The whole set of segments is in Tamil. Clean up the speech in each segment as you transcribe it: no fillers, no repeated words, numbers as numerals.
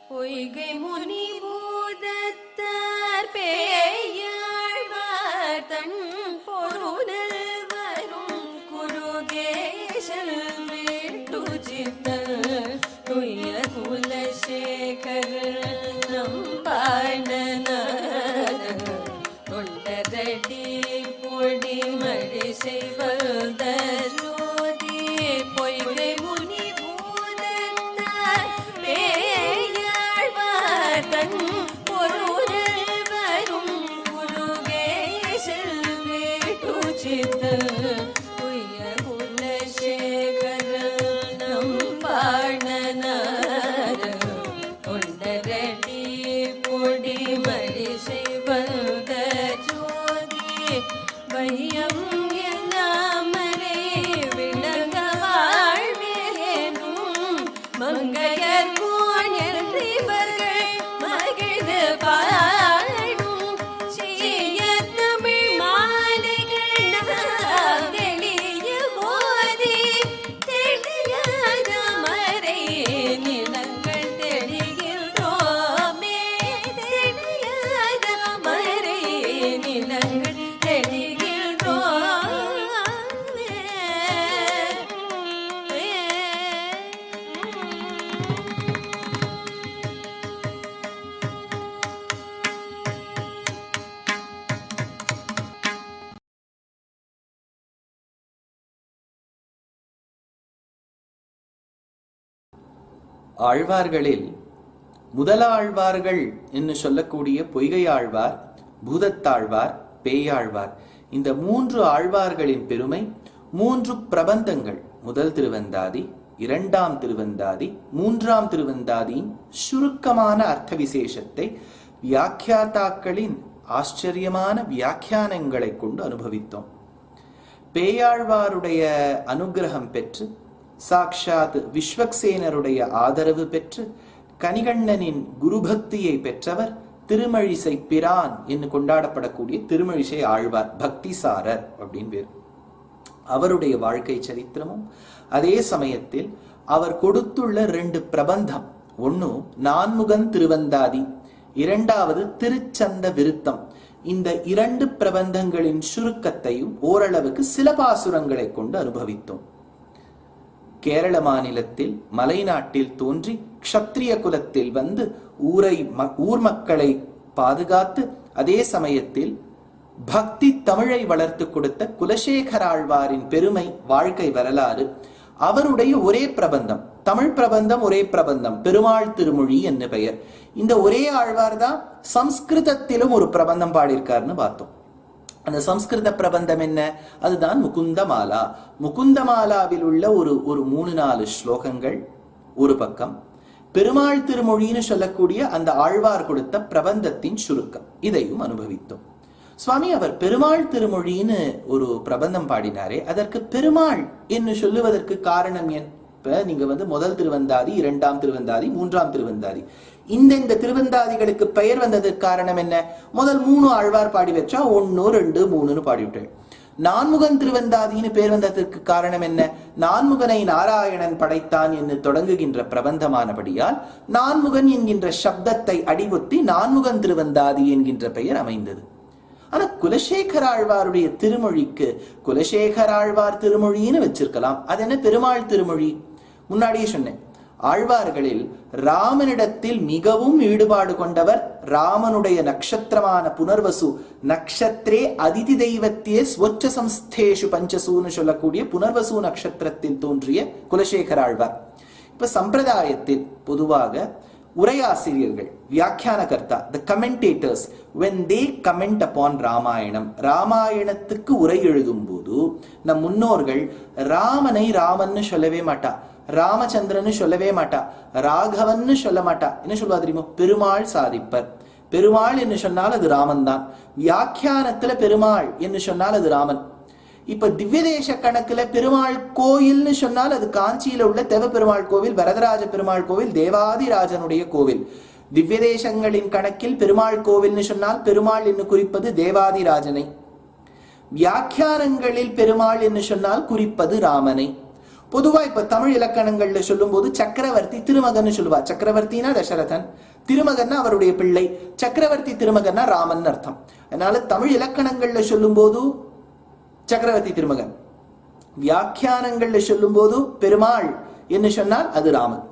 பொய்கை முனி பூதத்தார் பேயாழ்வார் தன் பொருளில் வரும் குருகேசல் வேட்டு சித்தல் துய குலசேகர் நம்பாணன தொண்டரடி பொடி மடி செய்வந்த ஜோதி பொய்கை முனி பூதத்தார் பேயாழ்வார் தன் பொருளில் வரும் குருகேசல் வேட்டு சித்தல் துய குலசேகர நம்பாணன தொண்டரடி பொடி மடி செய்வந்த ஜோதி வையம் எல்லாமரே விளங்க வாழ்வேனும் மங்கையர் கோணிவர்கள் மகிழ்ந்து பாடும் செய்ய தமிழ் மாலைகள் தெளிய போதி தெளியாத மறை நிலங்கள் தெளிகின்றோமே தெளியாத மறை நிலங்கள் தெளிகின்றோமே. ஆழ்வார்களில் முதலாழ்வார்கள் என்று சொல்லக்கூடிய பொய்கை ஆழ்வார், பூதத்தாழ்வார், பேயாழ்வார், இந்த 3 ஆழ்வார்களின் பெருமை 3 பிரபந்தங்கள், முதல் திருவந்தாதி, 2ஆம் திருவந்தாதி, 3ஆம் திருவந்தாதியின் சுருக்கமான அர்த்த விசேஷத்தை வியாக்கியாத்தாக்களின் ஆச்சரியமான வியாக்கியானங்களை கொண்டு அனுபவித்தோம். பேயாழ்வாருடைய அனுகிரகம் பெற்று சாக்ஷாத் விஸ்வக்சேனருடைய ஆதரவு பெற்று கனிகண்ணனின் குருபக்தியை பெற்றவர் திருமழிசை பிரான் என்று கொண்டாடப்படக்கூடிய திருமழிசை ஆழ்வார், பக்திசாரர் அப்படின்னு பேர். அவருடைய வாழ்க்கை சரித்திரமும் அதே சமயத்தில் அவர் கொடுத்துள்ள 2 பிரபந்தம், ஒன்னு நான்முகன் திருவந்தாதி, 2வது திருச்சந்த விருத்தம், இந்த 2 பிரபந்தங்களின் சுருக்கத்தையும் ஓரளவுக்கு சில பாசுரங்களை கொண்டு அனுபவித்தோம். கேரள மாநிலத்தில் மலைநாட்டில் தோன்றி க்ஷத்ரிய குலத்தில் வந்து ஊர் மக்களை பாதுகாத்து அதே சமயத்தில் பக்தி தமிழை வளர்த்து கொடுத்த குலசேகராழ்வாரின் பெருமை, வாழ்க்கை வரலாறு, அவருடைய ஒரே பிரபந்தம், தமிழ் பிரபந்தம், ஒரே பிரபந்தம், பெருமாள் திருமொழி என்று பெயர். இந்த ஒரே ஆழ்வார் தான் சம்ஸ்கிருதத்திலும் ஒரு பிரபந்தம் பாடியிருக்காருன்னு பார்த்தோம். அந்த சம்ஸ்கிருத பிரபந்தம் என்ன? அதுதான் முகுந்தமாலா. முகுந்தமாலாவில் உள்ள ஒரு 3-4 ஸ்லோகங்கள் ஒரு பக்கம், பெருமாள் திருமொழின்னு சொல்லக்கூடிய அந்த ஆழ்வார் கொடுத்த பிரபந்தத்தின் சுருக்கம், இதையும் அனுபவித்தோம். சுவாமி, அவர் பெருமாள் திருமொழின்னு ஒரு பிரபந்தம் பாடினாரே, அதற்கு பெருமாள் என்று சொல்லுவதற்கு காரணம் என்ன? இப்ப நீங்க முதல் திருவந்தாதி, 2ஆம் திருவந்தாதி, 3ஆம் திருவந்தாதி, இந்த திருவந்தாதிகளுக்கு பெயர் வந்ததற்கு காரணம் என்ன? முதல் 3 ஆழ்வார் பாடி வச்சா 1, 2, 3ன்னு பாடிவிட்டாள். நான்முகன் திருவந்தாதின்னு பேர் வந்ததற்கு காரணம் என்ன? நான்முகனை நாராயணன் படைத்தான் என்று தொடங்குகின்ற பிரபந்தமானபடியால் நான்முகன் என்கின்ற சப்தத்தை அடிபுத்தி நான்முகன் திருவந்தாதி என்கின்ற பெயர் அமைந்தது. ஆனா குலசேகராழ்வாருடைய திருமொழிக்கு குலசேகராழ்வார் திருமொழின்னு வச்சிருக்கலாம். அது என்ன பெருமாள் திருமொழி? முன்னாடியே சொன்னேன், ஆழ்வார்களில் ராமனிடத்தில் மிகவும் ஈடுபாடு கொண்டவர் ராமனுடைய நக்ஷத்திரமான புனர்வசு, நக்ஷத்ரே அதிதி தெய்வத்தியே ஸ்வச்ச சம்ஸ்தேஷு பஞ்சசூன்னு சொல்லக்கூடிய புனர்வசு நட்சத்திரத்தில் தோன்றிய குலசேகராழ்வார். இப்ப சம்பிரதாயத்தில் பொதுவாக உரையாசிரியர்கள், வியாக்கியானகர்த்தா, the commentators, when they comment upon Ramayanam, ராமாயணத்துக்கு உரை எழுதும் போது நம் முன்னோர்கள் ராமனை ராமன்னு சொல்லவே மாட்டா, ராமச்சந்திரன்னு சொல்லவே மாட்டா, ராகவன்னு சொல்ல மாட்டா. என்ன சொல்வா தெரியுமோ? பெருமாள் சாதிப்பர். பெருமாள் என்று சொன்னால் அது ராமன் தான். வியாக்கியானத்துல பெருமாள் என்று சொன்னால் அது ராமன். இப்ப திவ்யதேச கணக்குல பெருமாள் கோயில்னு சொன்னால் அது காஞ்சியில உள்ள தேவ பெருமாள் கோவில், வரதராஜ பெருமாள் கோவில், தேவாதிராஜனுடைய கோவில். திவ்யதேசங்களின் கணக்கில் பெருமாள் கோவில்னு சொன்னால் பெருமாள் என்று குறிப்பது தேவாதிராஜனை. வியாக்கியானங்களில் பெருமாள் என்று சொன்னால் குறிப்பது ராமனை. பொதுவா இப்ப தமிழ் இலக்கணங்கள்ல சொல்லும் போது சக்கரவர்த்தி திருமகன் சொல்லுவா. சக்கரவர்த்தினா தசரதன், திருமகன்னா அவருடைய பிள்ளை. சக்கரவர்த்தி திருமகன்னா ராமன் அர்த்தம். அதனால தமிழ் இலக்கணங்கள்ல சொல்லும் போது சக்கரவர்த்தி திருமகன், வியாக்கியானங்கள்ல சொல்லும் போது பெருமாள் என்று சொன்னால் அது ராமன்.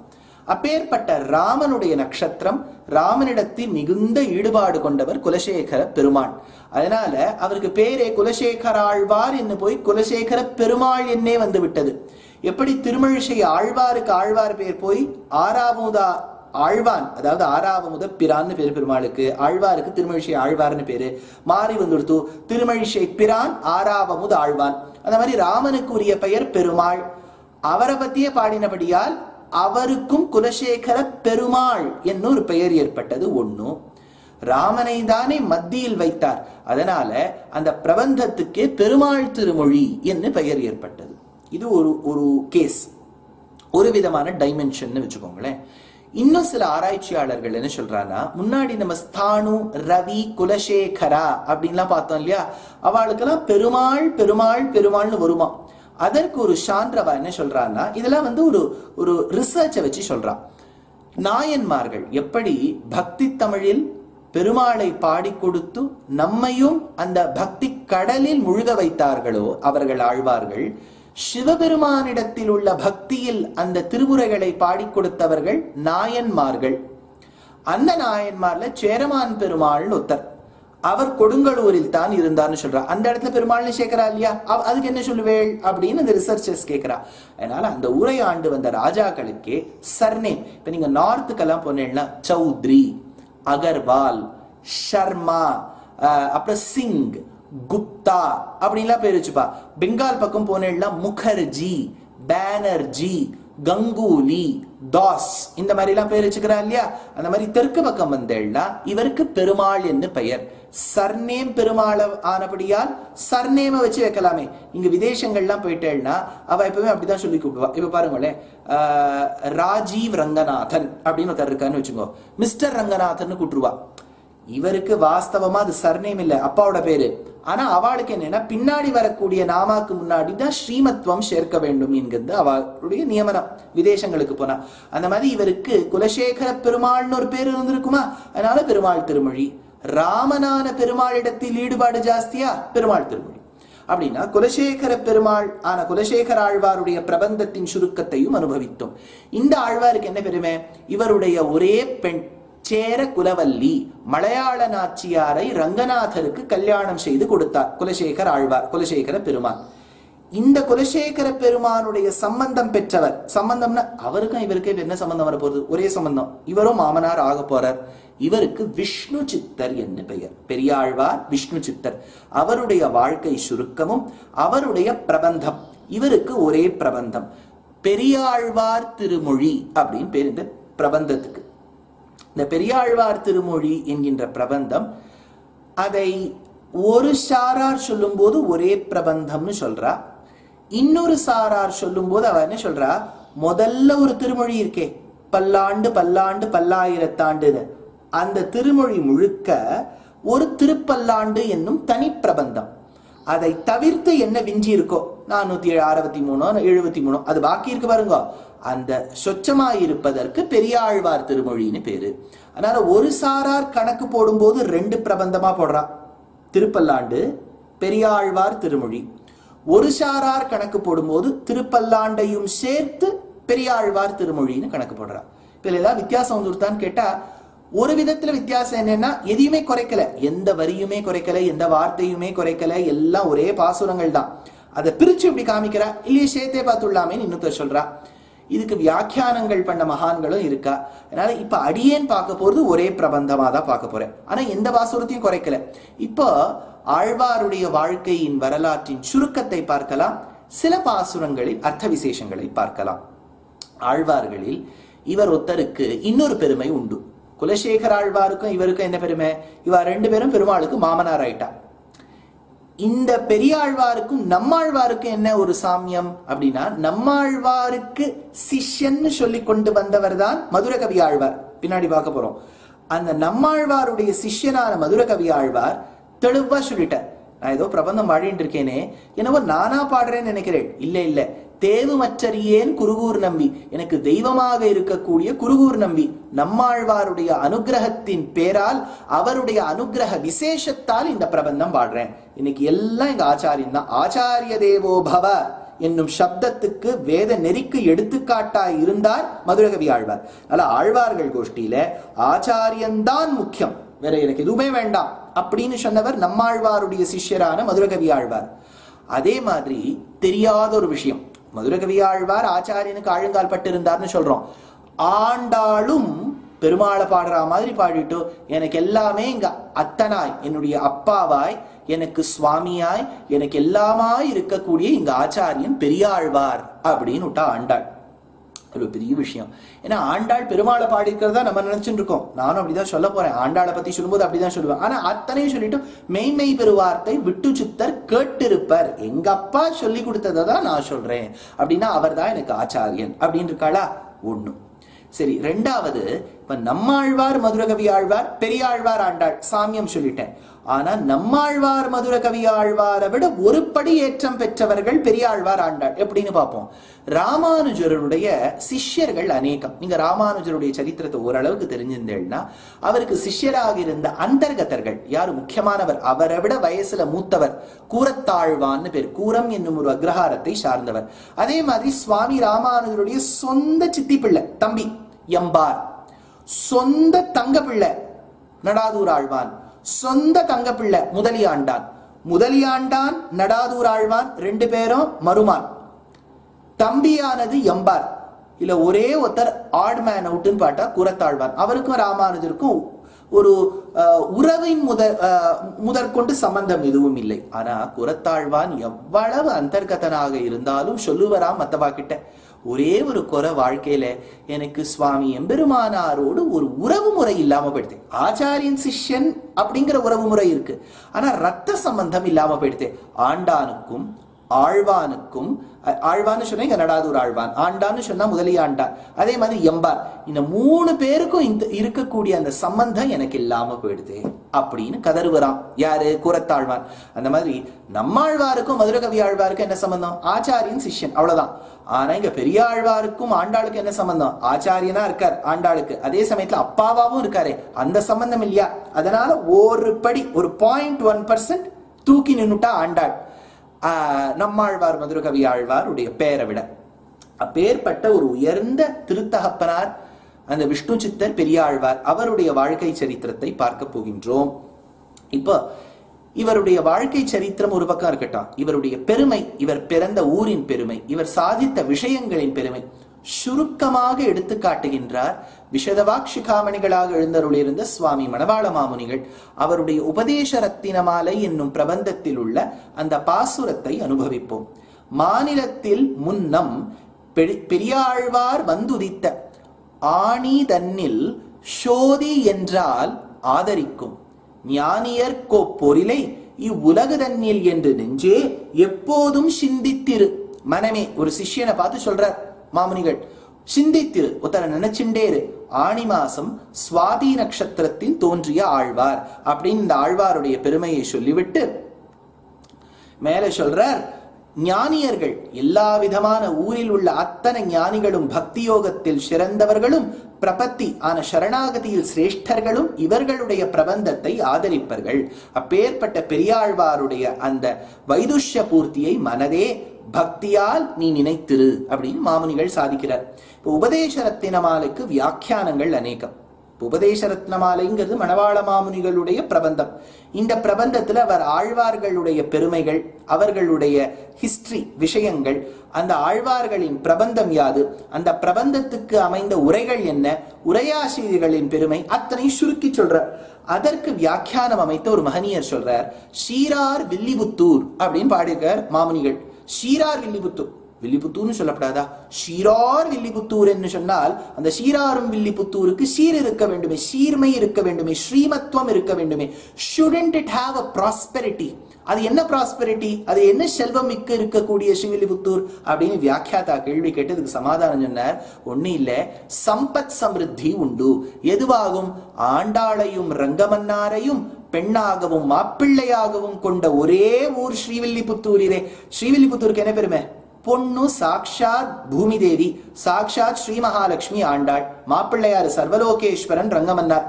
அப்பேற்பட்ட ராமனுடைய நட்சத்திரம், ராமனிடத்தில் மிகுந்த ஈடுபாடு கொண்டவர் குலசேகர பெருமாள். அதனால அவருக்கு பேரே குலசேகர ஆழ்வார் என்று போய் குலசேகர பெருமாள் என்னே வந்து விட்டது. எப்படி திருமழிசை ஆழ்வாருக்கு ஆழ்வார் பேர் போய் ஆறாவதா ஆழ்வான், அதாவது ஆறாவமுத பிரான்னு பேரு பெருமாளுக்கு, ஆழ்வாருக்கு திருமழிசை ஆழ்வார்னு பேரு மாறி வந்துடுத்து. திருமழிசை பிரான் ஆறாவமுத ஆழ்வான். அந்த மாதிரி ராமனுக்கு உரிய பெயர் பெருமாள். அவரை பத்தியே பாடினபடியால் அவருக்கும் குலசேகர பெருமாள் என்னும் ஒரு பெயர் ஏற்பட்டது. ஒன்னும் ராமனை தானே மத்தியில் வைத்தார், அதனால அந்த பிரபந்தத்துக்கே பெருமாள் திருமொழி என்று பெயர் ஏற்பட்டது. இது ஒரு கேஸ், ஒரு விதமான டைமென்ஷன் வச்சுக்கோங்களேன். இன்னும் சில ஆராய்ச்சியாளர்கள் என்ன சொல்றாங்கன்னா, முன்னாடி நம்ம ஸ்தானு, ரவி, குலசேகரா அப்படின்லாம் பார்த்தோம் இல்லையா, அவளுக்கெல்லாம் பெருமாள் பெருமாள் பெருமாள்னு வருமா. அதற்கு ஒரு சான்றவா என்ன சொல்றான்னா, இதெல்லாம் ஒரு ரிசர்ச்சை வச்சு சொல்றான். நாயன்மார்கள் எப்படி பக்தி தமிழில் பெருமாளை பாடி கொடுத்து நம்மையும் அந்த பக்தி கடலில் முழுக வைத்தார்களோ அவர்கள் ஆழ்வார்கள், சிவபெருமானிடத்தில் உள்ள பக்தியில் அந்த திருமுறைகளை பாடி கொடுத்தவர்கள் நாயன்மார்கள். அந்த நாயன்மார்ல சேரமான் பெருமாள் ஒருத்தர், அவர் கொடுங்கலூரில் தான் இருந்தார்னு சொல்றா. அந்த இடத்துல பெருமாள்னு சேர்க்கிறா இல்லையா, அதுக்கு என்ன சொல்லுவேள் அப்படின்னு அந்த ரிசர்ச்சர்ஸ் கேட்கிறா. அதனால அந்த ஊரை ஆண்டு வந்த ராஜாக்களுக்கே சர்நேம், இப்ப நீங்க நார்த்துக்கெல்லாம் போனீங்கன்னா சௌத்ரி, அகர்வால், ஷர்மா, அப்புறம் சிங், குப்தா அப்படின்லாம் பேர் வச்சுப்பா. பெங்கால் பக்கம் போனேன்னா முகர்ஜி, பானர்ஜி, கங்குலி, தாஸ், இந்த மாதிரி எல்லாம் பேர் வச்சுக்கிறா இல்லையா. அந்த மாதிரி தெற்கு பக்கம் வந்தேன்னா இவருக்கு பெருமாள் என்று பெயர். சர்நேம் பெருமாள் ஆனபடியால் சர்நேம வச்சு வைக்கலாமே. இங்க விதேசங்கள்லாம் போயிட்டேன்னா அவ எப்பவுமே அப்படிதான் சொல்லி கூப்பிடுவா. இப்ப பாருங்களேன், ராஜீவ் ரங்கநாதன் அப்படின்னு ஒருத்தர் இருக்கான்னு வச்சுக்கோ, மிஸ்டர் ரங்கநாதன் கூப்பிட்டுருவா. இவருக்கு வாஸ்தவமா அது சர்நேம் இல்ல, அப்பாவோட பேரு. ஆனா அவளுக்கு என்னன்னா பின்னாடி வரக்கூடிய நாமாக்கு முன்னாடி தான் ஸ்ரீமத்வம் சேர்க்க வேண்டும் என்கிறது அவளுடைய நியமனம் விதேசங்களுக்கு போனா. அந்த மாதிரி இவருக்கு குலசேகர பெருமாள்னு ஒரு பேர் இருந்திருக்குமா, அதனால பெருமாள் திருமொழி. ராமனான பெருமாளிடத்தில் ஈடுபாடு ஜாஸ்தியா, பெருமாள் திருமொழி. அப்படின்னா குலசேகர பெருமாள் ஆன குலசேகர ஆழ்வாருடைய பிரபந்தத்தின் சுருக்கத்தையும் அனுபவித்தோம். இந்த ஆழ்வாருக்கு என்ன பெருமை, இவருடைய ஒரே பெண் சேர குலவல்லி மலையாள நாச்சியாரை ரங்கநாதருக்கு கல்யாணம் செய்து கொடுத்தார் குலசேகர ஆழ்வார், குலசேகர பெருமான். இந்த குலசேகர பெருமானுடைய சம்பந்தம் பெற்றவர், சம்பந்தம்னா அவருக்கும் இவருக்கும் என்ன சம்பந்தம் வர போறது, ஒரே சம்பந்தம். இவரும் மாமனார் ஆக போறார். இவருக்கு விஷ்ணு சித்தர் என்று பெயர். பெரியாழ்வார் விஷ்ணு சித்தர். அவருடைய வாழ்க்கை சுருக்கமும் அவருடைய பிரபந்தம், இவருக்கு ஒரே பிரபந்தம் பெரியாழ்வார் திருமொழி அப்படின்னு பேர் இந்த பிரபந்தத்துக்கு. இந்த பெரியாழ்வார் திருமொழி என்கின்ற பிரபந்தம், அதை ஒரு சாரார் சொல்லும் போது ஒரே பிரபந்தம்னு சொல்றா. இன்னொரு சாரார் சொல்லும் போது அவ என்ன சொல்றா, முதல்ல ஒரு திருமொழி இருக்கே பல்லாண்டு பல்லாண்டு பல்லாயிரத்தாண்டுன்னு, அந்த திருமொழி முழுக்க ஒரு திருப்பல்லாண்டு என்னும் தனி பிரபந்தம். அதை தவிர்த்து என்ன விஞ்சி இருக்கோ 463 73 அது பாக்கி இருக்கு பாருங்க, அந்த சொச்சமாயிருப்பதற்கு பெரியாழ்வார் திருமொழின்னு பேரு. அதனால ஒரு சாரார் கணக்கு போடும்போது 2 பிரபந்தமா போடுறா, திருப்பல்லாண்டு பெரியாழ்வார் திருமொழி. ஒரு சாரார் கணக்கு போடும்போது திருப்பல்லாண்டையும் சேர்த்து பெரியாழ்வார் திருமொழின்னு கணக்கு போடுறா. இப்ப ஏதாவது வித்தியாசம் வந்துருத்தான்னு கேட்டா, ஒரு விதத்துல வித்தியாசம் என்னன்னா, எதையுமே குறைக்கல, எந்த வரியுமே குறைக்கல, எந்த வார்த்தையுமே குறைக்கல, எல்லாம் ஒரே பாசுரங்கள் தான். அதை பிரிச்சு இப்படி காமிக்கிறா, இல்லையே சேர்த்தே பார்த்துள்ளாமே இன்னொருத்தர் சொல்றா. இதுக்கு வியாக்கியானங்கள் பண்ண மகான்களும் இருக்கா. அதனால இப்ப அடியேன் பார்க்க போறது ஒரே பிரபந்தமா தான் பார்க்க போறேன், ஆனா எந்த பாசுரத்தையும் குறைக்கல. இப்போ ஆழ்வாருடைய வாழ்க்கையின் வரலாற்றின் சுருக்கத்தை பார்க்கலாம், சில பாசுரங்களில் அர்த்த விசேஷங்களை பார்க்கலாம். ஆழ்வார்களில் இவர் ஒருத்தருக்கு இன்னொரு பெருமை உண்டு. குலசேகர ஆழ்வாருக்கும் இவருக்கும் என்ன பெருமை, இவர் 2 பேரும் பெருமாளுக்கு மாமனார் ஆயிட்டா. இந்த பெரியாழ்வாருக்கும் நம்மாழ்வாருக்கும் என்ன ஒரு சாமியம் அப்படின்னா, நம்மாழ்வாருக்கு சிஷ்யன்னு சொல்லி கொண்டு வந்தவர் தான் மதுர கவி ஆழ்வார். பின்னாடி பார்க்க போறோம். அந்த நம்மாழ்வாருடைய சிஷ்யனான மதுர கவி ஆழ்வார் தெளிவா சொல்லிட்டார், நான் ஏதோ பிரபந்தம் பாடிட்டு இருக்கேனே, என்னவோ நானா பாடுறேன்னு நினைக்கிறேன். இல்ல இல்ல, தேவுமற்றறியேன் குருகூர் நம்பி, எனக்கு தெய்வமாக இருக்கக்கூடிய குருகூர் நம்பி நம்மாழ்வாருடைய அனுகிரகத்தின் பேரால், அவருடைய அனுகிரக விசேஷத்தால் இந்த பிரபந்தம் பாடுறேன். இன்னைக்கு எல்லாம் எங்க ஆச்சாரியன் தான். ஆச்சாரிய தேவோ பவ என்னும் சப்தத்துக்கு வேத நெறிக்கு எடுத்துக்காட்டாய் இருந்தார் மதுரகவி ஆழ்வார். அதனால ஆழ்வார்கள் கோஷ்டியில ஆச்சாரியன்தான் முக்கியம், வேற எனக்கு எதுவுமே வேண்டாம் அப்படின்னு சொன்னவர் நம்மாழ்வாருடைய சிஷ்யரான மதுரகவி ஆழ்வார். அதே மாதிரி தெரியாத ஒரு விஷயம், மதுரகவி ஆழ்வார் ஆச்சாரியனுக்கு ஆழுங்கால் பட்டு இருந்தார்னு சொல்றோம். ஆண்டாளும் பெருமாளை பாடுற மாதிரி பாடிட்டு, எனக்கு எல்லாமே இங்க அத்தனாய், என்னுடைய அப்பாவாய், எனக்கு சுவாமியாய், எனக்கு எல்லாமாய் இருக்கக்கூடிய இங்க ஆச்சாரியன் பெரியாழ்வார் அப்படின்னு விட்டா ஆண்டாள். ஒரு பெரிய விஷயம். ஏன்னா ஆண்டாள் பெருமாளை பாடிக்கிறதா நம்ம நினைச்சுட்டு இருக்கோம். நானும் அப்படிதான் சொல்ல போறேன். ஆண்டாளை பத்தி சொல்லும்போது அப்படிதான் சொல்லுவேன். ஆனா அத்தனையும் சொல்லிட்டு மெய்மெய் பெருவார்த்தை விட்டு சித்தர் கேட்டிருப்பர், எங்க அப்பா சொல்லி கொடுத்ததை தான் நான் சொல்றேன் அப்படின்னா அவர் தான் எனக்கு ஆச்சாரியன் அப்படின்னு இருக்காளா? ஒண்ணு. சரி, ரெண்டாவது, இப்ப நம்மாழ்வார் மதுரகவி ஆழ்வார், பெரியாழ்வார் ஆண்டாள் சாமியம் சொல்லிட்டேன். ஆனா நம்மாழ்வார் மதுரகவி ஆழ்வாரை விட ஒரு படி ஏற்றம் பெற்றவர்கள் பெரியாழ்வார் ஆண்டாள். எப்படின்னு பார்ப்போம். ராமானுஜருடைய சிஷ்யர்கள் அநேகம். நீங்க ராமானுஜருடைய சரித்திரத்தை ஓரளவுக்கு தெரிஞ்சிருந்தேன்னா, அவருக்கு சிஷ்யராக இருந்த அந்தர்கதர்கள் யாரு முக்கியமானவர், அவரை விட வயசுல மூத்தவர் கூரத்தாழ்வான்னு பேர். கூரம் என்னும் ஒரு அக்ரஹாரத்தை சார்ந்தவர். அதே மாதிரி சுவாமி ராமானுஜருடைய சொந்த சித்தி பிள்ளை தம்பி எம்பார், சொந்த தங்க பிள்ளை நடாதூர் ஆழ்வான், சொந்த தங்க பிள்ளை முதலியாண்டான். முதலியாண்டான் நடாதூர் ஆழ்வான் ரெண்டு பேரும் மருமான். தம்பியானது எம்பார். இல்ல ஒரே ஒருத்தர் ஆட் மேன் அவுட்னு பாட்டா கூரத்தாழ்வான். அவருக்கும் ராமானுஜருக்கும் ஒரு உறவின் முதற்கொண்டு சம்பந்தம் எதுவும் இல்லை. ஆனா கூரத்தாழ்வான் எவ்வளவு அந்தர்கதனாக இருந்தாலும் சொல்லுவராம் மத்தவா கிட்ட, ஒரே ஒரு குறை வாழ்க்கையில, எனக்கு சுவாமி எம்பெருமானாரோடு ஒரு உறவு முறை இல்லாம போயிடுது. ஆச்சாரியன் சிஷ்யன் அப்படிங்கிற உறவு முறை இருக்கு, ஆனா ரத்த சம்பந்தம் இல்லாம போயிடுது. ஆண்டானுக்கும் ஆழ்வானுக்கும், ஆழ்வான்னு சொன்னா இங்க நடாதூர் ஆழ்வான், ஆண்டான்னு சொன்னா முதலியாண்டான், அதே மாதிரி எம்பார், இந்த மூணு பேருக்கும் இந்த இருக்கக்கூடிய அந்த சம்பந்தம் எனக்கு இல்லாம போயிடுது அப்படின்னு கதறுவராம். யாரு? கூரத்தாழ்வான். அந்த மாதிரி நம்மாழ்வாருக்கும் மதுரகவி ஆழ்வாருக்கும் என்ன சம்பந்தம்? ஆச்சாரியன் சிஷ்யன், அவ்வளவுதான். ஆனா இங்க பெரியாழ்வாருக்கும் ஆண்டாளுக்கு என்ன சம்பந்தம்? ஆச்சாரியனா இருக்கார் ஆண்டாளுக்கு, அதே சமயத்துல அப்பாவாவும் இருக்காரு, அந்த சம்பந்தம் இல்லையா? அதனால ஒரு படி, ஒரு 0.1% தூக்கி நின்னுட்டா ஆண்டாள் நம்மாழ்வார் மதுரகவி ஆழ்வாருடைய பெயரை விட. அப்பேற்பட்ட ஒரு உயர்ந்த திருத்தகப்பனார் அந்த விஷ்ணு சித்தர் பெரியாழ்வார். அவருடைய வாழ்க்கை சரித்திரத்தை பார்க்க போகின்றோம். இப்போ இவருடைய வாழ்க்கை சரித்திரம் ஒரு பக்கம் இருக்கட்டும், இவருடைய பெருமை, இவர் பிறந்த ஊரின் பெருமை, இவர் சாதித்த விஷயங்களின் பெருமை சுருக்கமாக எடுத்து காட்டுகின்றார் விஷதவாக்ஷிகாமணிகளாக எழுந்தருளியிருந்த சுவாமி மணவாள மாமுனிகள். அவருடைய உபதேச ரத்தினமாலை என்னும் பிரபந்தத்தில் உள்ள அந்த பாசுரத்தை அனுபவிப்போம். மாநிலத்தில் முன்னம் பெரியாழ்வார் வந்துதித்த ஆணி தன்னில் சோதி என்றால் ஆதரிக்கும் ஞானியர் பொறிலை இவ்வுலகு தன்னில் என்று நெஞ்சே எப்போதும் சிந்தித்திரு. மனமே, ஒரு சிஷ்யனை பார்த்து சொல்றார் மாமுனிகள், சிந்தித்திரு, ஒருத்தர நினைச்சுண்டேரு. ஆணி மாசம் சுவாதி நட்சத்திரத்தில் தோன்றிய ஆழ்வார் அப்படின்னு இந்த ஆழ்வாருடைய பெருமையை சொல்லிவிட்டு மேல சொல்றார், ஞானியர்கள் எல்லா விதமான ஊரில் உள்ள அத்தனை ஞானிகளும் பக்தி யோகத்தில் சிறந்தவர்களும் பிரபத்தி ஆன சரணாகதியில் சிரேஷ்டர்களும் இவர்களுடைய பிரபந்தத்தை ஆதரிப்பர்கள். அப்பேற்பட்ட பெரியாழ்வாருடைய அந்த வைதுஷ்ய பூர்த்தியை மனதே பக்தியால் நீ நினைத்திரு அப்படின்னு மாமுனிகள் சாதிக்கிறார். இப்போ உபதேச ரத்தினமாலைக்கு வியாக்கியானங்கள் அநேகம். உபதேச ரத்னமாலைங்கிறது மணவாள மாமுனிகளுடைய பிரபந்தம். இந்த பிரபந்தத்துல அவர் ஆழ்வார்களுடைய பெருமைகள், அவர்களுடைய ஹிஸ்டரி விஷயங்கள், அந்த ஆழ்வார்களின் பிரபந்தம் யாது, அந்த பிரபந்தத்துக்கு அமைந்த உரைகள் என்ன, உரையாசிரியர்களின் பெருமை அத்தனை சுருக்கி சொல்றார். அதற்கு வியாக்கியானம் அமைத்த ஒரு மகனியர் சொல்றார், ஷீரார் வில்லிபுத்தூர் அப்படின்னு பாடியிருக்கார் மாமுனிகள். ஷீரார் வில்லிபுத்தூர், வில்லிபுத்தூர்னு சொல்லப்படாதா? ஷீரார் வில்லிபுத்தூர் என்று சொன்னால் அந்த ஷீராரும் வில்லிபுத்தூருக்கு சீர் இருக்க வேண்டுமே, சீர்மை இருக்க வேண்டுமே, ஸ்ரீமத்துவம் இருக்க வேண்டுமே. Shouldn't it have a prosperity, அது என்ன ப்ராஸ்பெரிட்டி, அது என்ன செல்வம் மிக்க இருக்கக்கூடிய ஸ்ரீவில்லிபுத்தூர் அப்படின்னு வியாக்கியாதா கேள்வி கேட்டதுக்கு சமாதானம் சொன்னார். ஒண்ணு இல்ல, சம்பத் சமிருத்தி உண்டு. எதுவாகும்? ஆண்டாளையும் ரங்கமன்னாரையும் பெண்ணாகவும் மாப்பிள்ளையாகவும் கொண்ட ஒரே ஊர் ஸ்ரீவில்லிபுத்தூரிலே. ஸ்ரீவில்லிபுத்தூருக்கு என்ன பெருமை? பொண்ணு சாக்ஷாத் பூமி தேவி, சாக்ஷாத் ஸ்ரீ மகாலட்சுமி ஆண்டாள், மாப்பிள்ளையாரு சர்வலோகேஸ்வரன் ரங்கமன்னார்.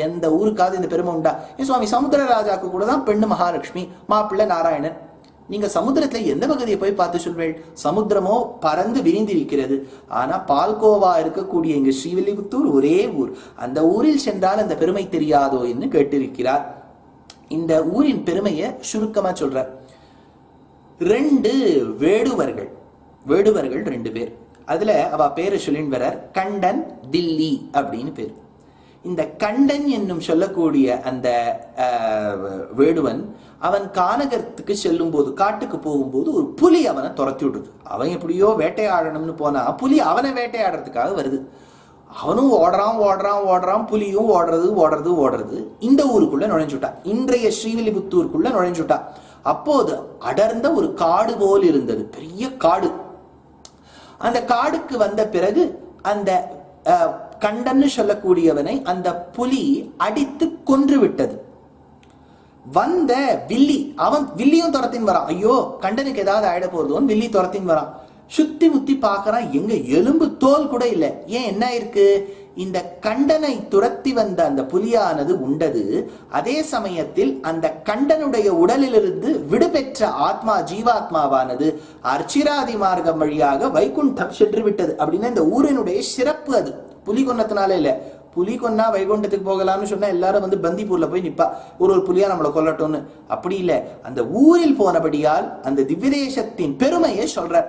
எந்த ஊருக்காவது இந்த பெருமை உண்டா? சுவாமி சமுத்திர ராஜாக்கு கூட தான் பெண்ணு மகாலட்சுமி, மாப்பிள்ளை நாராயணன். நீங்க சமுத்திரத்துல எந்த பகுதியை போய் பார்த்து சொல்வேள்? சமுத்திரமோ பறந்து விரிந்திருக்கிறது. ஆனா பால்கோவா இருக்கக்கூடிய இங்க ஸ்ரீவில்லிபுத்தூர் ஒரே ஊர். அந்த ஊரில் சென்றால் அந்த பெருமை தெரியாதோ என்று கேட்டிருக்கிறார். இந்த ஊரின் பெருமையை சுருக்கமா சொல்றார். 2 வேடுவர்கள் 2 பேர். அதுல அவ பேரை சொல்லின் வரார். கண்டன், தில்லி அப்படின்னு பேர். இந்த கண்டன் என்னும் சொல்லக்கூடிய அந்த வேடுவன் அவன் கானகத்துக்கு செல்லும் போது, காட்டுக்கு போகும்போது ஒரு புலி அவனை துரத்தி விடுது. அவன் எப்படியோ வேட்டையாடணும்னு போனா புலி அவனை வேட்டையாடுறதுக்காக வருது. அவனும் ஓடுறான், புலியும் ஓடுறது. இந்த ஊருக்குள்ள நுழைஞ்சுட்டான். இன்றைய ஸ்ரீவில்லிபுத்தூருக்குள்ள நுழைஞ்சுட்டான். அப்போது அடர்ந்த ஒரு காடு போல் இருந்தது, பெரிய காடு. அந்த காடுக்கு வந்த பிறகு அந்த கண்டன்னு சொல்லக்கூடியவனை அந்த புலி அடித்து கொன்று விட்டது. வந்த வில்லியும் துரத்தின் வரான். ஐயோ கண்டனுக்கு ஏதாவது ஆயிட போறதோன்னு வில்லி துரத்தின் வரான். சுத்தி முத்தி பாக்குறான், எங்க எலும்பு தோல் கூட இல்லை. ஏன், என்ன இருக்கு? இந்த கண்டனை துரத்தி வந்த அந்த புலியானது உண்டது. அதே சமயத்தில் அந்த கண்டனுடைய உடலிலிருந்து விடுபெற்ற ஆத்மா, ஜீவாத்மாவானது அர்ச்சிராதி மார்க்கம் வழியாக வைகுண்டம் சென்று விட்டது. அப்படின்னா இந்த ஊரினுடைய சிறப்பு அது. புலி கொன்னதுனால இல்ல. புலி கொன்னா வைகுண்டத்துக்கு போகலாம்னு சொன்னா எல்லாரும் வந்து பந்திப்பூர்ல போய் நிப்பா, ஒரு புலியா நம்மளை கொல்லட்டோம்னு. அப்படி இல்ல, அந்த ஊரில் போனபடியால் அந்த திவ்யதேசத்தின் பெருமையை சொல்ற.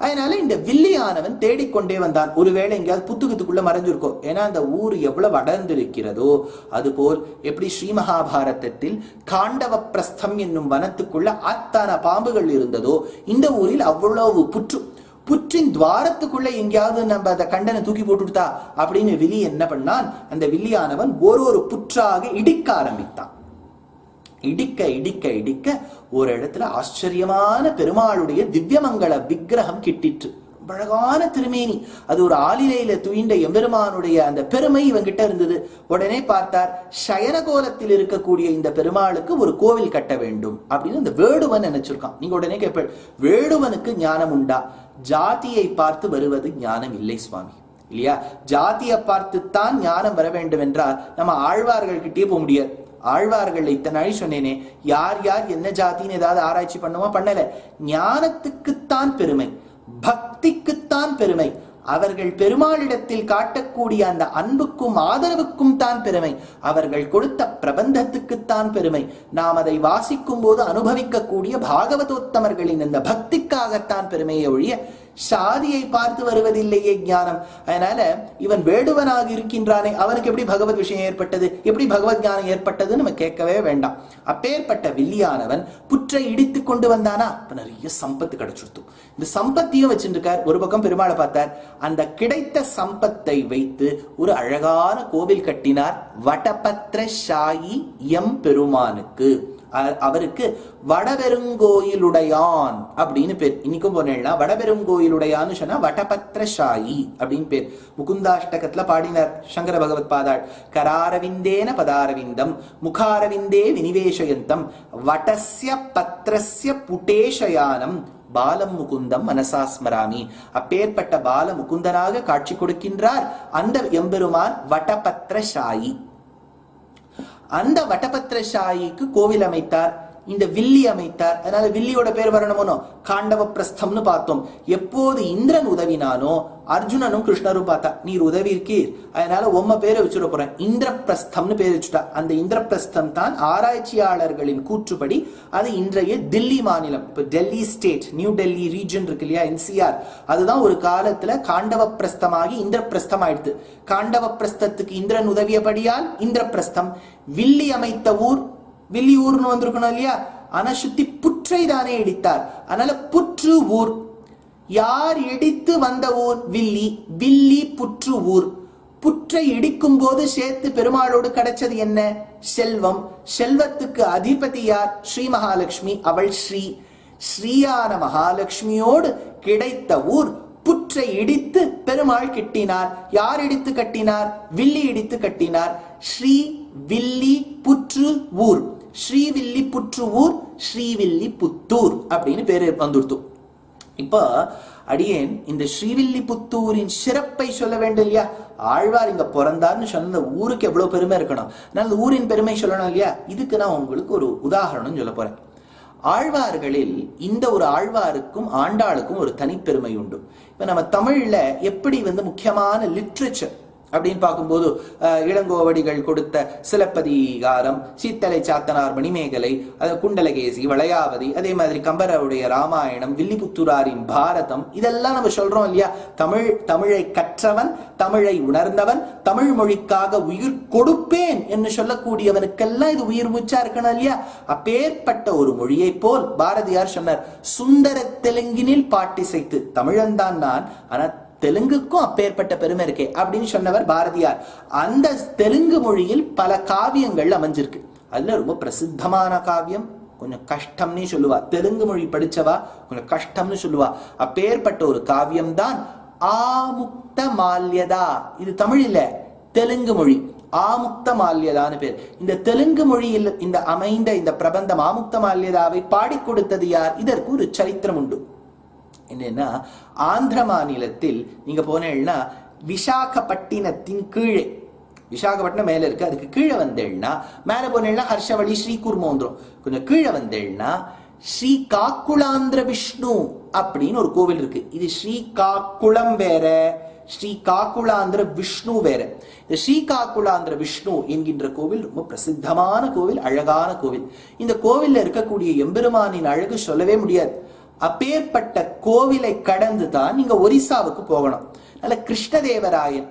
அதனால இந்த வில்லியானவன் தேடிக்கொண்டே வந்தான். ஒருவேளை எங்கேயாவது புத்துக்கத்துக்குள்ள மறைஞ்சிருக்கோம். ஏன்னா அந்த ஊர் எவ்வளவு அடர்ந்திருக்கிறதோ அதுபோல் எப்படி ஸ்ரீ மகாபாரதத்தில் காண்டவ பிரஸ்தம் என்னும் வனத்துக்குள்ள அத்தனை பாம்புகள் இருந்ததோ இந்த ஊரில் அவ்வளவு புற்றின் துவாரத்துக்குள்ள எங்கேயாவது நம்ம அந்த கண்டனை தூக்கி போட்டுட்டா அப்படின்னு வில்லி என்ன பண்ணான்? அந்த வில்லியானவன் ஒரு புற்றாக இடிக்க ஆரம்பித்தான். இடிக்க ஒரு இடத்துல ஆச்சரியமான பெருமாளுடைய திவ்யமங்கள விக்கிரகம் கிட்டிற்று. அழகான திருமேனி, அது ஒரு ஆலிலையில துயின்ற எம்பெருமானுடைய அந்த பெருமை இவங்கிட்ட இருந்தது. உடனே பார்த்தார், சயன கோலத்தில் இருக்கக்கூடிய இந்த பெருமாளுக்கு ஒரு கோவில் கட்ட வேண்டும் அப்படின்னு அந்த வேடுவன் நினைச்சிருக்கான். நீங்க உடனே கேட்பேன், வேடுவனுக்கு ஞானம் உண்டா? ஜாதியை பார்த்து வருவது ஞானம் இல்லை சுவாமி, இல்லையா? ஜாதியை பார்த்துத்தான் ஞானம் வர வேண்டும் என்றால் நம்ம ஆழ்வார்கள் கிட்டே போக முடியாது. ஆழ்வார்கள் இத்தனை நாள் சொன்னேனே, யார் என்ன ஜாதின்னு ஏதாவது ஆராய்ச்சி பண்ணுமா? பண்ணல. ஞானத்துக்குத்தான் பெருமை, பக்திக்குத்தான் பெருமை, அவர்கள் பெருமாளிடத்தில் காட்டக்கூடிய அந்த அன்புக்கும் ஆதரவுக்கும் தான் பெருமை, அவர்கள் கொடுத்த பிரபந்தத்துக்குத்தான் பெருமை, நாம் அதை வாசிக்கும் போது அனுபவிக்கக்கூடிய பாகவதோத்தமர்களின் அந்த பக்திக்காகத்தான் பெருமையை ஒழிய சாதியை பார்த்து வருவதில்லையே ஞானம். அதனால இவன் வேடுவனாக இருக்கின்றானே, அவனுக்கு எப்படி பகவத் விஷயம் ஏற்பட்டது, எப்படி பகவத் ஞானம் ஏற்பட்டதுன்னு நம்ம கேட்கவே வேண்டாம். அப்பேற்பட்ட வில்லியானவன் புற்றை இடித்து கொண்டு வந்தானா, நிறைய சம்பத்து கிடைச்சிருத்து. இந்த சம்பத்தையும் வச்சிருக்கார். ஒரு பக்கம் பெருமாளை பார்த்தார், அந்த கிடைத்த சம்பத்தை வைத்து ஒரு அழகான கோவில் கட்டினார். வடபத்ர ஷாயி எம் பெருமானுக்கு, அவருக்கு வடபெருங்கோயிலுடையான் அப்படின்னு பேர். இன்னைக்கும் போனேன்னா வடபெருங்கோயிலுடையான்னு சொன்னா வடபத்ரஷாயி அப்படின்னு பேர். முகுந்தாஷ்டகத்துல பாடினார் சங்கர பகவத் பாதாள். கராரவிந்தேன பதாரவிந்தம் முகாரவிந்தே வினிவேஷயந்தம் வடஸ்ய பத்ரஸ்ய புட்டேஷயானம் பாலம் முகுந்தம் மனசாஸ்மராமி. அப்பேற்பட்ட பால முகுந்தனாக காட்சி கொடுக்கின்றார் அந்த எம்பெருமான் வடபத்ரஷாயி. அந்த வடபத்ரஷாயிக்கு கோவில் அமைத்தார், இந்த வில்லி அமைத்தார். அதனால வில்லியோட பேர் வரணுமோ, காண்டவ பிரஸ்தம்னு பார்த்தோம். எப்போது இந்திரன் உதவினானோ அர்ஜுனனும் கிருஷ்ணரும் பார்த்தா, நீர் உதவி இருக்கீர், அதனால உம்ம பேரை வச்சுட போறேன், இந்திரபிரஸ்தம்னு பேர் வச்சுட்டா. அந்த இந்திரபிரஸ்தம் தான் ஆராய்ச்சியாளர்களின் கூற்றுப்படி அது இன்றைய தில்லி மாநிலம். இப்ப Delhi state, new Delhi region இருக்கு இல்லையா, என்சிஆர், அதுதான் ஒரு காலத்துல காண்டவ பிரஸ்தமாகி இந்திரபிரஸ்தம் ஆயிடுது. காண்டவ பிரஸ்தத்துக்கு இந்திரன் உதவியபடியால் இந்திரபிரஸ்தம். வில்லி அமைத்த ஊர் வில்லி ஊர்னு வந்திருக்கணும் இல்லையா, ஆனா சுத்தி புற்றை தானே இடித்தார், அதனால புற்று ஊர். யார் இடித்து வந்த ஊர்? வில்லி. வில்லி புற்று ஊர். புற்றை இடிக்கும் போது சேர்த்து பெருமாளோடு கிடைச்சது என்ன? செல்வம். செல்வத்துக்கு அதிபதி யார்? ஸ்ரீ மகாலட்சுமி. அவள் ஸ்ரீயான மகாலட்சுமியோடு கிடைத்த ஊர். புற்றை இடித்து பெருமாள் கட்டினார். யார் இடித்து கட்டினார்? வில்லி இடித்து கட்டினார். ஸ்ரீ வில்லி புற்று ஊர். ஸ்ரீவில்லி புற்று ஊர், ஸ்ரீவில்லி புத்தூர் அப்படின்னு பேரு வந்துடுத்து. இப்ப அடியேன் இந்த ஸ்ரீவில்லிபுத்தூரின் சிறப்பை சொல்ல வேண்டும் இல்லையா? ஆழ்வார் இங்க பிறந்தார்னு சொன்ன ஊருக்கு எவ்வளவு பெருமை இருக்கணும். அதனால ஊரின் பெருமை சொல்லணும் இல்லையா? இதுக்கு நான் உங்களுக்கு ஒரு உதாரணம் சொல்ல போறேன். ஆழ்வார்களில் இந்த ஒரு ஆழ்வாருக்கும் ஆண்டாளுக்கும் ஒரு தனிப்பெருமை உண்டு. இப்ப நம்ம தமிழ்ல எப்படி முக்கியமான லிட்ரேச்சர் அப்படின்னு பார்க்கும்போது இளங்கோவடிகள் கொடுத்த சிலப்பதிகாரம், சீத்தலை சாத்தனார் மணிமேகலை, குண்டலகேசி, வளையாவதி, அதே மாதிரி கம்பரவுடைய ராமாயணம், வில்லிபுத்தூராரின் பாரதம், இதெல்லாம் நம்ம சொல்றோம் இல்லையா? தமிழை கற்றவன், தமிழை உணர்ந்தவன், தமிழ் மொழிக்காக உயிர் கொடுப்பேன் என்று சொல்லக்கூடியவனுக்கெல்லாம் இது உயிர் மூச்சா இருக்கணும் இல்லையா? அப்பேற்பட்ட ஒரு மொழியை போல் பாரதியார் சொன்னார், சுந்தர தெலுங்கினில் பாட்டிசைத்து. தமிழன்தான் நான், ஆனா தெலுங்குக்கும் அப்பேற்பட்ட பெருமை இருக்கே அப்படின்னு சொன்னவர் பாரதியார். அந்த தெலுங்கு மொழியில் பல காவியங்கள் அமைஞ்சிருக்கு. அதுல ரொம்ப பிரசித்தமான காவியம், கொஞ்சம் கஷ்டம்னு சொல்லுவா, தெலுங்கு மொழி படிச்சவா கொஞ்சம் கஷ்டம்னு சொல்லுவா. அப்பேற்பட்ட ஒரு காவியம் தான் ஆமுக்த மால்யதா. இது தமிழ் இல்ல, தெலுங்கு மொழி. ஆமுக்த மால்யதான்னு பேர். இந்த தெலுங்கு மொழியில் இந்த அமைந்த இந்த பிரபந்தம் ஆமுக்த மால்யதாவை பாடி கொடுத்தது யார்? இதற்கு ஒரு சரித்திரம் உண்டு. என்னன்னா, ஆந்திர மாநிலத்தில் நீங்க போனேன்னா விசாகப்பட்டினத்தின் கீழே, விசாகப்பட்டினம் மேல இருக்கு, அதுக்கு கீழே வந்தேன்னா மேல போனேன்னா ஹர்ஷவழி ஸ்ரீகுர்மம் வந்துடும். கொஞ்சம் கீழே வந்தேன்னா ஸ்ரீ காக்குளாந்திர விஷ்ணு அப்படின்னு ஒரு கோவில் இருக்கு. இது ஸ்ரீ காக்குளம் வேற, ஸ்ரீ காக்குளாந்திர விஷ்ணு வேற. இந்த ஸ்ரீ காக்குளாந்திர விஷ்ணு என்கின்ற கோவில் ரொம்ப பிரசித்தமான கோவில், அழகான கோவில். இந்த கோவில்ல இருக்கக்கூடிய எம்பெருமானின் அழகு சொல்லவே முடியாது. அப்பேற்பட்ட கோவிலை கடந்து தான் நீங்க ஒரிசாவுக்கு போகணும். நல்ல கிருஷ்ணதேவராயன்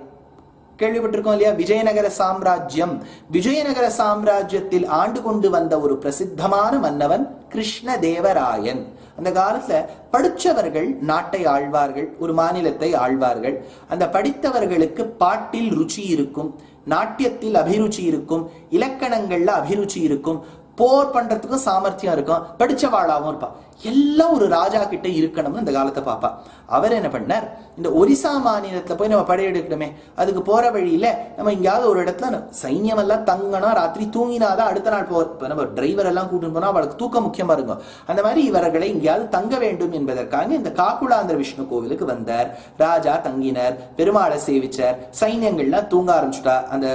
கேள்விப்பட்டிருக்கோம் இல்லையா? விஜயநகர சாம்ராஜ்யம், விஜயநகர சாம்ராஜ்யத்தில் ஆண்டு கொண்டு வந்த ஒரு பிரசித்தமான மன்னவன் கிருஷ்ணதேவராயன். அந்த காலத்துல படிச்சவர்கள் நாட்டை ஆழ்வார்கள், ஒரு மாநிலத்தை ஆழ்வார்கள். அந்த படித்தவர்களுக்கு பாட்டில் ருச்சி இருக்கும், நாட்டியத்தில் அபிருச்சி இருக்கும், இலக்கணங்கள்ல அபிருச்சி இருக்கும், போர் பண்றதுக்கும் சாமர்த்தியம் இருக்கும், படிச்சவாளாவும் இருப்பா. எல்லாம் ஒரு ராஜா கிட்ட இருக்கணும்னு இந்த காலத்தை பாப்பா. அவர் என்ன பண்ணார், இந்த ஒரிசா மாநிலத்துல போய் நம்ம படையெடுக்கணுமே, அதுக்கு போற வழியில நம்ம எங்கேயாவது ஒரு இடத்துல சைன்யம் எல்லாம் தங்கணும், ராத்திரி தூங்கினாதான் அடுத்த நாள் நம்ம டிரைவர் எல்லாம் கூட்டிட்டு போனா அவளுக்கு தூக்கம் முக்கியமா இருக்கும். அந்த மாதிரி இவர்களை எங்கேயாவது தங்க வேண்டும் என்பதற்காக இந்த காக்குளாந்திர விஷ்ணு கோவிலுக்கு வந்தார். ராஜா தங்கினர், பெருமாளை சேவிச்சார், சைன்யங்கள்லாம் தூங்க ஆரம்பிச்சுட்டா அந்த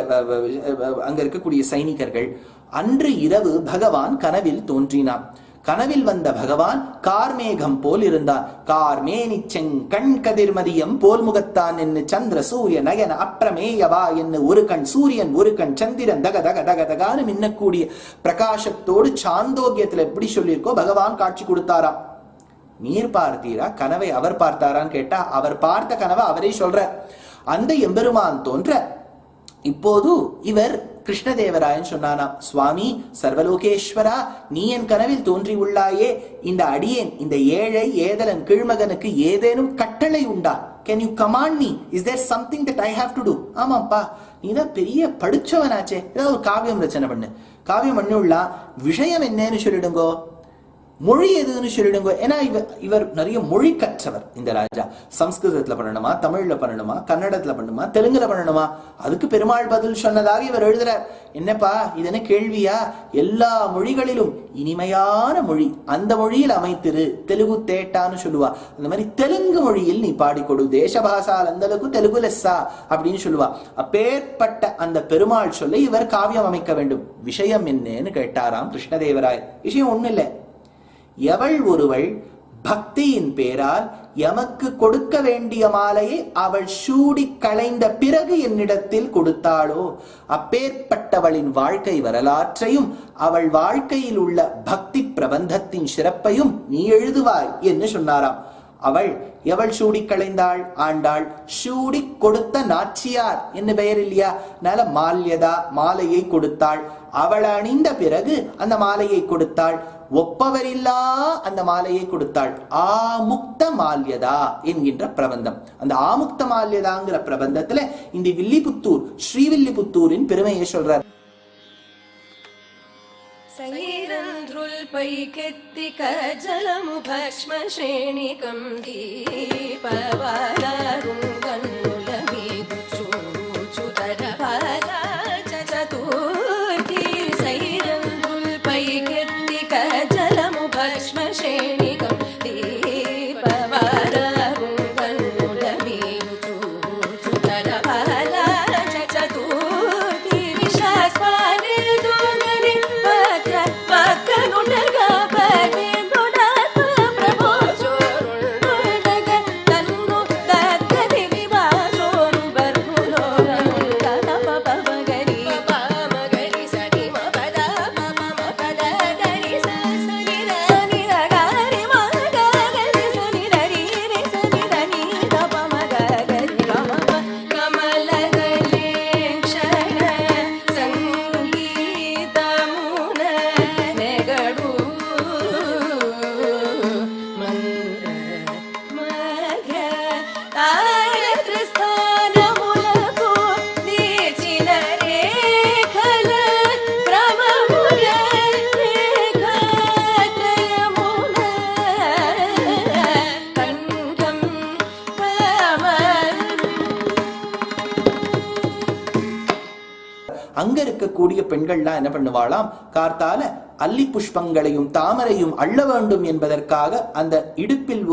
அங்க இருக்கக்கூடிய சைனிகர்கள். அன்று இரவு பகவான் கனவில் தோன்றினான். கனவில் வந்த பகவான் கார்மேகம் போல் இருந்தான். கார்மேனி செங்கண் கதிர்மதியம் போல் முகத்தான் என்று சந்திர சூரிய நயன அப்பிரமேயவா என்று ஒரு கண் சூரியன் ஒரு கண் சந்திரன் தக தக தக தகான்னு மின்னக்கூடிய பிரகாசத்தோடு சாந்தோக்கியத்துல எப்படி சொல்லியிருக்கோ பகவான் காட்சி கொடுத்தாராம். நீர் பார்த்தீரா? கனவை அவர் பார்த்தாரான்னு கேட்டா அவர் பார்த்த கனவை அவரே சொல்ற. அந்த எம்பெருமான் தோன்ற இப்போது இவர் கிருஷ்ணதேவராயன் சொன்னானாம், சுவாமி சர்வலோகேஸ்வரா, நீ என் கனவில் தோன்றி உள்ளாயே, இந்த அடியேன் இந்த ஏழை ஏதலன் கீழ்மகனுக்கு ஏதேனும் கட்டளை உண்டா? Can you command me? Is there something that I have to do? ஆமாப்பா, நீதான் பெரிய படிச்சவனாச்சே, ஏதாவது ஒரு காவியம் ரச்சனை பண்ணு. காவியம் பண்ணுள்ளா, விஷயம் என்னன்னு சொல்லிடுங்கோ, மொழி எதுன்னு சொல்லிடுங்க. ஏன்னா இவர் நிறைய மொழி கற்றவர் இந்த ராஜா. சம்ஸ்கிருதத்துல பண்ணணுமா, தமிழ்ல பண்ணணுமா, கன்னடத்துல பண்ணணுமா, தெலுங்குல பண்ணணுமா, அதுக்கு பெருமாள் பதில் சொன்னதாக இவர் எழுதுறார். என்னப்பா இது என்ன கேள்வியா? எல்லா மொழிகளிலும் இனிமையான மொழி அந்த மொழியில் அமைத்திரு, தெலுங்கு தேட்டான்னு சொல்லுவா. அந்த மாதிரி தெலுங்கு மொழியில் நீ பாடிக்கொடு, தேசபாசால் அந்தளவுக்கு தெலுங்கு லெஸ்ஸா அப்படின்னு சொல்லுவா. அப்பேற்பட்ட அந்த பெருமாள் சொல்ல இவர் காவியம் அமைக்க வேண்டும். விஷயம் என்னன்னு கேட்டாராம் கிருஷ்ணதேவராய். விஷயம் ஒண்ணு இல்லை, எவள் ஒருவள் பக்தியின் பேரால் எமக்கு கொடுக்க வேண்டிய மாலையை அவள் சூடி களைந்த பிறகு என்னிடத்தில் கொடுத்தாளோ, அப்பேற்பட்டவளின் வாழ்க்கை வரலாற்றையும் அவள் வாழ்க்கையில் உள்ள பக்தி பிரபந்தத்தின் சிறப்பையும் நீ எழுதுவாய் என்று சொன்னாராம். அவள் எவள் சூடி களைந்தாள்? ஆண்டாள். சூடி கொடுத்த நாச்சியார் என்ன பெயர் இல்லையா? நல்ல மால்யதா, மாலையை கொடுத்தாள். அவள் அணிந்த பிறகு அந்த மாலையை கொடுத்தாள். ஒப்பவரில்லா அந்த மாலையை கொடுத்தாள். ஆமுக்த மால்யதா என்கின்ற பிரபந்தம். அந்த ஆமுக்த மால்யதாங்கிற பிரபந்தத்துல இந்த வில்லிபுத்தூர் ஸ்ரீவில்லிபுத்தூரின் பெருமையை சொல்றார். சைரன்றுல் பைகெத்தி கஜலமு பக்ஷ்ம ஸ்ரேணிகம் தீபவாரும் கண்ணுலமி சுதரபாலா சதுர்த்தி சைரன்றுல் பைகெத்தி கஜலமு பக்ஷ்ம ஸ்ரேணிகம் தீபவாரும் கண்ணுலமி சுதரபாலா சதுர்த்தி விஷாஸ்பானே துங்கரி அங்க இருக்கக்கூடிய பெண்கள்லாம் என்ன பண்ணுவாளாம், கார்த்தால அல்லி புஷ்பங்களையும் தாமரையும் அள்ள வேண்டும் என்பதற்காக அந்த இடுப்பில்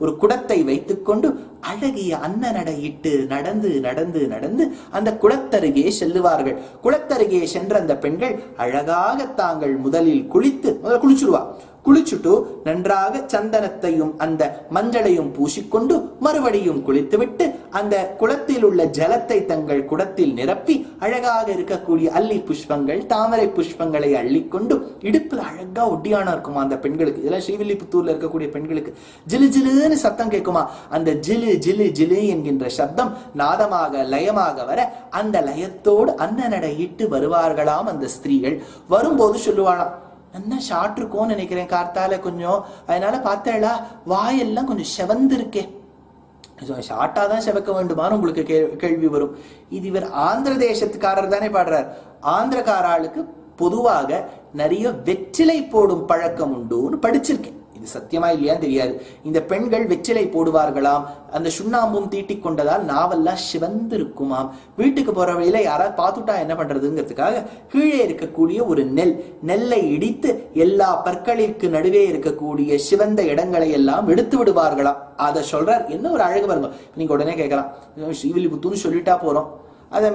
ஒரு குடத்தை வைத்துக்கொண்டு அழகிய அன்னநடையிட்டு நடந்து நடந்து நடந்து அந்த குளத்தருகே செல்லுவார்கள். குளத்தருகே சென்ற அந்த பெண்கள் அழகாக தாங்கள் முதலில் குளிச்சுடுவா. குளிச்சுட்டு நன்றாக சந்தனத்தையும் அந்த மஞ்சளையும் பூசிக்கொண்டு மறுபடியும் குளித்துவிட்டு அந்த குளத்தில் உள்ள ஜலத்தை தங்கள் குடத்தில் நிரப்பி அழகாக இருக்கக்கூடிய அல்லி புஷ்பங்கள் தாமரை புஷ்பங்களை அள்ளிக்கொண்டு இடுப்புல அழகா ஒட்டியானம் இருக்குமா அந்த பெண்களுக்கு. இதெல்லாம் ஸ்ரீவில்லிபுத்தூர்ல இருக்கக்கூடிய பெண்களுக்கு ஜிலு ஜிலுன்னு சத்தம் கேட்குமா. அந்த ஜிலு ஜிலு ஜிலு என்கின்ற சப்தம் நாதமாக லயமாக வர அந்த லயத்தோடு அன்னநடையிட்டு வருவார்களாம் அந்த ஸ்திரீகள். வரும்போது சொல்லுவாளாம், என்ன ஷார்ட் இருக்கும்னு நினைக்கிறேன் கார்த்தால கொஞ்சம், அதனால பார்த்தேளா வாயெல்லாம் கொஞ்சம் செவந்து இருக்கே. ஷார்ட்டா தான் செவக்க வேண்டுமான்னு உங்களுக்கு கேள்வி வரும். இது இவர் ஆந்திர தேசத்துக்காரர் தானே பாடுறார். ஆந்திரக்காராளுக்கு பொதுவாக நிறைய வெற்றிலை போடும் பழக்கம் உண்டுன்னு படிச்சிருக்கேன். இது சத்தியமா இல்லையான்னு தெரியாது. இந்த பெண்கள் வெற்றிலை போடுவார்களாம். அந்த சுண்ணாம்பும் தீட்டிக் கொண்டதால் நாவெல்லாம் சிவந்து இருக்குமாம். வீட்டுக்கு போற வழியில யாராவது பார்த்துட்டா என்ன பண்றதுங்கிறதுக்காக கீழே இருக்கக்கூடிய ஒரு நெல்லை இடித்து எல்லா பற்களிற்கு நடுவே இருக்கக்கூடிய சிவந்த இடங்களை எல்லாம் எடுத்து விடுவார்களாம். அதை சொல்றார். என்ன ஒரு அழகு பாருங்க. நீங்க உடனே கேட்கலாம், ஸ்ரீவில்லிபுத்தூர்னு சொல்லிட்டா போறோம், அதை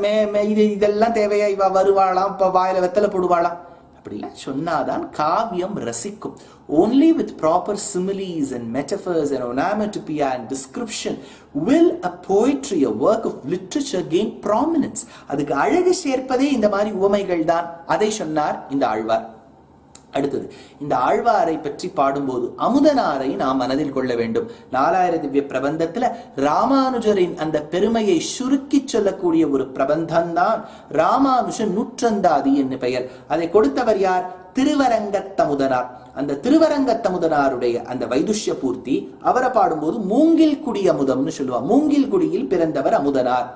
இதெல்லாம் தேவையா, இவ வருவாளாம், இப்ப வாயில வெத்தலை போடுவாளாம், அப்படிலாம் சொன்னாதான் காவியம் ரசிக்கும். Only with proper similes and metaphors and onomatopoeia and description will a poetry, a work of literature gain prominence. அதுக்கு அழகு சேர்ப்பதே இந்த மாதிரி உவமைகள் தான். அதை சொன்னார் இந்த ஆழ்வார். அடுத்தது, இந்த ஆழ்வாரை பற்றி பாடும்போது அமுதனாரை நாம் மனதில் கொள்ள வேண்டும். 4000 திவ்ய பிரபந்தத்துல ராமானுஜரின் அந்த பெருமையை சுருக்கி சொல்லக்கூடிய ஒரு பிரபந்தம் தான் ராமானுஜன் நூற்றந்தாதி என்று பெயர். அதை கொடுத்தவர் யார்? திருவரங்கத்தமுதனார். அந்த திருவரங்கத்தமுதனாருடைய அந்த வைதுஷ்ய பூர்த்தி அவரை பாடும்போது மூங்கில் குடி அமுதம்னு சொல்லுவார். மூங்கில் குடியில் பிறந்தவர் அமுதனார்.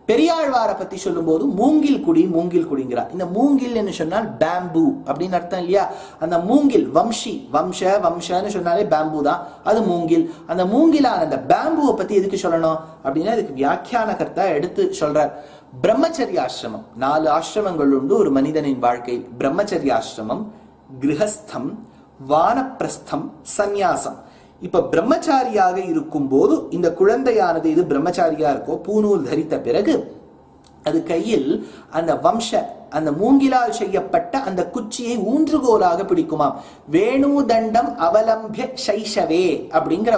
பெரியாழ்வாரை பத்தி சொல்லும் போது மூங்கில் குடிங்கிறார். இந்த மூங்கில் என்று சொன்னால் பேம்பு அப்படின்னு அர்த்தம் இல்லையா? அந்த மூங்கில் வம்சன்னு சொன்னாலே பேம்பு தான், அது மூங்கில். அந்த மூங்கிலான அந்த பேம்புவை பத்தி எதுக்கு சொல்லணும் அப்படின்னா, அதுக்கு வியாக்கியானகர்த்தா எடுத்து சொல்றார். பிரம்மச்சரியாசிரமம், 4 ஆசிரமங்கள் உண்டு ஒரு மனிதனின் வாழ்க்கை. பிரம்மச்சரியாசிரமம், கிரகஸ்தம், வானப்பிரஸ்தம், சந்நியாசம். இப்ப பிரம்மச்சாரியாக இருக்கும் போது இந்த குழந்தையானது இது பிரம்மச்சாரியா இருக்கோ, பூநூல் தரித்த பிறகு அது கையில் அந்த அந்த மூங்கிலால் செய்யப்பட்ட அந்த குச்சியை ஊன்றுகோலாக பிடிக்குமாம். வேணு தண்டம் அவலம்பிய சைஷவே அப்படிங்கிற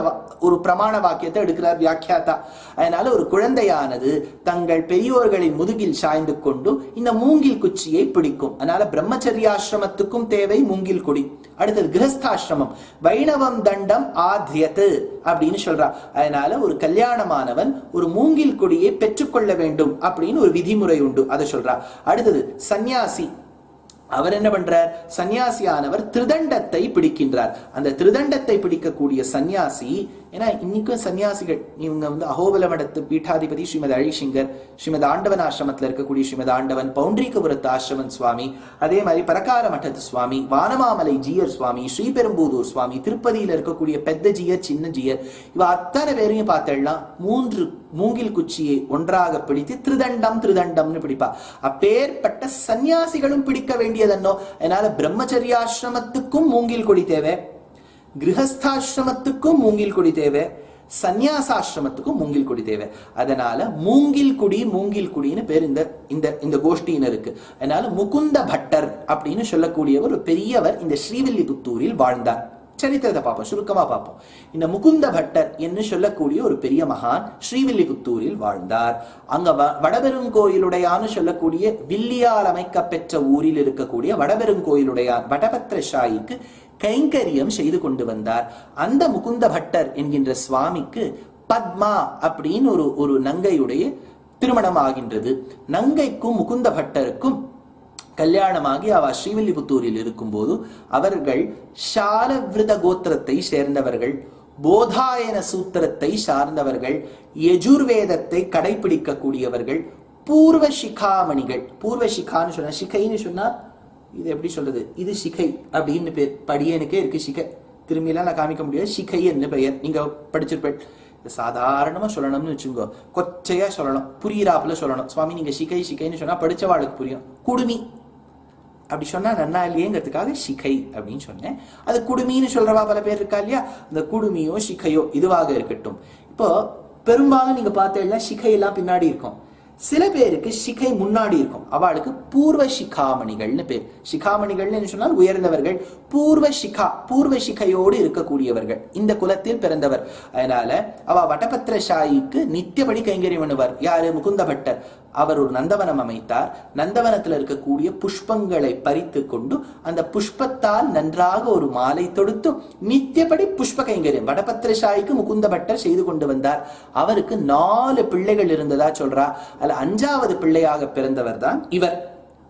ஒரு பிரமாண வாக்கியத்தை எடுக்கிறார் வியாக்கியாத்தா. அதனால ஒரு குழந்தையானது தங்கள் பெரியோர்களின் முதுகில் சாய்ந்து கொண்டு இந்த மூங்கில் குச்சியை பிடிக்கும். அதனால பிரம்மச்சரியாசிரமத்துக்கும் தேவை மூங்கில் குடி. அடுத்தது கிரகஸ்தாசிரமம், வைணவம் தண்டம் ஆத்யத்து அப்படின்னு சொல்றார். அதனால ஒரு கல்யாணமானவன் ஒரு மூங்கில் கொடியை பெற்றுக்கொள்ள வேண்டும் அப்படின்னு ஒரு விதிமுறை உண்டு, அதை சொல்றார். அடுத்தது சந்நியாசி, அவர் என்ன பண்றார்? சன்னியாசியானவர் திருதண்டத்தை பிடிக்கின்றார். அந்த திருதண்டத்தை பிடிக்கக்கூடிய சன்னியாசி, ஏன்னா இன்னைக்கும் சன்னியாசிகள் இவங்க அகோபல மடத்து பீட்டாதிபதி ஸ்ரீமத் அழிசிங்கர், ஸ்ரீமத் ஆண்டவன் ஆசிரமத்தில் இருக்கக்கூடிய ஸ்ரீமத் ஆண்டவன், பவுண்டரீகபுரத்து ஆசிரமன் சுவாமி, அதே மாதிரி பரகார மட்டத்து சுவாமி, வானமாமலை ஜீயர் சுவாமி, ஸ்ரீபெரும்புதூர் சுவாமி, திருப்பதியில இருக்கக்கூடிய பெத்த ஜீயர், சின்ன ஜீயர், இவ அத்தனை பேரையும் பார்த்தேன்னா 3 மூங்கில் குச்சியை ஒன்றாக பிடித்து திருதண்டம்னு பிடிப்பா. அப்பேற்பட்ட சன்னியாசிகளும் பிடிக்க வேண்டியதன்னோ. அதனால பிரம்மச்சரியாசிரமத்துக்கும் மூங்கில் கொடி தேவை, கிரகஸ்தாசிரமத்துக்கும் மூங்கில் கொடி தேவை, சந்நியாசாசிரமத்துக்கும் மூங்கில் கொடி தேவை. அதனால மூங்கில் குடின்னு பேர் இந்த கோஷ்டியினருக்கு. அதனால முகுந்த பட்டர் அப்படின்னு சொல்லக்கூடியவர் ஒரு பெரியவர் இந்த ஸ்ரீவில்லிபுத்தூரில் வாழ்ந்தார். சரித்திரத்தை பார்ப்போம், சுருக்கமா பார்ப்போம். இந்த முகுந்த பட்டர் என்று சொல்லக்கூடிய ஒரு பெரிய மகான் ஸ்ரீவில்லிபுத்தூரில் வாழ்ந்தார். அங்க வடபெருங்கோயிலுடையான்னு சொல்லக்கூடிய வில்லியால் அமைக்கப்பெற்ற ஊரில் இருக்கக்கூடிய வடபெருங்கோயிலுடையான் வடபத்ரசாயிக்கு கைங்கரியம் செய்து கொண்டு வந்தார். அந்த முகுந்த பட்டர் என்கின்ற சுவாமிக்கு பத்மா அப்படின்னு ஒரு நங்கையுடைய திருமணம் ஆகின்றது. நங்கைக்கும் முகுந்த பட்டருக்கும் கல்யாணமாகி அவ ஸ்ரீவில்லிபுத்தூரில் இருக்கும் போது அவர்கள் ஷாலவிரத கோத்திரத்தை சேர்ந்தவர்கள், போதாயன சூத்திரத்தை சார்ந்தவர்கள், யஜுர்வேதத்தை கடைபிடிக்கக்கூடியவர்கள், பூர்வ சிகாமணிகள். பூர்வ சிகான்னு சொன்ன, சிகைன்னு சொன்னா இது எப்படி சொல்றது, இது சிகை அப்படின்னு பேர். படியனுக்கே இருக்கு சிகை, திரும்பியெல்லாம் நான் காமிக்க முடியாது. சிகை என்ன பெயர், நீங்க படிச்சிருப்பேன். சாதாரணமா சொல்லணும்னு வச்சுக்கோ, கொச்சையா சொல்லணும், புரியிறாப்புல சொல்லணும். சுவாமி நீங்க சிகைன்னு சொன்னா படிச்சவாளுக்கு புரியும். குடுமி அப்படி சொன்னா நன்னா இல்லையேங்கிறதுக்காக சிகை அப்படின்னு சொன்னேன். அது குடுமின்னு சொல்றவா பல பேர் இருக்கா இல்லையா, அந்த குடுமியோ சிகையோ இதுவாக இருக்கட்டும். இப்போ பெரும்பாலும் நீங்க பார்த்தீங்கன்னா சிகையெல்லாம் பின்னாடி இருக்கும், சில பேருக்கு சிகை முன்னாடி இருக்கும். அவளுக்கு பூர்வ சிகாமணிகள்னு பேர். சிகாமணிகள்னு சொன்னால் உயர்ந்தவர்கள், பூர்வ சிகையோடு இருக்கக்கூடியவர்கள், இந்த குலத்தில் பிறந்தவர். அதனால அவ வடபத்ரசாயிக்கு நித்தியபடி கைங்கரியம் பண்ணுவார். யாரு? முகுந்த பட்டர். அவர் ஒரு நந்தவனம் அமைத்தார். நந்தவனத்தில் இருக்கக்கூடிய புஷ்பங்களை பறித்து கொண்டு அந்த புஷ்பத்தால் நன்றாக ஒரு மாலை தொடுத்து நித்தியபடி புஷ்ப கைங்கரியம் வடபத்ரசாயிக்கு முகுந்த பட்டர் செய்து கொண்டு வந்தார். அவருக்கு 4 பிள்ளைகள் இருந்ததா சொல்றா. அதுல 5வது பிள்ளையாக பிறந்தவர் தான் இவர்.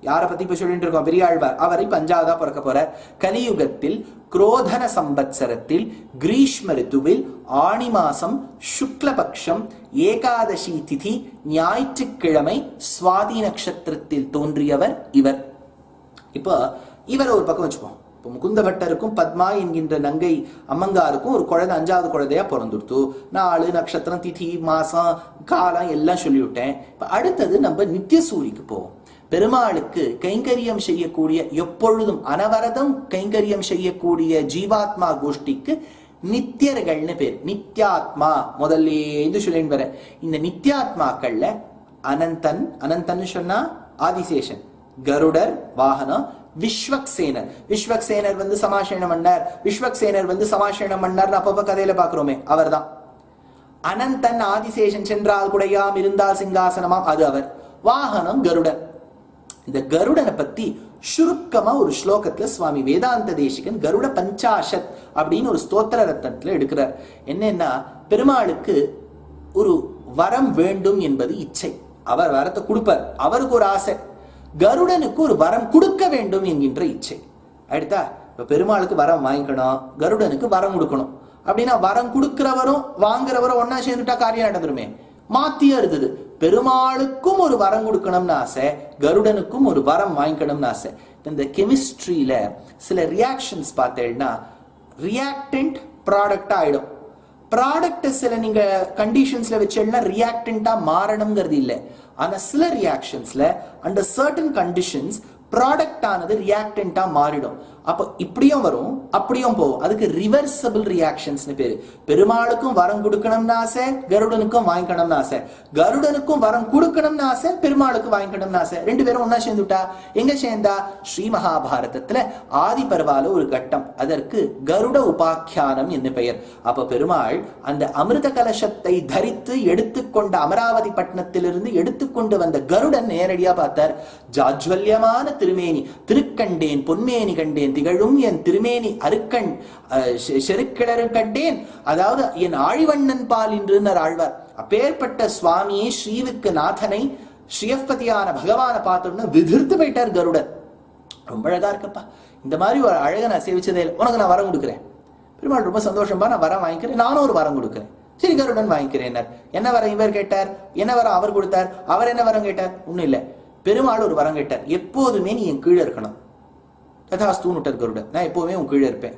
யாரை பத்தி இப்ப சொல்லிட்டு இருக்கோம்? பெரியாழ்வார். அவரை 5வதா பிறக்க போறார். கலியுகத்தில் குரோதன சம்பத்சரத்தில் கிரீஷ்ம ரித்துவில் ஆணி மாசம் சுக்லபக்ஷம் ஏகாதசி திதி ஞாயிற்றுக்கிழமை சுவாதி நட்சத்திரத்தில் தோன்றியவர் இவர். இப்போ இவர் ஒரு பக்கம் வச்சுப்போம். இப்போ முகுந்த பட்டருக்கும் பத்மா என்கின்ற நங்கை அம்மங்காருக்கும் ஒரு குழந்தை 5வது குழந்தையா பிறந்துடுத்து. 4 நட்சத்திரம், திதி, மாசம், காலம் எல்லாம் சொல்லிவிட்டேன். இப்போ அடுத்தது நம்ம நித்தியசூரிக்கு போவோம். பெருமாளுக்கு கைங்கரியம் செய்யக்கூடிய, எப்பொழுதும் அனவரதம் கைங்கரியம் செய்யக்கூடிய ஜீவாத்மா கோஷ்டிக்கு நித்தியர்கள்னு பேர். நித்யாத்மா முதல்ல சொல்லின்னு வர. இந்த நித்யாத்மாக்கள்ல அனந்தன் சொன்னா ஆதிசேஷன், கருடர் வாகனம், விஸ்வக்சேனர் சமாசேனம் பண்ணார். விஸ்வக்சேனர் சமாசேனம் பண்ணார் அப்பப்ப கதையில பாக்குறோமே, அவர் தான். அனந்தன் ஆதிசேஷன் சென்றால் குடையாம் இருந்தால் சிங்காசனமாம், அது அவர். வாகனம் கருடன். இந்த கருடனை பத்தி சுருக்கமா ஒரு ஸ்லோகத்துல சுவாமி வேதாந்த தேசிகன் கருட பஞ்சாஷத் அப்படின்னு ஒரு ஸ்தோத்திர ரத்னத்துல எடுக்கிறார். என்னன்னா, பெருமாளுக்கு ஒரு வரம் வேண்டும் என்பது இச்சை. அவர் வரத்தை கொடுப்பார், அவருக்கு ஒரு ஆசை. கருடனுக்கு ஒரு வரம் கொடுக்க வேண்டும் என்கின்ற இச்சை. அடுத்தா இப்ப பெருமாளுக்கு வரம் வாங்கிக்கணும், கருடனுக்கு வரம் கொடுக்கணும். அப்படின்னா வரம் கொடுக்கிறவரும் வாங்குறவரும் ஒன்னா சேர்ந்துட்டா காரியம் நடந்துருமே. மாத்தியா இருந்தது. பெருமாளுக்கும் ஒரு வரம் கொடுக்கணும்னு ஆசை, கருடனுக்கும் ஒரு வரம் வாங்கிக்கணும்னு ஆசை. இந்த கெமிஸ்ட்ரியில சில ரியாக்ஷன்ஸ் பார்த்தேன்னா ரியாக்டன்ட் ப்ராடக்டா ஆயிடும். ப்ராடக்ட் சில நீங்க கண்டிஷன்ஸ்ல வச்சேன்னா ரியாக்டன்டா மாறணுங்கிறது இல்லை. ஆனா சில ரியாக்ஷன்ஸ்ல அண்டர் சர்டன் கண்டிஷன்ஸ் ப்ராடக்ட் ஆனது ரியாக்டன்டா மாறிடும். அப்போ இப்படியும் வரும், அப்படியும் போகும். அதுக்கு ரிவர்சபிள் ரியாக்ஷன்ஸ்னு பேரு. பெருமாளுக்கும் வரம் கொடுக்கணும்னு ஆசை, கருடனுக்கும் வாங்கிக்கணும்னு ஆசை. கருடனுக்கும் வரம் கொடுக்கணும்னு ஆசை, பெருமாளுக்கு வாங்கிக்கணும்னு ஆசை. 2 பேரும் ஒன்னா சேர்ந்துட்டா எங்க சேர்ந்தா? ஸ்ரீ மகாபாரதத்துல ஆதி பர்வால ஒரு கட்டம், அதற்கு கருட உபாக்கியானம் என்று பெயர். அப்ப பெருமாள் அந்த அமிர்த கலசத்தை தரித்து எடுத்துக்கொண்ட அமராவதி பட்டணத்திலிருந்து எடுத்துக்கொண்டு வந்த கருடன் நேரடியா பார்த்தார். ஜாஜ்வல்யமான திருமேனி, திருக்கண்டேன் பொன்மேனி கண்டேன், திகழும் என் திருமேனி அருக்கண் செருக்கிளறு கண்டேன். அதாவது என் ஆழிவண்ணன் பால் என்று ஆழ்வார். அப்பேற்பட்ட சுவாமியை, ஸ்ரீவுக்கு நாதனை, ஸ்ரீயப்பதியான பகவான பார்த்தோம்னா விதிர்த்து போயிட்டார் கருடன். ரொம்ப அழகா இருக்கப்பா, இந்த மாதிரி ஒரு அழகை நான் சேவிச்சதே இல்லை, உனக்கு நான் வரம் கொடுக்குறேன். பெருமாள் ரொம்ப சந்தோஷம்பா, நான் வரம் வாங்கிக்கிறேன், நானும் ஒரு வரம் கொடுக்குறேன். சரி கருடன் வாங்கிக்கிறேன். என்ன வரம் இவர் கேட்டார், என்ன வரம் அவர் கொடுத்தார், அவர் என்ன வரம் கேட்டார்? ஒண்ணும் இல்லை, பெருமாள் ஒரு வரம் கேட்டார், எப்போதுமே நீ என் கீழே இருக்கணும். ததாஸ்தூன்னு விட்டார் கருடன், நான் எப்போதுமே உன் கீழே இருப்பேன்.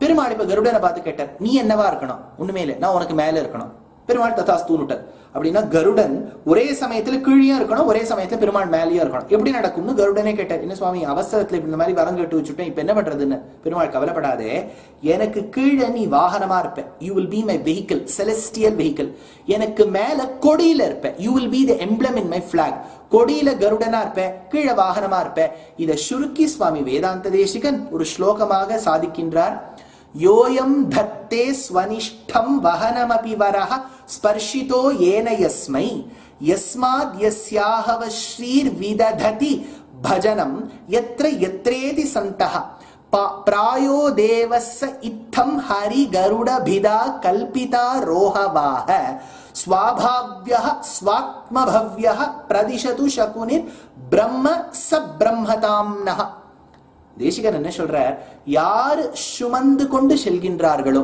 பெருமாள் இப்ப கருடனை பார்த்து கேட்டார், நீ என்னவா இருக்கணும்? ஒண்ணுமே இல்லை, நான் உனக்கு மேல இருக்கணும். பெருமாள் ததாஸ்தூன்னு விட்டார். அப்படின்னா கருடன் ஒரே சமயத்துல கீழே இருக்கணும், ஒரே சமயத்துல பெருமாள் மேலேயும் இருக்கணும். எப்படி நடக்கும்னு கருடனே கேட்டார். என்ன சுவாமி, அவசரத்துல இந்த மாதிரி வரம் கேட்டு வச்சுட்டேன், இப்ப என்ன பண்றதுன்னு? பெருமாள் கவலைப்படாதே, எனக்கு கீழே நீ வாகனமா இருப்ப, you will be my vehicle, celestial vehicle. எனக்கு மேல கொடியில இருப்ப, you will be the emblem in my flag. கொடியில கருடனா இருப்ப, கீழே வாகனமா இருப்ப. இதை சுருக்கி சுவாமி வேதாந்த தேசிகன் ஒரு ஸ்லோகமாக சாதிக்கின்றார். யோயம் தத்தே ஸ்வனிஷ்டம் வஹனமபி வரஹ ஸ்பர்ஷிதோ ஏன யஸ்மை யஸ்மாத் யஸ்யாஹவ ஸ்ரீர் விதததி பஜனம் யத்ர யத்ரேதி சந்தஹ பிராயோ தேவஸ்ஸ இத்தம் ஹரி கருடபிதா கல்பிதா ரோஹவாஹ ஸ்வாபாவ்யஹ ஸ்வாத்மபவ்யஹ பிரதிஷது சகுனிர் பிரம்ம சப்ரம்மதாம்னஹ. தேசிகர் என்ன சொல்றார், யார் சுமந்து கொண்டு செல்கின்றார்களோ,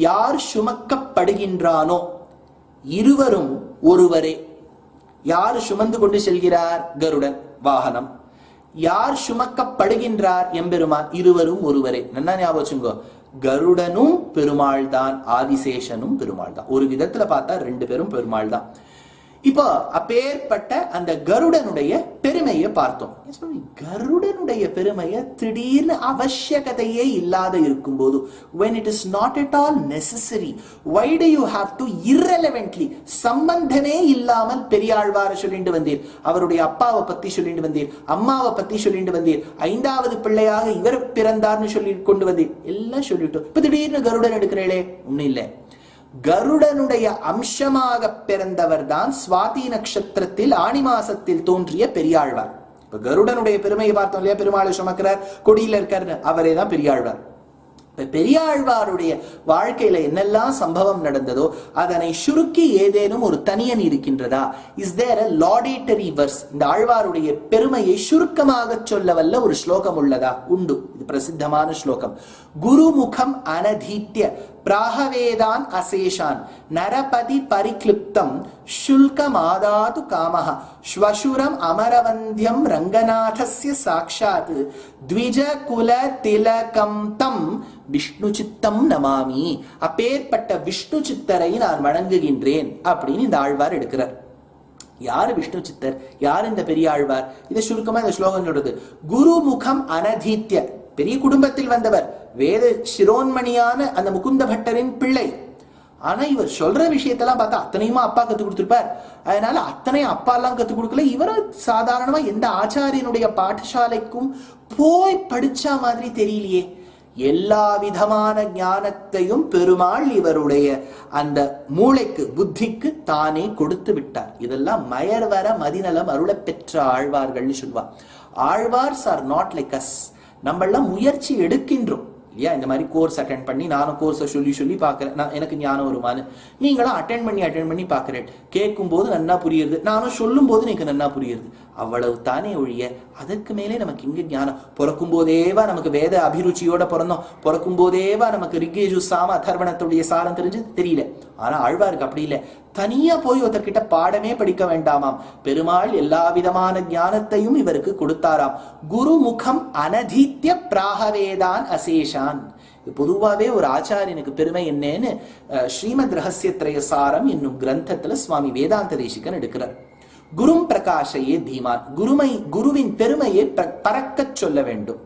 யார் சுமக்கப்படுகின்றானோ, இருவரும் ஒருவரே. யார் சுமந்து கொண்டு செல்கிறார்? கருடன் வாகனம். யார் சுமக்கப்படுகின்றார்? எம்பெருமான். இருவரும் ஒருவரே. நல்லா ஞாபகம் வச்சுங்கோ, கருடனும் பெருமாள் தான், ஆதிசேஷனும் பெருமாள் தான். ஒரு விதத்துல பார்த்தா ரெண்டு பேரும் பெருமாள் தான். இப்போ அப்பேற்பட்ட அந்த கருடனுடைய பெருமையை பார்த்தோம். கருடனுடைய பெருமையை திடீர்னு அவசியகதையே இல்லாத இருக்கும் போது, when it is not at all necessary, why do you have to irrelevantly, சம்பந்தமே இல்லாமல் பெரியாழ்வாரை சொல்லிட்டு வந்தீர், அவருடைய அப்பாவை பத்தி சொல்லிட்டு வந்தீர், அம்மாவை பத்தி சொல்லிட்டு வந்தீர், 5வது பிள்ளையாக இவர் பிறந்தார்னு சொல்லி கொண்டு வந்தீர், எல்லாம் சொல்லிட்டோம். இப்ப திடீர்னு கருடன் எடுக்கிறீங்களே, ஒன்னும் இல்லை. கருடனுடைய அம்சமாக பிறந்தவர் தான் சுவாதி நட்சத்திரத்தில் ஆணி மாசத்தில் தோன்றிய பெரியாழ்வார். இப்ப கருடனுடைய பெருமையை பார்த்தோம் இல்லையா, பெருமாளை சுமக்கிறார், கொடியில இருக்காரு, அவரே தான் பெரியாழ்வார். பெரியாழ்வாருடைய வாழ்க்கையில என்னெல்லாம் சம்பவம் நடந்ததோ அதனை சுருக்கி ஏதேனும் ஒரு தனியன் இருக்கின்றதா? Is there a laudatory verse? இந்த ஆழ்வாருடைய பெருமையை சுருக்கமாக சொல்ல வல்ல ஒரு ஸ்லோகம் உள்ளதா? உண்டு. இது பிரசித்தமான ஸ்லோகம். குருமுகம் அனதீத்ய பிராகவேதான் அசேஷான் நரபதி பரிக்ளிப்தம் சுல்கமாதாது காமஹ ஸ்வசுரம் அமரவந்தியம் ரங்கநாதஸ்ய சாக்ஷாத் த்விஜ குல திலகம் தம் விஷ்ணு சித்தம் நமாமி. அப்பேற்பட்ட விஷ்ணு சித்தரை நான் வணங்குகின்றேன் அப்படின்னு இந்த ஆழ்வார் எடுக்கிறார். யாரு விஷ்ணு சித்தர், யார் இந்த பெரிய ஆழ்வார்? இதை சுருக்கமா இந்த ஸ்லோகம் சொல்றது. குருமுகம் அனதீத்ய, பெரிய குடும்பத்தில் வந்தவர், வேத சிரோன்மணியான அந்த முகுந்த பட்டரின் பிள்ளை. ஆனா இவர் சொல்ற விஷயத்தெல்லாம் பார்த்தா அத்தனையுமா அப்பா கத்து கொடுத்திருப்பார். அதனால அத்தனையும் அப்பா எல்லாம் கத்து கொடுக்கல. இவரும் சாதாரணமா எந்த ஆச்சாரியனுடைய பாடசாலைக்கும் போய் படிச்ச மாதிரி தெரியலையே. எல்லா விதமான ஞானத்தையும் பெருமாள் இவருடைய அந்த மூளைக்கு, புத்திக்கு தானே கொடுத்து விட்டார். இதெல்லாம் மயர்வர மதிநலம் அருள பெற்ற ஆழ்வார்கள்னு சொல்லுவார். Alwars are not like us. நம்ம எல்லாம் முயற்சி எடுக்கின்றோம் இல்லையா? இந்த மாதிரி கோர்ஸ் அட்டென்ட் பண்ணி, நானும் கோர்ஸை சொல்லி பார்க்கிறேன், நான் எனக்கு ஞானம் வருமானு. நீங்களும் அட்டென்ட் பண்ணி பார்க்கிறேன், கேட்கும் போது நன்னா புரியுது, நானும் சொல்லும் போது எனக்கு நன்னா புரியுது. அவ்வளவு தானே ஒழிய அதற்கு மேலே நமக்கு இங்க ஞானம். பிறக்கும் போதேவா நமக்கு வேத அபிருச்சியோட பிறந்தோம், பிறக்கும் போதேவா நமக்கு ரிக்கேஜு சாம அதர்வணத்துடைய சாரம் தெரிஞ்சு தெரியல. ஆனா ஆழ்வாருக்கு அப்படி இல்லை. தனியா போய் ஒருத்தர்கிட்ட பாடமே படிக்க வேண்டாமாம். பெருமாள் எல்லா விதமான ஞானத்தையும் இவருக்கு கொடுத்தாராம். குருமுகம் அனதீத்ய பிராகவேதான் அசேஷான். பொதுவாவே ஒரு ஆச்சாரியனுக்கு பெருமை என்னன்னு ஸ்ரீமத் ரகசியத்ரய சாரம் என்னும் கிரந்தத்துல சுவாமி வேதாந்த தேசிகன் எடுக்கிறார். குரும் பிரகாஷையே தீமான். குருவின் பெருமையை பறக்க சொல்ல வேண்டும்.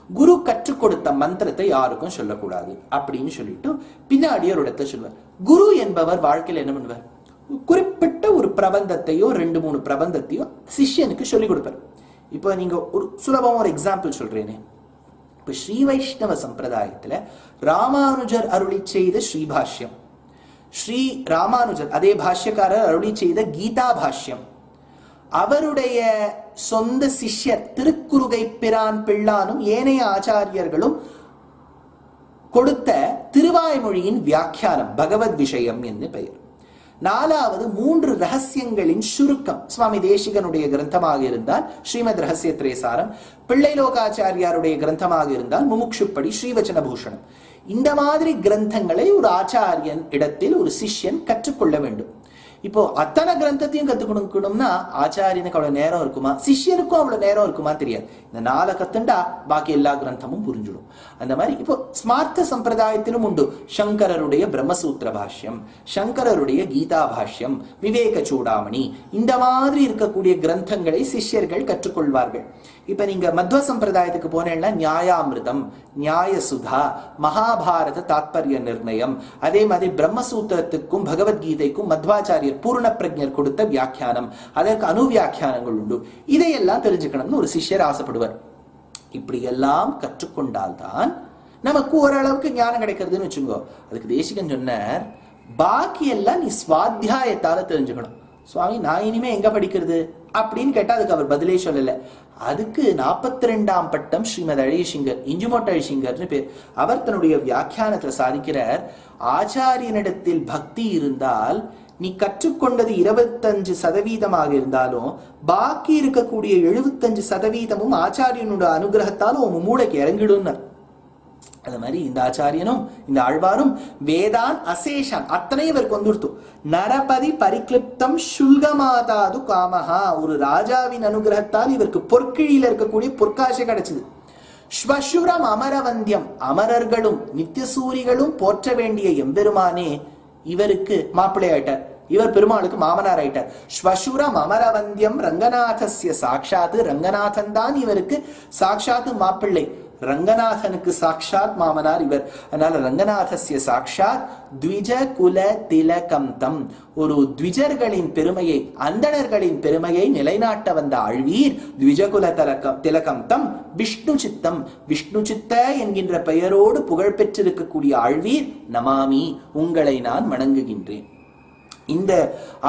குரு கற்றுக் கொடுத்த மந்திரத்தை யாருக்கும் சொல்லக்கூடாது அப்படின்னு சொல்லிட்டு பின்னாடி ஒரு இடத்துல சொல்வார். குரு என்பவர் வாழ்க்கையில் என்ன பண்ணுவார்? குறிப்பிட்ட ஒரு பிரபந்தத்தையோ 2-3 பிரபந்தத்தையோ சிஷ்யனுக்கு சொல்லிக் கொடுப்பார். இப்போ நீங்க ஒரு சுலபமா ஒரு எக்ஸாம்பிள் சொல்றேனே. இப்ப ஸ்ரீ வைஷ்ணவ சம்பிரதாயத்துல ராமானுஜர் அருளி செய்த ஸ்ரீபாஷ்யம், ஸ்ரீ ராமானுஜர் அதே பாஷ்யக்காரர் அருளி செய்த கீதா பாஷ்யம், அவருடைய சொந்த சிஷ்யர் திருக்குறுகை பிரான் பிள்ளானும் ஏனைய ஆச்சாரியர்களும் கொடுத்த திருவாய்மொழியின் வியாக்கியானம் பகவத் விஷயம் என்று பெயர். நாலாவது 3 ரகசியங்களின் சுருக்கம். சுவாமி தேசிகனுடைய கிரந்தமாக இருந்தால் ஸ்ரீமத் ரகசிய திரேசாரம், பிள்ளை லோகாச்சாரியாருடைய கிரந்தமாக இருந்தால் முமுக்ஷுப்படி ஸ்ரீவச்சன பூஷணம். இந்த மாதிரி கிரந்தங்களை ஒரு ஆச்சாரியன் இடத்தில் ஒரு சிஷ்யன் கற்றுக்கொள்ள வேண்டும். இப்போ அத்தனை கிரந்தத்தையும் கத்துக்கணும்னா ஆச்சாரியனுக்கு அவ்வளவு நேரம் இருக்குமா, சிஷ்யனுக்கும் அவ்வளவு நேரம் இருக்குமா தெரியாது. இந்த 4 கத்துண்டா பாக்கி எல்லா கிரந்தமும் புரிஞ்சிடும். அந்த மாதிரி இப்போ ஸ்மார்த்த சம்பிரதாயத்திலும் உண்டு. சங்கரருடைய பிரம்மசூத்திர பாஷ்யம், சங்கரருடைய கீதா பாஷ்யம், விவேக சூடாமணி, இந்த மாதிரி இருக்கக்கூடிய கிரந்தங்களை சிஷ்யர்கள் கற்றுக்கொள்வார்கள். இப்ப நீங்க மத்வ சம்பிரதாயத்துக்கு போனேன்னா நியாயாமிருதம், நியாயசுதா, மகாபாரத தாத்பரிய நிர்ணயம், அதே மாதிரி பிரம்மசூத்திரத்துக்கும் பகவத்கீதைக்கும் மத்வாச்சாரியர் பூர்ண பிரஜர் கொடுத்த வியாக்கியானம், அதற்கு அனுவியாக்கியானங்கள் உண்டு. இதையெல்லாம் தெரிஞ்சுக்கணும்னு ஒரு சிஷ்யர் ஆசைப்படுவார். இப்படி எல்லாம் கற்றுக்கொண்டால்தான் நமக்கு ஓரளவுக்கு ஞானம் கிடைக்கிறதுன்னு வச்சுக்கோ. அதுக்கு தேசிகன் சொன்னார், பாக்கி எல்லாம் நீ சுவாத்தியாயத்தால தெரிஞ்சுக்கணும். சுவாமி நான் இனிமே எங்க படிக்கிறது அப்படின்னு கேட்டா அதுக்கு அவர் பதிலே சொல்லல. அதுக்கு 42ஆம் பட்டம் ஸ்ரீமத் அழிசிங்கர், இஞ்சுமோட்ட அழிசிங்கர்னு பேர். அவர் தன்னுடைய வியாக்கியானத்துல சாதிக்கிறார், ஆச்சாரியனிடத்தில் பக்தி இருந்தால் நீ கற்றுக்கொண்டது 25% இருந்தாலும் பாக்கி இருக்கக்கூடிய 75% ஆச்சாரியனோட அனுகிரகத்தாலும் உன் மூளைக்கு இறங்கிடும். அது மாதிரி இந்த ஆச்சாரியனும் இந்த ஆழ்வாரும் வேதான் அசேஷம் அத்தனையும் இவருக்கு வந்துடுத்து. நரபதி பரிக்ளிப்தம் சுல்கமாதாது காமஹா, ஒரு ராஜாவின் அனுகிரகத்தால் இவருக்கு பொற்கிழியில இருக்கக்கூடிய பொற்காசை கிடைச்சது. ஸ்வசுரம் அமரவந்தியம், அமரர்களும் நித்தியசூரிகளும் போற்ற வேண்டிய எம்பெருமானே இவருக்கு மாப்பிள்ளை ஆயிட்டார். இவர் பெருமாளுக்கு மாமனார் ஆயிட்டார். ஸ்வசுரம் அமரவந்தியம் ரங்கநாதஸ்ய சாட்சாத், ரங்கநாதன் தான் இவருக்கு சாட்சாத் மாப்பிள்ளை. ரங்கநாதனுக்கு சாட்சாத் மாமனார் இவர். அதனால ரங்கநாதஸ்ய சாட்சாத் த்விஜ குல திலகம் தம், ஒரு த்விஜர்களின் பெருமையை, அந்தணர்களின் பெருமையை நிலைநாட்ட வந்த ஆழ்வீர் த்விஜகுல திலகம் தம் விஷ்ணு சித்தம், விஷ்ணு சித்த என்கின்ற பெயரோடு புகழ் பெற்றிருக்கக்கூடிய ஆழ்வீர் நமாமி, உங்களை நான் வணங்குகின்றேன். இந்த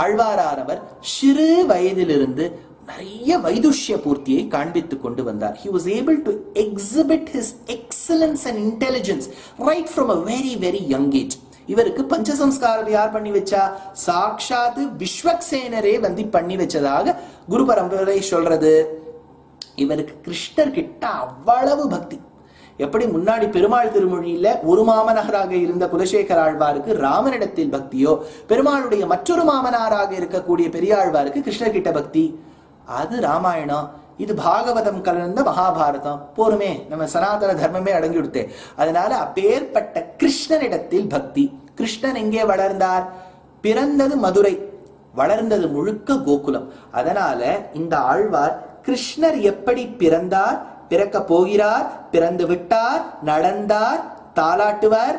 ஆழ்வாரானவர் சிறு வயதிலிருந்து நிறைய வைதுஷ்ய பூர்த்தியை காண்பித்துக் கொண்டு வந்தார். He was able to exhibit his excellence and intelligence right from a very very young age. இவருக்கு பஞ்சசம்ஸ்காரம் யார் பண்ணி வச்சா? சாக்ஷாத் விஸ்வக்சேனரே வந்து பண்ணி வச்சதாக குரு பரம்பரை சொல்றது. இவருக்கு கிருஷ்ணர் கிட்ட அவ்வளவு பக்தி. எப்படி முன்னாடி பெருமாள் திருமொழியில ஒரு மாமனாராக இருந்த குலசேகர ஆழ்வாருக்கு ராமனிடத்தில் பக்தியோ, பெருமாளுடைய மற்றொரு மாமனாராக இருக்கக்கூடிய பெரியாழ்வாருக்கு கிருஷ்ணர் கிட்ட பக்தி, அது ராமாயணம். இது பாகவதம் கலந்த மகாபாரதம். போருமே, நம்ம சனாதன தர்மமே அடங்கி விடுத்தே. அதனால அப்பேற்பட்ட கிருஷ்ணனிடத்தில் பக்தி. கிருஷ்ணன் எங்கே வளர்ந்தார்? பிறந்தது மதுரை, வளர்ந்தது முழுக்க கோகுலம். அதனால இந்த ஆழ்வார் கிருஷ்ணர் எப்படி பிறந்தார், பிறக்க போகிறார், பிறந்து விட்டார், நடந்தார், தாலாட்டுவர்,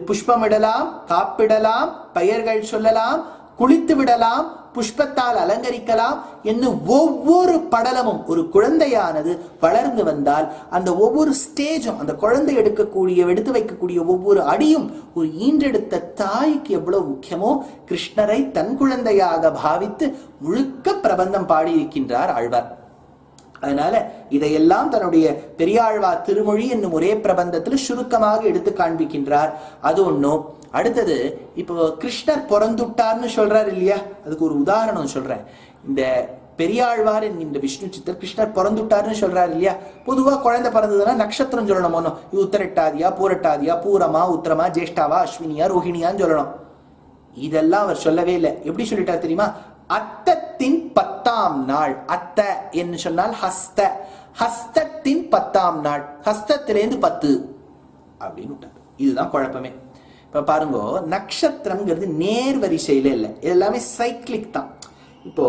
புஷ்பமிடலாம், காப்பிடலாம், பெயர்கள் சொல்லலாம், குளித்து விடலாம், புஷ்பத்தால் அலங்கரிக்கலாம் என்னும் ஒவ்வொரு படலமும் ஒரு குழந்தையானது வளர்ந்து வந்தால் அந்த ஒவ்வொரு ஸ்டேஜும், அந்த குழந்தை எடுத்து வைக்கக்கூடிய ஒவ்வொரு அடியும் ஒரு ஈன்றெடுத்த தாய்க்கு எவ்வளவு முக்கியமோ கிருஷ்ணரை தன் குழந்தையாக பாவித்து முழுக்க பிரபந்தம் பாடியிருக்கின்றார் ஆழ்வார். அதனால இதையெல்லாம் தன்னுடைய பெரியாழ்வார் திருமொழி என்னும் ஒரே பிரபந்தத்தில் சுருக்கமாக எடுத்து காண்பிக்கின்றார். அது ஒண்ணும். அடுத்தது, இப்போ கிருஷ்ணர் பிறந்துட்டார்னு சொல்றாரு இல்லையா, அதுக்கு ஒரு உதாரணம் சொல்றேன். இந்த பெரியாழ்வார் என்கின்ற விஷ்ணு சித்தர் கிருஷ்ணர் பிறந்துட்டார்னு சொல்றாரு இல்லையா. பொதுவா குழந்தை பிறந்ததுன்னா நட்சத்திரம் சொல்லணும். ஒன்னும் இது உத்தரட்டாதியா, பூரட்டாதியா, பூரமா, உத்தரமா, ஜேஷ்டாவா, அஸ்வினியா, ரோஹிணியான்னு சொல்லணும். இதெல்லாம் அவர் சொல்லவே இல்லை. எப்படி சொல்லிட்டார் தெரியுமா? அத்தத்தின் 10ஆம் நாள். அத்த என்று சொன்னால் ஹஸ்த, ஹஸ்தத்தின் 10ஆம் நாள், ஹஸ்தத்திலேருந்து 10 அப்படின்னு. இதுதான் குழப்பமே. இப்ப பாருங்க, நட்சத்திரம்ங்கிறது நேர் வரிசையில இல்லை, எல்லாமே சைக்கிளிக் தான். இப்போ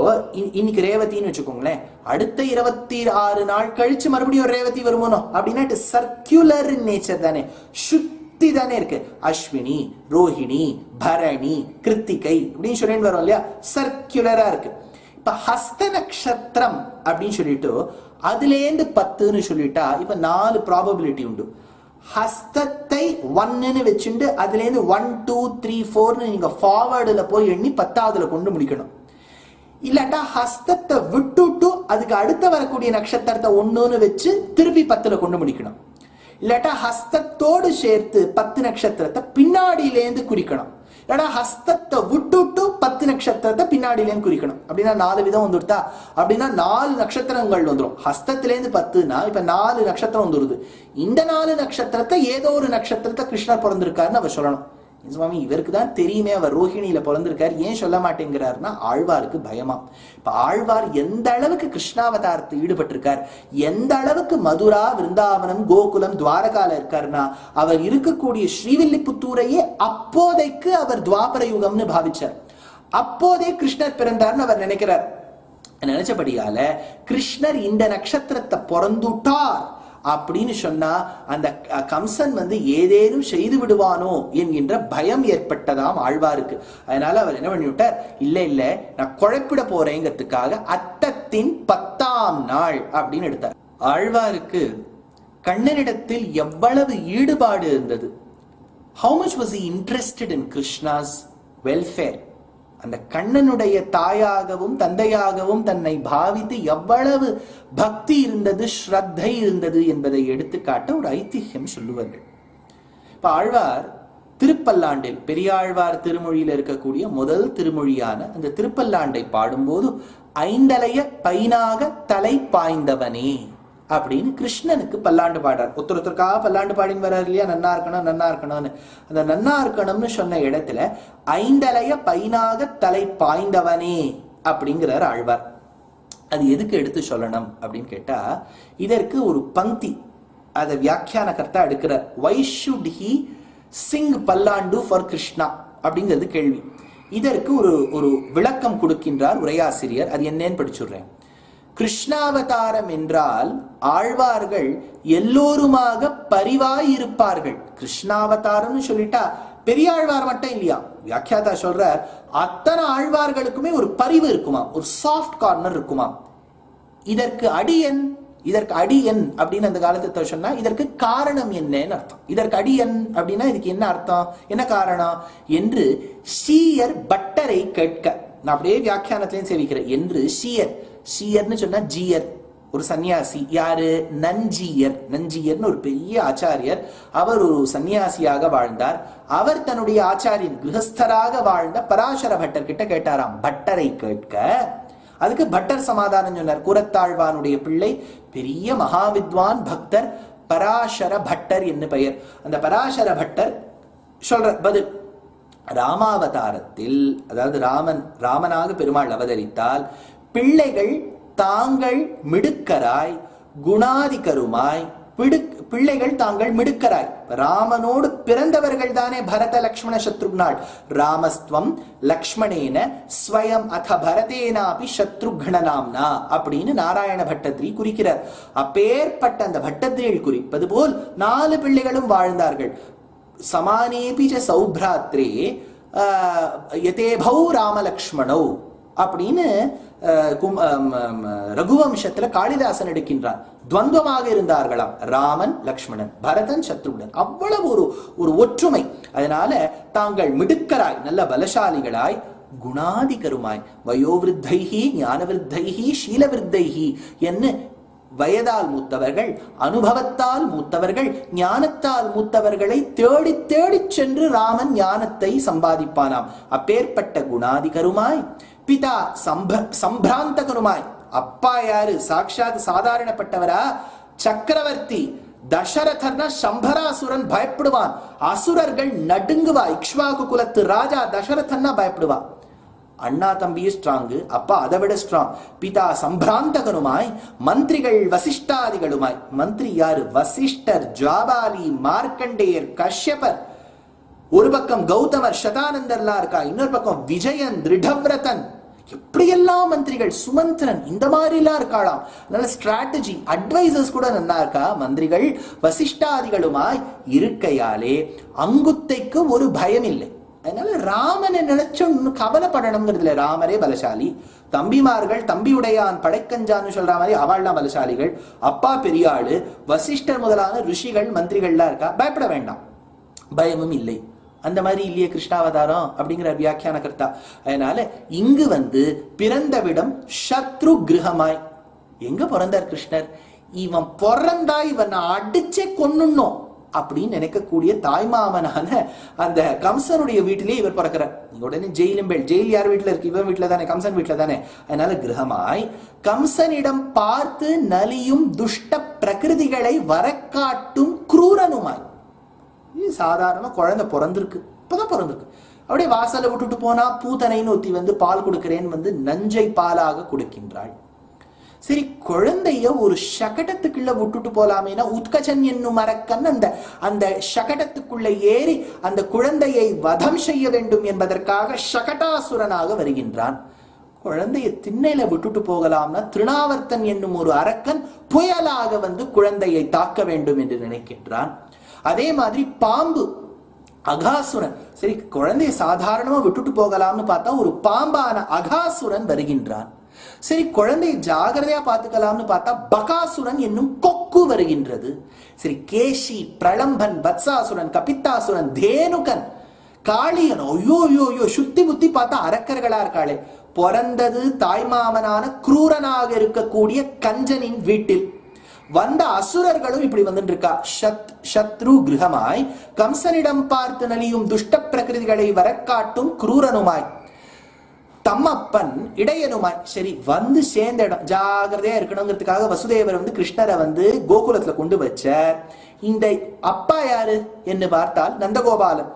இன்னைக்கு ரேவதின்னு வச்சுக்கோங்களேன், அடுத்த 26 நாள் கழிச்சு மறுபடியும் ரேவதி வருமோனோ அப்படின்னா சர்க்குலர் நேச்சர் தானே, சுத்தி தானே இருக்கு. அஸ்வினி, ரோஹிணி, பரணி, கிருத்திகை அப்படின்னு சொல்லிட்டு வரோம் இல்லையா, சர்க்குலரா இருக்கு. இப்ப ஹஸ்த நட்சத்திரம் அப்படின்னு சொல்லிட்டு அதுலேருந்து 10ன்னு சொல்லிட்டா இப்ப 4 ப்ராபபிலிட்டி உண்டு. ஹஸ்தத்தை 1ன்னு வச்சுட்டு அதுலேருந்து 1 2 3 4ன்னு நீங்க ஃபார்வர்டுல போய் எண்ணி 10ஆவதுல கொண்டு முடிக்கணும். இல்லாட்டா ஹஸ்தத்தை விட்டுட்டு அதுக்கு அடுத்த வரக்கூடிய நட்சத்திரத்தை 1ன்னு வச்சு திருப்பி 10ல கொண்டு முடிக்கணும். இல்லாட்டா ஹஸ்தத்தோடு சேர்த்து 10 நட்சத்திரத்தை பின்னாடியிலேருந்து குறிக்கணும். ஏன்னா ஹஸ்தத்தை விட்டுட்டு 10 நட்சத்திரத்தை பின்னாடிலேன்னு குறிக்கணும். அப்படின்னா 4 விதம் வந்துடுதா, அப்படின்னா 4 நட்சத்திரங்கள் வந்துடும். ஹஸ்தத்திலேருந்து 10னா இப்ப 4 நட்சத்திரம் வந்துடுது. இந்த 4 நட்சத்திரத்தை ஏதோ ஒரு நட்சத்திரத்தை கிருஷ்ணர் பிறந்திருக்காருன்னு அவர் சொல்லணும். சுவாமி இவருக்கு தான் தெரியுமே அவர் ரோஹிணியில பிறந்திருக்காரு, ஏன் சொல்ல மாட்டேங்கிறாருன்னா ஆழ்வாருக்கு பயமா. இப்ப ஆழ்வார் எந்த அளவுக்கு கிருஷ்ணாவதாரத்தை ஈடுபட்டிருக்கார், எந்த அளவுக்கு மதுரா, விருந்தாவனம், கோகுலம், துவாரகால இருக்காருன்னா அவர் இருக்கக்கூடிய ஸ்ரீவில்லிபுத்தூரையே அப்போதைக்கு அவர் துவாபர யுகம்னு பாவிச்சார். அப்போதே கிருஷ்ணர் பிறந்தார்னு அவர் நினைக்கிறார். நினைச்சபடியால கிருஷ்ணர் இந்த நட்சத்திரத்தை பிறந்துட்டார் அப்படின்னு சொன்னா அந்த கம்சன் ஏதேனும் செய்து விடுவானோ என்கின்ற பயம் ஏற்பட்டதாம் ஆழ்வாருக்கு. அதனால அவர் என்ன பண்ணி விட்டார், இல்ல இல்ல நான் குழப்பிட போறேங்கிறதுக்காக அட்டத்தின் 10ஆம் நாள் அப்படின்னு எடுத்தார். ஆழ்வாருக்கு கண்ணனிடத்தில் எவ்வளவு ஈடுபாடு இருந்தது. How much was he interested in Krishna's welfare? அந்த கண்ணனுடைய தாயாகவும் தந்தையாகவும் தன்னை பாவித்து எவ்வளவு பக்தி இருந்தது, ஸ்ரத்தை இருந்தது என்பதை எடுத்துக்காட்ட ஒரு ஐதிஹ்யம் சொல்லுவார்கள். இப்ப ஆழ்வார் திருப்பல்லாண்டில், பெரியாழ்வார் திருமொழியில் இருக்கக்கூடிய முதல் திருமொழியான அந்த திருப்பல்லாண்டை பாடும்போது ஐந்தலைய பைனாக தலை பாய்ந்தவனே அப்படின்னு கிருஷ்ணனுக்கு பல்லாண்டு பாடுறார். ஒருத்தருக்காக பல்லாண்டு பாடின்னு வர்றாரு இல்லையா, நன்னா இருக்கணும் நன்னா இருக்கணும்னு. அந்த நன்னா இருக்கணும்னு சொன்ன இடத்துல ஐந்தலைய பைனாக தலை பாய்ந்தவனே அப்படிங்கிறார் ஆழ்வார். அது எதுக்கு எடுத்து சொல்லணும் அப்படின்னு கேட்டா, இதற்கு ஒரு பங்கி அதை வியாக்கியானகர்த்தா எடுக்கிறார். Why should he sing பல்லாண்டு for கிருஷ்ணா அப்படிங்கிறது கேள்வி. இதற்கு ஒரு விளக்கம் கொடுக்கின்றார் உரையாசிரியர். அது என்னன்னு படிச்சுடுறேன். கிருஷ்ணாவதாரம் என்றால் ஆழ்வார்கள் எல்லோருமாக பரிவாயிருப்பார்கள். கிருஷ்ணாவதாரம்னு சொல்லிட்டா பெரியாழ்வார் மட்டும் இல்லையா, வியாக்கியாதா சொல்ற அத்தனை ஆழ்வார்களுக்குமே ஒரு பரிவு இருக்குமா, ஒரு சாஃப்ட் கார்னர் இருக்குமா. இதற்கு அடியன் அப்படின்னு அந்த காலத்தை சொன்னா இதற்கு காரணம் என்னன்னு அர்த்தம். இதற்கு அடியன் அப்படின்னா இதுக்கு என்ன அர்த்தம், என்ன காரணம் என்று சீயர் பட்டரை கேட்க, நான் அப்படியே வியாக்கியானத்திலையும் சேவிக்கிறேன் என்று சீயர்னு சொன்னா ஜீயர், ஒரு சன்னியாசி. யாரு? நஞ்சியர்னு ஒரு பெரிய ஆச்சாரியர். அவர் ஒரு சன்னியாசியாக வாழ்ந்தார். அவர் தன்னுடைய ஆச்சாரியன் கிரகஸ்தராக வாழ்ந்த பராசர பட்டர் கிட்ட கேட்டாராம், பட்டரை கேட்க. அதுக்கு பட்டர் சமாதானம் சொன்னார். குரத்தாழ்வானுடைய பிள்ளை, பெரிய மகாவித்வான் பக்தர் பராசர பட்டர் என்று பெயர். அந்த பராசர பட்டர் சொல்ற பதில், ராமாவதாரத்தில், அதாவது ராமனாக பெருமாள் அவதரித்தால் பிள்ளைகள் தாங்கள் மிடுக்கராய் குணாதிகருமாய், பிள்ளைகள் தாங்கள் மிடுக்கராய். ராமனோடு பிறந்தவர்கள் தானே பரத லக்ஷ்மண சத்ருக்னாள். ராமஸ்துவம் லக்ஷ்மணேன ஸ்வயம் அத பரதேனாபி சத்ருக்ன நாம்னா அப்படின்னு நாராயண பட்டத்ரி குறிக்கிறார். அப்பேற்பட்ட அந்த பட்டத்ரியில் குறிப்பது போல் 4 பிள்ளைகளும் வாழ்ந்தார்கள். சமானேபி ச சௌப்ராத்ரே யதேபௌ ராமலக்ஷ்மணௌ அப்படின்னு ரகுவம்சத்துல காளிதாசன் எடுக்கின்றார். துவந்தமாக இருந்தார்களாம் ராமன் லக்ஷ்மணன், பரதன் சத்ருகன். அவ்வளவு ஒரு ஒற்றுமை. அதனால தாங்கள் மிடுக்கராய், நல்ல பலசாலிகளாய், குணாதிகருமாய், வயோவிருத்தைஹி ஞானவிருத்தைஹி சீலவிருத்தைஹி என்று வயதால் மூத்தவர்கள், அனுபவத்தால் மூத்தவர்கள், ஞானத்தால் மூத்தவர்களை தேடி தேடி சென்று ராமன் ஞானத்தை சம்பாதிப்பானாம். அப்பேற்பட்ட குணாதிகருமாய், பிதா சம்பிராந்தகருமாய். அப்பா யாரு? சாட்சாத் சாதாரணப்பட்டவரா? சக்கரவர்த்தி தசரதர்னா சம்பராசுரன் பயப்படுவான், அசுரர்கள் நடுங்குவா. இக்ஷ்வாகு குலத்து ராஜா தசரதன்னா பயப்படுவா. அண்ணா தம்பி ஸ்ட்ராங்கு, அப்பா அதை விட ஸ்ட்ராங். பிதா சம்பிராந்தகருமாய், மந்திரிகள் வசிஷ்டாதிகளுமாய். மந்திரி யாரு? வசிஷ்டர், ஜாபாலி, மார்க்கண்டேயர், கஷ்யபர். ஒரு பக்கம் கௌதமர், சதானந்தர்லாம் இருக்கா, இன்னொரு பக்கம் விஜயன், திருடவிரதன், எப்படியெல்லாம் மந்திரிகள், சுமந்திரன், இந்த மாதிரி எல்லாம் இருக்காளாம். அதனால ஸ்ட்ராட்டஜி அட்வைசர்ஸ் கூட நல்லா இருக்கா. மந்திரிகள் வசிஷ்டாதிகளுமாய் இருக்கையாலே அங்குத்தைக்கு ஒரு பயம் இல்லை. அதனால ராமனை நினைச்ச கவலைப்படணுங்கிறதுல ராமரே பலசாலி. தம்பிமார்கள் தம்பியுடையான் படைக்கஞ்சான்னு சொல்ற மாதிரி அவள்லாம் பலசாலிகள். அப்பா பெரியாளு, வசிஷ்டர் முதலான ரிஷிகள் மந்திரிகள்லாம் இருக்கா, பயப்பட வேண்டாம், பயமும் இல்லை. அந்த மாதிரி இல்லையே கிருஷ்ணாவதாரம் அப்படிங்கிற வியாக்கியான கர்த்தா. அதனால இங்கு பிறந்த விடம் சத்ரு கிரகமாய். எங்க பிறந்தார் கிருஷ்ணர்? இவன் பிறந்தா இவன் அடிச்சே கொன்னும் அப்படின்னு நினைக்கக்கூடிய தாய்மாமனான அந்த கம்சனுடைய வீட்டிலே இவர் பிறக்கிறார். உடனே ஜெயிலும் ஜெயில் யார் வீட்டுல இருக்கு? இவன் வீட்டுல தானே, கம்சன் வீட்டுல தானே. அதனால கிரகமாய் கம்சனிடம் பார்த்து நலியும் துஷ்ட பிரகிருதிகளை வரக்காட்டும் குரூரனுமாய். இது சாதாரணமா குழந்தை பிறந்திருக்கு, இப்பதான் பிறந்திருக்கு. அப்படியே வாசலை விட்டுட்டு போனா பூத்தனைன்னு ஒத்தி வந்து பால் கொடுக்கிறேன்னு நஞ்சை பாலாக கொடுக்கின்றாள். சரி, குழந்தைய ஒரு சகடத்துக்குள்ள விட்டுட்டு போலாமேனா உத்கஜன் என்னும் அரக்கன் அந்த சகடத்துக்குள்ள ஏறி அந்த குழந்தையை வதம் செய்ய வேண்டும் என்பதற்காக சகடாசுரனாக வருகின்றான். குழந்தைய திண்ணையில விட்டுட்டு போகலாம்னா திருநாவர்த்தன் என்னும் ஒரு அரக்கன் புயலாக குழந்தையை தாக்க வேண்டும் என்று நினைக்கின்றான். அதே மாதிரி பாம்பு அகாசுரன், சரி குழந்தைய சாதாரணமா விட்டுட்டு போகலாம்னு பார்த்தா ஒரு பாம்பான அகாசுரன் வருகின்றான். சரி குழந்தையை ஜாகிரதையா பார்த்துக்கலாம்னு பார்த்தா பகாசுரன் என்னும் கொக்கு வருகின்றது. சரி கேஷி, பிரளம்பன், வத்சாசுரன், கபித்தாசுரன், தேனுகன், காளியன், ஐயோ ஐயோ ஐயோ சுத்தி புத்தி பார்த்தா அரக்கர்களா இருக்காளே. பிறந்தது தாய்மாமனான குரூரனாக இருக்கக்கூடிய கஞ்சனின் வீட்டில். வந்த அசுரர்களும் இப்படி வந்துட்டு இருக்கா. சத்ரு கிரகமாய் கம்சனிடம் பார்த்து நலியும் துஷ்ட பிரகிருதிகளை வரக்காட்டும் குரூரனுமாய் தம்மப்பன் இடையனுமாய். சரி வந்து சேர்ந்த இடம் ஜாகிரதையா இருக்கணுங்கிறதுக்காக வசுதேவர் கிருஷ்ணரை கோகுலத்துல கொண்டு வச்ச. இந்த அப்பா யாரு என்று பார்த்தால் நந்தகோபாலன்.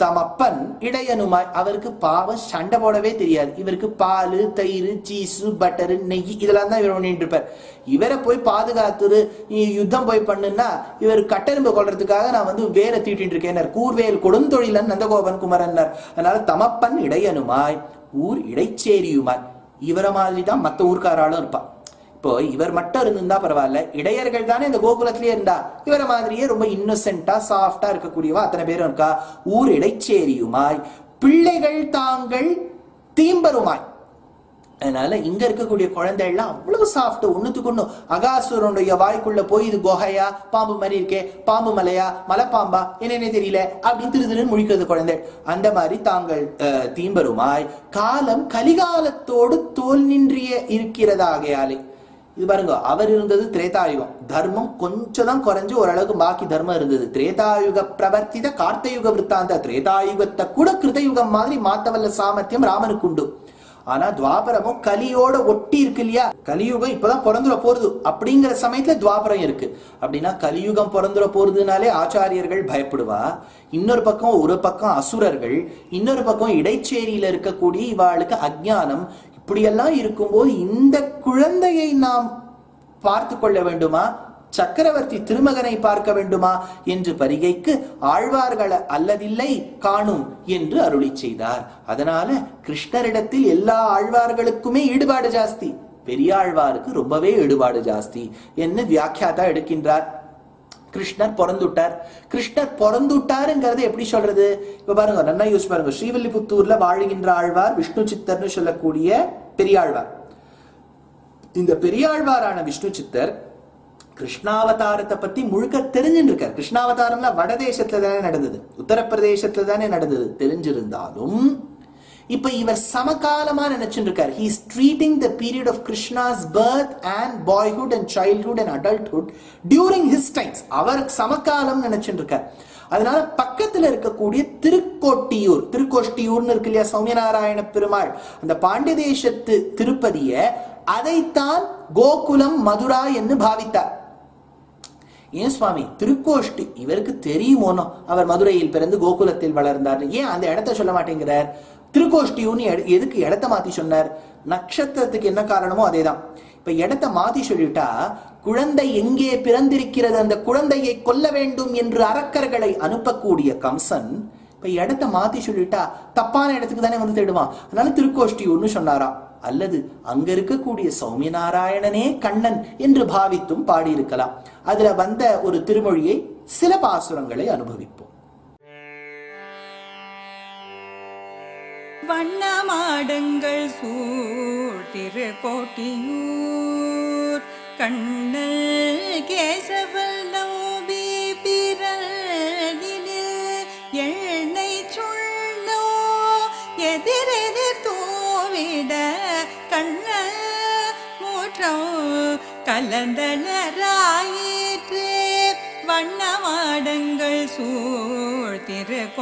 தமப்பன் இடையனுமாய், அவருக்கு பாவம் சண்டை போடவே தெரியாது. இவருக்கு பால், தயிர், சீஸு, பட்டரு, நெய் இதெல்லாம் தான் இவர் பண்ணிட்டு இருப்பார். இவரை போய் பாதுகாத்து யுத்தம் போய் பண்ணுன்னா இவர் கட்டெரும்பு கொள்றதுக்காக நான் வேற தீட்டிட்டு இருக்கேன். கூர்வேல் கொடுந்தொழிலன் நந்தகோபன் குமரன். அதனால தமப்பன் இடையனுமாய் ஊர் இடைச்சேரியுமாய். இவரை மாதிரி தான் மற்ற ஊர்க்காராலும் இருப்பான். இப்போ இவர் மட்டும் இருந்தா பரவாயில்ல, இடையர்கள் தானே இந்த கோகுலத்திலேயே இருந்தா. இவரை மாதிரியே ரொம்ப இன்னோசென்டா சாஃப்டா இருக்கக்கூடியவா அத்தனை பேரும் இருக்கா. ஊர் இடைச்சேரியுமாய் பிள்ளைகள் தாங்கள் தீம்பருமாய். அதனால இங்க இருக்கக்கூடிய குழந்தைகள்லாம் அவ்வளவு சாஃப்ட். ஒண்ணுத்துக்கு ஒண்ணு அகாசுரனுடைய வாய்க்குள்ள போய் இது குகையா, பாம்பு மாதிரி இருக்கே, பாம்பு மலையா, மலைப்பாம்பா என்னன்னே தெரியல அப்படின்னு திருன்னு முழிக்கிறது குழந்தை. அந்த மாதிரி தாங்கள் தீம்பருமாய் காலம் கலிகாலத்தோடு தோல் நின்றிய இருக்கிறதாகையாலே. இது பாருங்க, அவர் இருந்தது திரேதாயுகம், தர்மம் கொஞ்சம் தான் குறைஞ்சு ஓரளவுக்கு பாக்கி தர்மம் இருந்தது. திரேதாயுக பிரவர்த்தித கார்த்தயுக விற்த்தாந்த, திரேதாயுகத்தை கூட கிருதயுகம் மாதிரி மாத்தவல்ல சாமர்த்தியம் ராமனுக்கு உண்டு. ஆனா துவாபரமும் கலியோட ஒட்டி இருக்கு இல்லையா. கலியுகம் இப்பதான் பிறந்துட போறது அப்படிங்கிற சமயத்துல துவாபரம் இருக்கு. அப்படின்னா கலியுகம் பிறந்துட போறதுனாலே ஆச்சாரியர்கள் பயப்படுவா. இன்னொரு பக்கம் ஒரு பக்கம் அசுரர்கள், இன்னொரு பக்கம் இடைச்சேரியில இருக்கக்கூடிய இவாளுக்கு அஜ்ஞானம். இப்படியெல்லாம் இருக்கும்போது இந்த குழந்தையை நாம் பார்த்து கொள்ள வேண்டுமா, சக்கரவர்த்தி திருமகனை பார்க்க வேண்டுமா என்று பரிகைக்கு ஆழ்வார்களை அல்லதில்லை காணும் என்று அருளி செய்தார். அதனால கிருஷ்ணரிடத்தில் எல்லா ஆழ்வார்களுக்குமே ஈடுபாடு ஜாஸ்தி, பெரியாழ்வாருக்கு ரொம்பவே ஈடுபாடு ஜாஸ்தி என்று வியாக்கியாதா எடுக்கின்றார். கிருஷ்ணர் பிறந்துட்டார். கிருஷ்ணர் பிறந்துட்டாருங்கிறது எப்படி சொல்றது? இப்ப பாருங்க, நல்லா யூஸ் பாருங்க. ஸ்ரீவில்லிபுத்தூர்ல வாழுகின்ற ஆழ்வார் விஷ்ணு சித்தர்னு சொல்லக்கூடிய பெரியாழ்வார். இந்த பெரியாழ்வாரான விஷ்ணு சித்தர் கிருஷ்ணாவதாரத்தை பத்தி முழுக்க தெரிஞ்சுட்டு இருக்கார். கிருஷ்ணாவதாரம்னா வடதேசத்துல தானே நடந்தது, உத்தரப்பிரதேசத்துல தானே நடந்தது. தெரிஞ்சிருந்தாலும் இப்ப இவர் சமகாலமா நினைச்சுட்டு இருக்கார். He is treating the period of Krishna's birth and boyhood and childhood and adulthood during his times. அவர் சமகாலம் நினைச்சுட்டு இருக்கார். அதனால பக்கத்துல இருக்கக்கூடிய திருக்கோஷ்டியூர்னு இருக்கு இல்லையா, சௌமியநாராயண பெருமாள், அந்த பாண்டிய தேசத்து திருப்பதிய அதைத்தான் கோகுலம் மதுரா என்று பாவித்தார். ஏன் சுவாமி திருக்கோஷ்டி இவருக்கு தெரியுமோனோ, அவர் மதுரையில் பிறந்து கோகுலத்தில் வளர்ந்தார், ஏன் அந்த இடத்த சொல்ல மாட்டேங்கிறார்? திருக்கோஷ்டியூன்னு எதுக்கு இடத்த மாத்தி சொன்னார்? நட்சத்திரத்துக்கு என்ன காரணமோ அதேதான். இப்ப இடத்த மாத்தி சொல்லிட்டா குழந்தை எங்கே பிறந்திருக்கிறது, அந்த குழந்தையை கொல்ல வேண்டும் என்று அரக்கர்களை அனுப்பக்கூடிய கம்சன் இப்ப இடத்த மாத்தி சொல்லிட்டா தப்பான இடத்துக்கு தானே தேடுவான். அதனால திருக்கோஷ்டியூர்னு சொன்னாராம். அல்லது அங்க இருக்கக்கூடிய சௌமிய நாராயணனே கண்ணன் என்று பாவித்தும் பாடியிருக்கலாம். அதுல வந்த ஒரு திருமொழியை சில பாசுரங்களை அனுபவிப்போம். வண்ணமாடங்கள் சூழ் திருக்கோட்டியூர் கண்ணல் கேசவல் நோபி பிறனில் எண்ணெய் சுண்ணோ எதிரெதிர் தூவிட கண்ணல் மூற்றம் கலந்தனராயிற்றே. வண்ணமாடங்கள் சூழ் திருக்கோட்டியூர்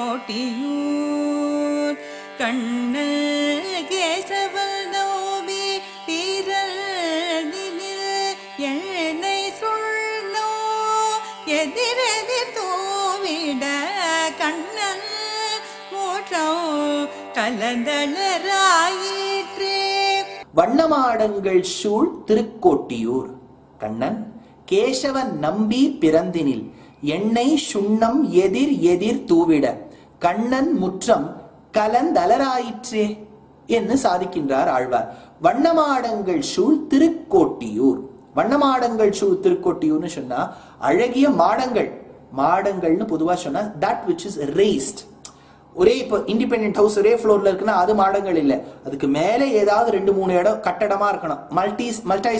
கண்ணல் கேசவல் நோபி தீரனில் எண்ணை சுழ்நோ எதிரெதிர் தூவிட கண்ணன் மூற்றம் கலந்தளராயிற்றே. வண்ணமாடங்கள் சூழ் திருக்கோட்டியூர் கண்ணன் கேசவன் நம்பி பிறந்தினில் எண்ணெய் சுண்ணம் எதிர் எதிர் தூவிட கண்ணன் முற்றம் கலந்தலராயிற்றே என்று சாதிக்கின்றார் ஆழ்வார். வண்ணமாடங்கள் சூழ் திருக்கோட்டியூர். வண்ணமாடங்கள் சூழ் திருக்கோட்டியூர்னு சொன்னா அழகிய மாடங்கள். மாடங்கள்னு பொதுவா சொன்னா that which is raised. ஒரே இப்போ இண்டிபெண்டன்ட் ஹவுஸ் ஒரே ஃப்ளோர்ல இருக்குன்னா அது மாடங்கள் இல்லை. அதுக்கு மேலே ஏதாவது 2-3 இடம் கட்டடமா இருக்கணும். மல்டி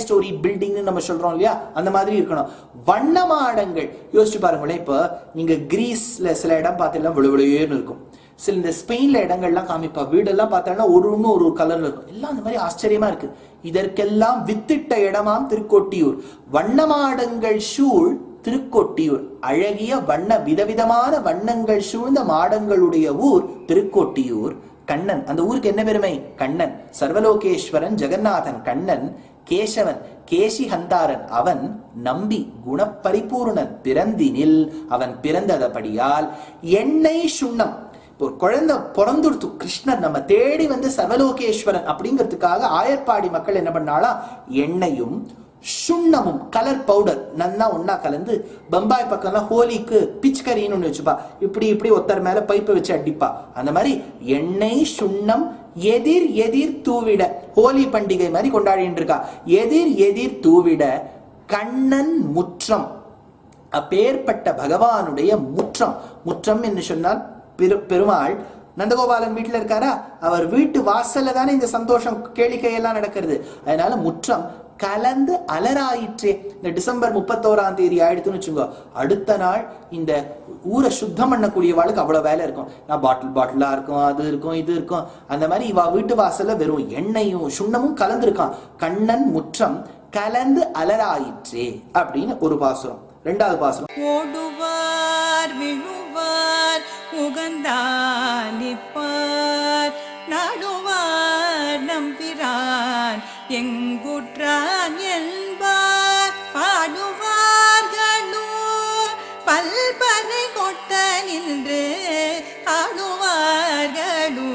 ஸ்டோரி பில்டிங்னு நம்ம சொல்றோம் இல்லையா, அந்த மாதிரி இருக்கணும். வண்ண மாடங்கள் யோசிச்சு பாருங்களேன். இப்போ நீங்க கிரீஸ்ல சில இடம் பார்த்தீங்கன்னா விழுவிழுன்னு இருக்கும். சில இந்த ஸ்பெயின்ல இடங்கள்லாம் காமிப்பா வீடெல்லாம் பார்த்தோம்னா ஒரு கலர்ல இருக்கும். எல்லாம் அந்த மாதிரி ஆச்சரியமா இருக்கு. இதற்கெல்லாம் வித்திட்ட இடமாம் திருக்கோட்டியூர். வண்ணமாடங்கள் சூழ் திருக்கோட்டியூர். அழகிய வண்ண விதவிதமான வண்ணங்கள் சூழ்ந்த மாடங்களுடைய ஊர் திருக்கோட்டியூர். கண்ணன், அந்த ஊருக்கு என்ன பெருமை? கண்ணன் சர்வலோகேஸ்வரன் ஜெகநாதன். கண்ணன் கேசவன் கேசி ஹந்தாரன். அவன் நம்பி குணப்பரிபூர்ணன் பிறந்தினில் அவன் பிறந்ததபடியால் எண்ணெய் சுண்ணம். ஒரு குழந்தை பிறந்துடுத்து கிருஷ்ணர் நம்ம தேடி வந்து சர்வலோகேஸ்வரன் அப்படிங்கிறதுக்காக ஆயர்பாடி மக்கள் என்ன பண்ணாலா, எண்ணெயும் சுண்ணமும் கலர் பவுடர் நன்னா ஒன்னா கலந்து, பம்பாய் பக்கம்லாம் ஹோலிக்கு பிச்கரின்னு ஒண்ணு வச்சுப்பா, இப்படி ஒருத்தர் மேல பைப்பை வச்சு அடிப்பா. அந்த மாதிரி எண்ணெய் சுண்ணம் எதிர் எதிர் தூவிட ஹோலி பண்டிகை மாதிரி கொண்டாடிட்டு இருக்கா. எதிர் எதிர் தூவிட கண்ணன் முற்றம். அப்பேற்பட்ட பகவானுடைய முற்றம். முற்றம் என்று சொன்னால் பெருமாள் நந்தகோபாலன் வீட்டுல இருக்காரா, அவர் வீட்டு வாசல்ல தானே இந்த சந்தோஷம் கேளிக்கையெல்லாம் நடக்கிறது. அதனால முற்றம் கலந்து அலராயிற்றே. இந்த டிசம்பர் 31ஆம் தேதி ஆயிடுத்துன்னு வச்சுக்கோ, அடுத்த நாள் இந்த ஊரை சுத்தம் பண்ணக்கூடியவாளுக்கு அவ்வளவு வேலை இருக்கும். நான் பாட்டிலா இருக்கும், அது இருக்கும், இது இருக்கும். அந்த மாதிரி இவா வீட்டு வாசல்ல வெறும் எண்ணெயும் சுண்ணமும் கலந்துருக்கான். கண்ணன் முற்றம் கலந்து அலராயிற்றே அப்படின்னு ஒரு பாசுரம். ரெண்டாவது பாசுரம். ஓடுவார் விழுவார் உகந்தாலிப்பார் நாடுவார் நம்பிரான் எங்குற்றான் என்பார் பாடுவார்களோ பல்பறை கொட்ட நின்று ஆடுவார்களோ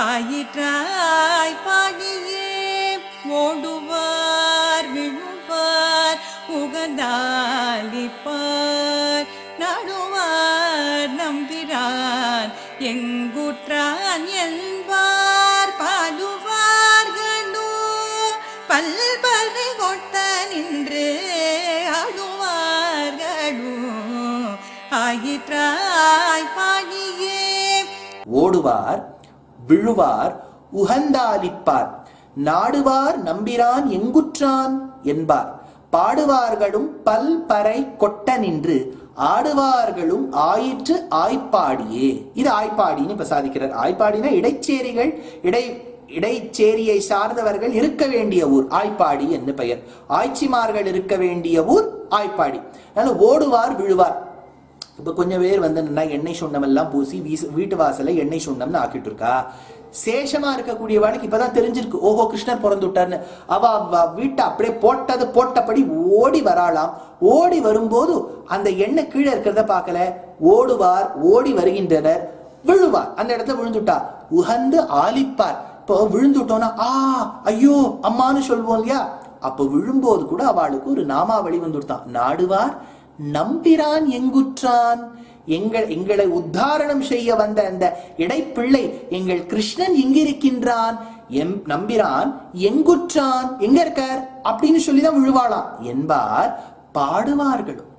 ஆயிற்றாய் பாடியே. ஓடுவார் விழுவார் உகந்தாலிப்பார் நாடுவார் நம்பிரான் எங்குற்றான் என்பார் பாடுவார்களோ பல்பறை கொட்ட நின்று ஆடுவார்களோ ஆயிற்றாய் பாடியே. ஓடுவார் விழுவார் உகந்தாலிப்பார் நாடுவார் நம்பிரான் எங்குற்றான் என்பார் பாடுவார்களும் பல்பறை கொட்ட நின்று ஆடுவார்களும் ஆயிற்று ஆய்ப்பாடியே. இது ஆய்ப்பாடின்னு இப்ப சாதிக்கிறார். ஆய்ப்பாடினா இடைச்சேரிகள், இடைச்சேரியை சார்ந்தவர்கள் இருக்க வேண்டிய ஊர் ஆய்ப்பாடி என்று பெயர். ஆய்ச்சிமார்கள் இருக்க வேண்டிய ஊர் ஆய்ப்பாடி. அதனால ஓடுவார் விழுவார். இப்ப கொஞ்சம் பேர் வந்து எண்ணெய் சுண்ணம் எல்லாம் பூசி வீட்டு வாசல எண்ணெய் சுண்ணம்னு ஆக்கிட்டு இருக்கா. சேஷமா இருக்கக்கூடியவாளுக்கு இப்பதான் தெரிஞ்சிருக்கு, ஓஹோ கிருஷ்ணர் பிறந்து விட்டார்னு. அவ வீட்டை அப்படியே போட்டபடி ஓடி வராளாம். ஓடி வரும்போது அந்த எண்ணெய் கீழே இருக்கிறத பார்க்கல. ஓடுவார், ஓடி வருகின்றனர், விழுவார், அந்த இடத்துல விழுந்துட்டா. உகந்து ஆலிப்பார். இப்போ விழுந்துட்டோம்னா ஐயோ அம்மான்னு சொல்வோம் இல்லையா, அப்ப விழும்போது கூட அவளுக்கு ஒரு நாமாவளி வந்துட்டான். நாடுவார் நம்பிரான் எங்குற்றான். எங்களை உத்தாரணம் செய்ய வந்த அந்த இடைப்பிள்ளை எங்கள் கிருஷ்ணன் எங்கிருக்கின்றான், நம்பிரான் எங்குற்றான், எங்க இருக்கார் அப்படின்னு சொல்லிதான் விழுவாளாம் என்பார் பாடுவார்களும்.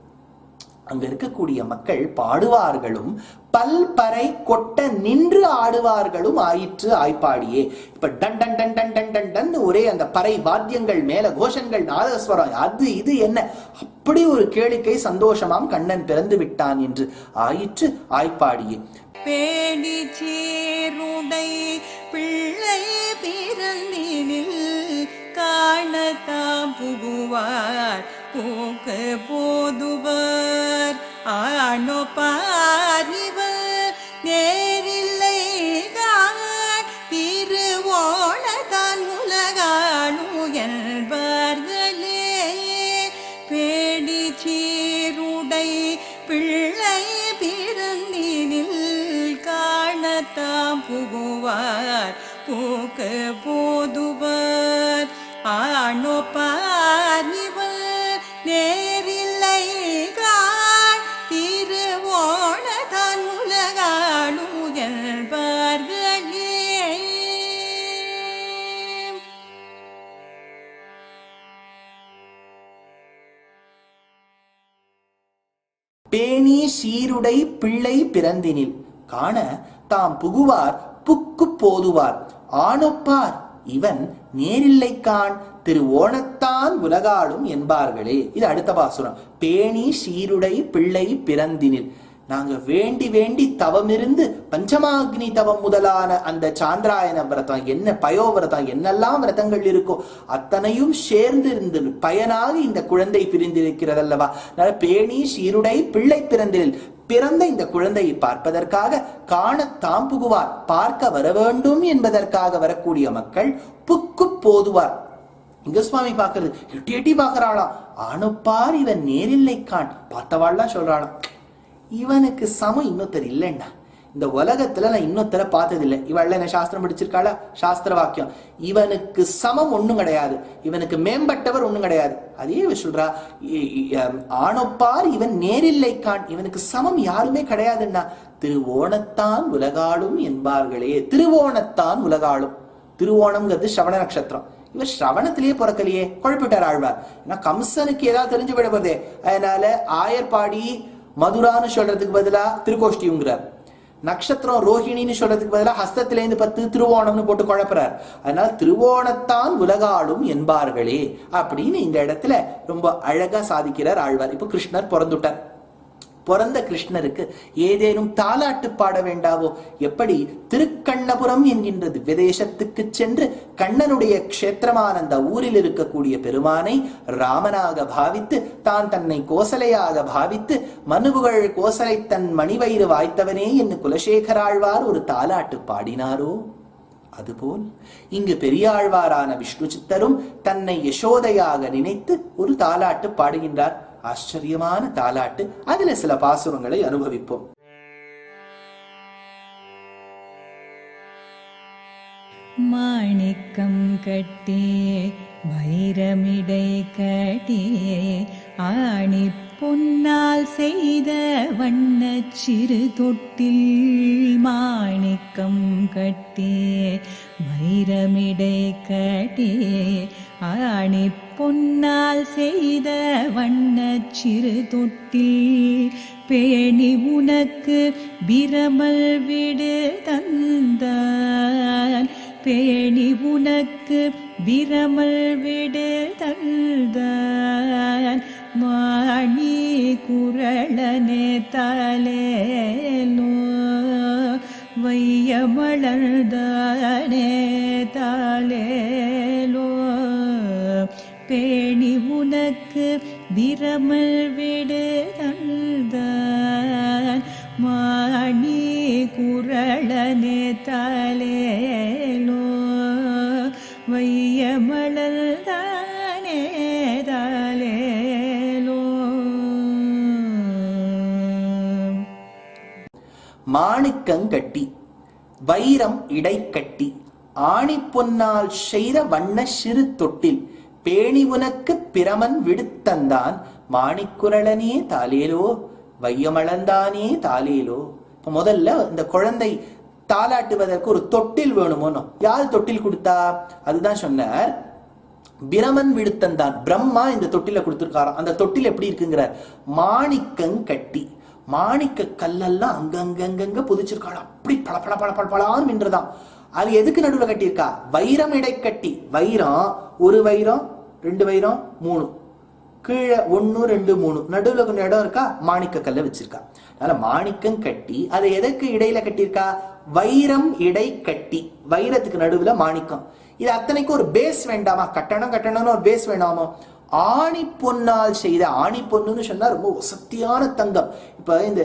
அங்க இருக்கக்கூடிய மக்கள் பாடுவார்களும் பல்பறை கொட்ட நின்று ஆடுவார்களும் ஆயிற்று ஆய்ப்பாடியே. இப்ப done done done done done done done ஒரே அந்த பறை வாத்தியங்கள் மேல கோஷங்கள் நாதஸ்வரம் அது இது என்ன அப்படி ஒரு கேளிக்கை சந்தோஷமாம் கண்ணன் பிறந்து விட்டான் என்று ஆயிற்று ஆய்ப்பாடியே. பேடி சீருடை பிள்ளை பிறந்தினில் காணத்தாம் புகுவார் போக்கு போதுவர் ஆனோ பாரிவர் நேரில்லை திருவோணத்தான் உலகானு என்பார்களே பேடி சீருடை பிள்ளை பிறந்தினில் காணத்தாம் புகுவார் போக்கு போதுவர் ஆனோ பாரிவர் நேரில்லை திருவோணத்தான் உலகானு என்பார்களே. பேணி சீருடை பிள்ளை பிறந்தினில் காண தாம் புகுவார் புக்கு போதுவார் ஆனொப்பார் இவன் நேரில்லை காண் திருவோணத்தான் உலகாடும் என்பார்களே. இது அடுத்த பாசுரம். பேணி சீருடை பிள்ளை பிறந்தினில், நாங்க வேண்டி வேண்டி தவமிருந்து பஞ்சமாக்னி தவம் முதலான அந்த சாந்திராயன விரதம், என்ன பயோவிரதம், என்னெல்லாம் விரதங்கள் இருக்கோ அத்தனையும் சேர்ந்து இருந்து பயனாக இந்த குழந்தை பிரிந்திருக்கிறதல்லவா. பேணி சீருடை பிள்ளை பிறந்தினில், பிறந்த இந்த குழந்தையை பார்ப்பதற்காக காணத்தாம் புகுவார், பார்க்க வர வேண்டும் என்பதற்காக வரக்கூடிய மக்கள் புக்கு போதுவார். இங்க சுவாமி பாக்குறது எட்டி எட்டி பாக்குறாளாம். ஆணுப்பார் இவன் நேரில்லை காண், பார்த்தவாள்லாம் சொல்றாளாம் இவனுக்கு சமம் இன்னொருத்தர் இல்லைன்னா இந்த உலகத்துல நான் இன்னொருத்தரை பார்த்ததில்லை. இவள் என்ன சாஸ்திரம் படிச்சிருக்காளா? சாஸ்திர வாக்கியம். இவனுக்கு சமம் ஒண்ணும் கிடையாது, இவனுக்கு மேம்பட்டவர் ஒண்ணும் கிடையாது. அதே சொல்றா ஆணொப்பார் இவன் நேரில்லை காண், இவனுக்கு சமம் யாருமே கிடையாதுன்னா திருவோணத்தான் உலகாளும் என்பார்களே. திருவோணத்தான் உலகாளும், திருவோணம்ங்கிறது ஸ்ரவண நட்சத்திரம். இவர் ஸ்ரவணத்திலேயே பிறக்கலையே, குழப்பிட்டார் ஆழ்வார். ஏன்னா கம்சனுக்கு ஏதாவது தெரிஞ்சு விட போதே, அதனால ஆயர்பாடி மதுரான்னு சொல்றதுக்கு பதிலா திருக்கோஷ்டிங்கிறார். நட்சத்திரம் ரோஹிணின்னு சொல்றதுக்கு பதிலா ஹஸ்தத்திலேருந்து 10 திருவோணம்னு போட்டு குழப்புறார். அதனால திருவோணத்தான் உலகாளும் என்பார்களே அப்படின்னு இந்த இடத்துல ரொம்ப அழகா சாதிக்கிறார் ஆழ்வார். இப்போ கிருஷ்ணர் பிறந்துட்டார். பிறந்த கிருஷ்ணருக்கு ஏதேனும் தாலாட்டு பாட வேண்டாவோ? எப்படி திருக்கண்ணபுரம் என்கின்ற திவ்யதேசத்துக்கு சென்று கண்ணனுடைய க்ஷேத்திரமான அந்த ஊரில் இருக்கக்கூடிய பெருமானை ராமனாக பாவித்து தான் தன்னை கோசலையாக பாவித்து மனுபுகள் கோசலை தன் மணிவயிறு வாய்த்தவனே என்று குலசேகராழ்வார் ஒரு தாலாட்டு பாடினாரோ, அதுபோல் இங்கு பெரியாழ்வாரான விஷ்ணு சித்தரும் தன்னை யசோதையாக நினைத்து ஒரு தாலாட்டு பாடுகின்றார். ஆச்சரியமான தாலாட்டு. அதுல சில பாசுரங்களை அனுபவிப்போம். மாணிக்கம் கட்டி வைரமிடை கட்டி ஆணி பொன்னால் செய்த வண்ணச் சிறு தொட்டில். மாணிக்கம் கட்டி வைரமிடை கட்டி ஆணி பொன்னால் செய்த வண்ணச் சிறு தொட்டில். பேணி உனக்கு பிரமல் விடு தந்தான், பேணி உனக்கு பிரமல் விடு தந்தான். மாணி குரளனே தாலேலோ வையமளர்தானே தாலேலோ. பேணி உனக்கு பிரமல் விடு தந்தான், மாணி குரளனே தாலேலோ வையமளர்தானே தாலேலோ. மாணிக்கங்கட்டி வைரம் இடைக்கட்டி ஆணி பொன்னால் செய்த வண்ண சிறு தொட்டில். பேணி உனக்கு பிரமன் விடுத்தந்தான், மாணிக்குரளனே தாலேலோ வையமளந்தானே தாலேலோ. இப்ப முதல்ல இந்த குழந்தை தாலாட்டுவதற்கு ஒரு தொட்டில் வேணுமோனோ. யாரு தொட்டில் கொடுத்தா? அதுதான் சொன்னார். பிரமன் விடுத்தந்தான், பிரம்மா இந்த தொட்டில கொடுத்திருக்காராம். அந்த தொட்டில் எப்படி இருக்குங்கிறார்? மாணிக்கங்கட்டி, மாணிக்க கல்லெல்லாம் அங்கங்க புதிச்சிருக்காள். அப்படி பல பல பல பல பலான்னு நின்றதான். அது எதுக்கு நடுவில் கட்டியிருக்கா? வைரம் இடைக்கட்டி. வைரம், ஒரு வைரம், 2 வைரம், 3, கீழே 1 2 3, நடுவில் கொஞ்சம் இடம் இருக்கா, மாணிக்க கல்ல வச்சிருக்கா. அதனால மாணிக்கம் கட்டி அதை எதற்கு இடையில கட்டியிருக்கா? வைரம் இடை கட்டி, வைரத்துக்கு நடுவில் மாணிக்கம். இது அத்தனைக்கு ஒரு பேஸ் வேண்டாமா? கட்டணம்னு ஒரு பேஸ் வேண்டாமோ? ஆணி பொன்னால் செய்த, ஆணி பொண்ணுன்னு சொன்னா ரொம்ப வசத்தியான தங்கம். இப்ப இந்த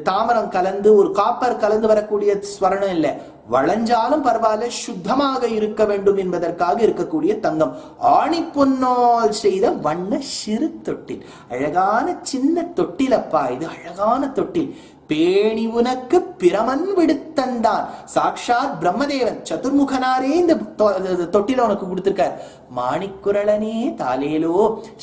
தாமரம் கலந்து ஒரு காப்பர் கலந்து வரக்கூடிய ஸ்வரணம் இல்லை, வளைஞ்சாலும் பரவாயில்ல சுத்தமாக இருக்க வேண்டும் என்பதற்காக இருக்கக்கூடிய தங்கம். ஆணி பொன்னால் செய்த வண்ண சிறு தொட்டில், அழகான சின்ன தொட்டில் அப்பா, இது அழகான தொட்டில். பேணி உனக்கு பிரமன் விடுத்தந்தான், சாக்ஷாத் பிரம்மதேவன் சதுர்முகனாரே இந்த தொட்டில உனக்கு கொடுத்திருக்கார். மாணிக்குரலனே தாலேலோ,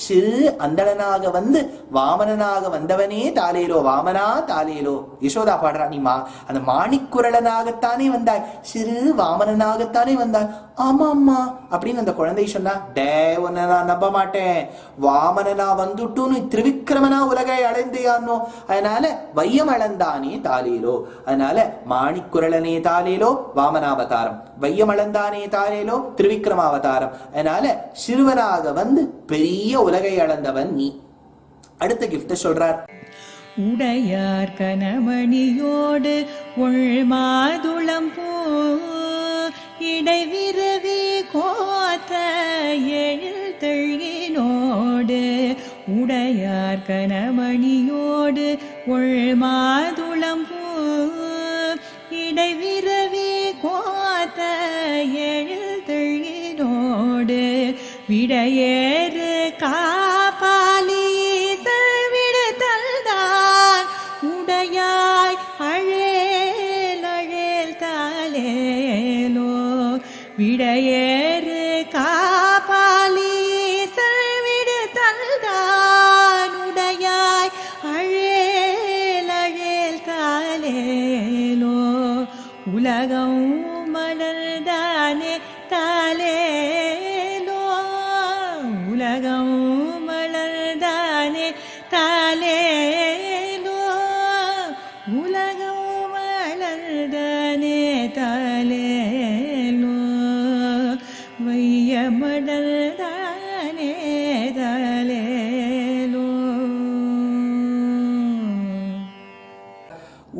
சிறு அந்தணனாக வந்து வாமனனாக வந்தவனே தாலேலோ, வாமனா தாலேலோ. யசோதா பாடுறா, நீ அந்த மாணிக்குரலனாகத்தானே வந்தாய், சிறு வாமனனாகத்தானே வந்தாய். ஆமா அம்மா அப்படின்னு அந்த குழந்தை சொன்னா, டே உன்னை நான் நம்ப மாட்டேன், வாமனனா வந்துட்டுன்னு திரிவிக்ரமனா உலகை அடைந்தியானோ, அதனால வையம் அளந்தானே தாலேலோ. அதனால மாணிக்குரலனே தாலேலோ வாமனாவதாரம், வையம் அளந்தானே தாலேலோ திரிவிக்ரமாவதாரம். அதனால சிறுவனாக வந்து பெரிய உலகை அளந்தவன் நீ. அடுத்த கிஃப்ட் சொல்றார். உடையார் கனமணியோடு உள் மாதுளம் பூ இடைவிரவி கோத்த எழில் தெள்ளினோடு, உடையார் கனமணியோடு உள் மாதுளம் பூ இடைவிரவி கோத்த எழில் தெள்ளினோடு, விடையேறு காப்பாலி தல்விடுதல்தான் உடையாய் அழேல் அழேல் தாலேலோ. விடையேறு காப்பாலி தல்விடுதல்தான் உடையாய் அழேல் அழேல் தாலேலோ. உலகம் மலர்தானே தாலேலோ, உலகம் மலர்தானே தாலேலோ, உலகம் மலர்தானே தாலேலோ, வையமடர்தானே தாலேலோ.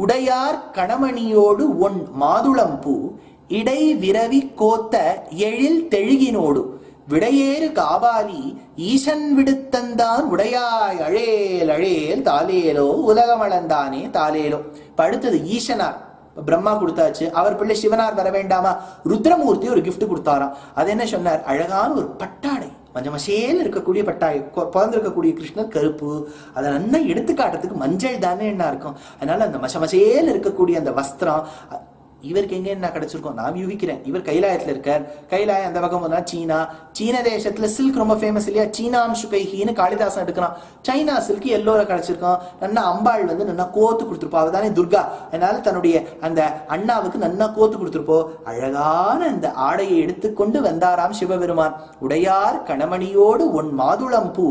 உடையார் கணமணியோடு ஒன் மாதுளம்பூ இடை விரவி கோத்த எழில் தெழுகினோடு, விடையேறு காபாலி ஈசன் விடுத்தந்தான் உடையாய் அழேல் அழேல் தாலேலோ, உலகமளந்தானே தாலேலோ. இப்ப அடுத்தது ஈசனார். பிரம்மா கொடுத்தாச்சு, அவர் பிள்ளை சிவனார் வர வேண்டாமா? ருத்ரமூர்த்தி ஒரு கிஃப்ட் கொடுத்தாராம். அது என்ன சொன்னார்? அழகான ஒரு பட்டாடை, மஞ்சமசேல் இருக்கக்கூடிய பட்டாடை. பிறந்திருக்கக்கூடிய கிருஷ்ணர் கருப்பு, அதை நல்லா எடுத்து காட்டுறதுக்கு மஞ்சள் தானே என்ன இருக்கும். அதனால அந்த மசமசேல் இருக்கக்கூடிய அந்த வஸ்திரம் இவருக்கு எங்க என்ன கிடைச்சிருக்கும் நான் யூகிக்கிறேன். இவர் கைலாயத்துல இருக்கார். கைலாயம் அந்த பக்கம் போனா சீனா, சீன தேசத்துல சில்க் ரொம்ப ஃபேமஸ் இல்லையா? சீனாம் சுகைஹின்னு காளிதாசன் எடுக்கிறான். சைனா சில்க் எல்லோர கிடைச்சிருக்கோம். நன்னா அம்பாள் வந்து நன்னா கோத்து கொடுத்துருப்போம், அவதானே துர்கா. அதனால தன்னுடைய அந்த அண்ணாவுக்கு நன்னா கோத்து கொடுத்துருப்போம். அழகான அந்த ஆடையை எடுத்துக்கொண்டு வந்தாராம் சிவபெருமான். உடையார் கணமணியோடு ஒன் மாதுளம் பூ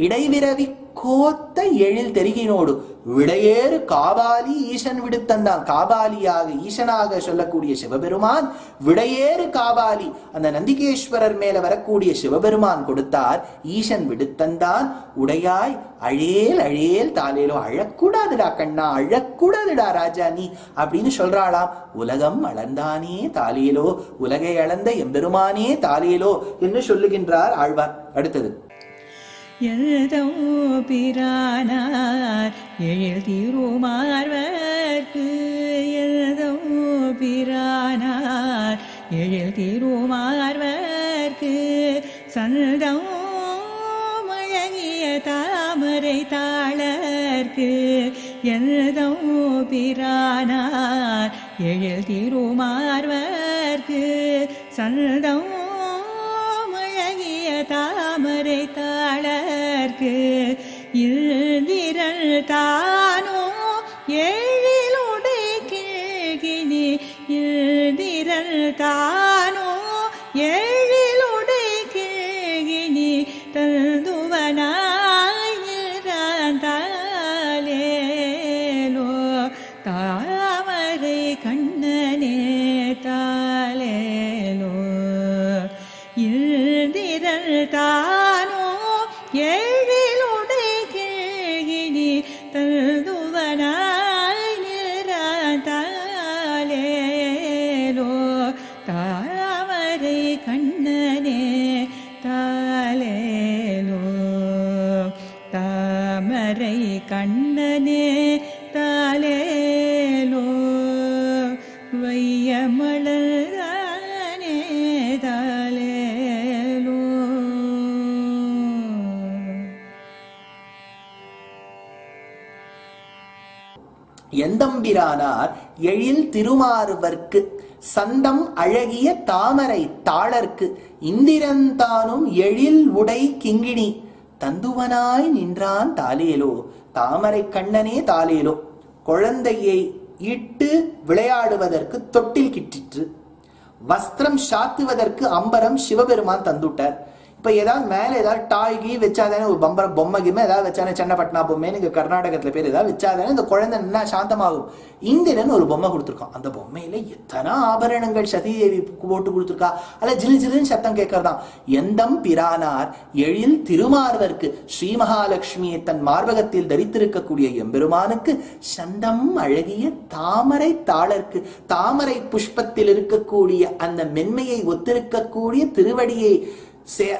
இடைவிரவி கோத்த எழில் தெருகினோடு, விடையேறு காபாலி ஈசன் விடுத்தந்தான். காபாலியாக ஈசனாக சொல்லக்கூடிய சிவபெருமான் விடையேறு காபாலி, அந்த நந்திகேஸ்வரர் மேல வரக்கூடிய சிவபெருமான் கொடுத்தார். ஈசன் விடுத்தந்தான் உடையாய் அழேல் அழேல் தாலேலோ. அழக்கூடாதுடா கண்ணா, அழக்கூடாதுடா ராஜா நீ அப்படின்னு சொல்றாளாம். உலகம் அளந்தானே தாலேலோ, உலகை அளந்த எம்பெருமானே தாலேலோ என்று சொல்லுகின்றார் ஆழ்வார். அடுத்தது எழுதோ பிரானார் எழில் திருமார்வர்க்கு, எழுதோ பிரானார் எழில் திருமார்வர்க்கு, சந்தம் அழகிய தாமரை தாளர்க்கு, எழுதோ பிரானார் எழில் திருமார்வர்க்கு, சந்தம் தாமரை தாளர்க்கு, இந்திரன் தானோ ஏழிலுடை கிழ்கினி, இந்திரன் தானோ ஏழிலுடை கிழ்கினி, தந்துவனாய் தாலேலோ, தாமரை கண்ணனே தாலேலோ. இந்திரன் தானோ ஏழிலுடை கிழ்கினி, தந்துவனாய் தாமரை கண்ணனே தாலேலோ வையமலரானே தாலேலோ. எந்தம்பிரானார் எழில் திருமாறுவர்க்கு சந்தம் அழகிய தாமரை தாளர்க்கு இந்திரந்தானும் எழில் உடை கிங்கிணி தந்துவனாய் நின்றான் தாலேலோ. தாமரை கண்ணனே தாலேலோ. குழந்தையை இட்டு விளையாடுவதற்கு தொட்டில் கிட்டிற்று, வஸ்திரம் சாத்துவதற்கு அம்பரம் சிவபெருமான் தந்துட்டார். இப்ப ஏதாவது மேல ஏதாவது டாய்கி வச்சாதானே, ஒரு பொம்மை கிம்மை ஏதாவது வச்சானே, சென்னப்பட்டினா பொம்மைன்னு இங்க கர்நாடகத்துல பேர், ஏதாவது வச்சாதானே இந்த குழந்தை என்ன சாந்தமாகும். இந்திரன் ஒரு பொம்மை கொடுத்துருக்கான். அந்த பொம்மையில எத்தனை ஆபரணங்கள் சதிதேவி போட்டு கொடுத்துருக்கா. அல்ல ஜிலு ஜிலுன்னு சத்தம் கேட்கறதாம். எந்தம் பிரானார் எழில் திருமார்வர்க்கு ஸ்ரீ மகாலட்சுமியை தன் மார்பகத்தில் தரித்திருக்கக்கூடிய எம்பெருமானுக்கு சந்தம் அழகிய தாமரை தாளர்க்கு தாமரை புஷ்பத்தில் இருக்கக்கூடிய அந்த மென்மையை ஒத்திருக்கக்கூடிய திருவடியை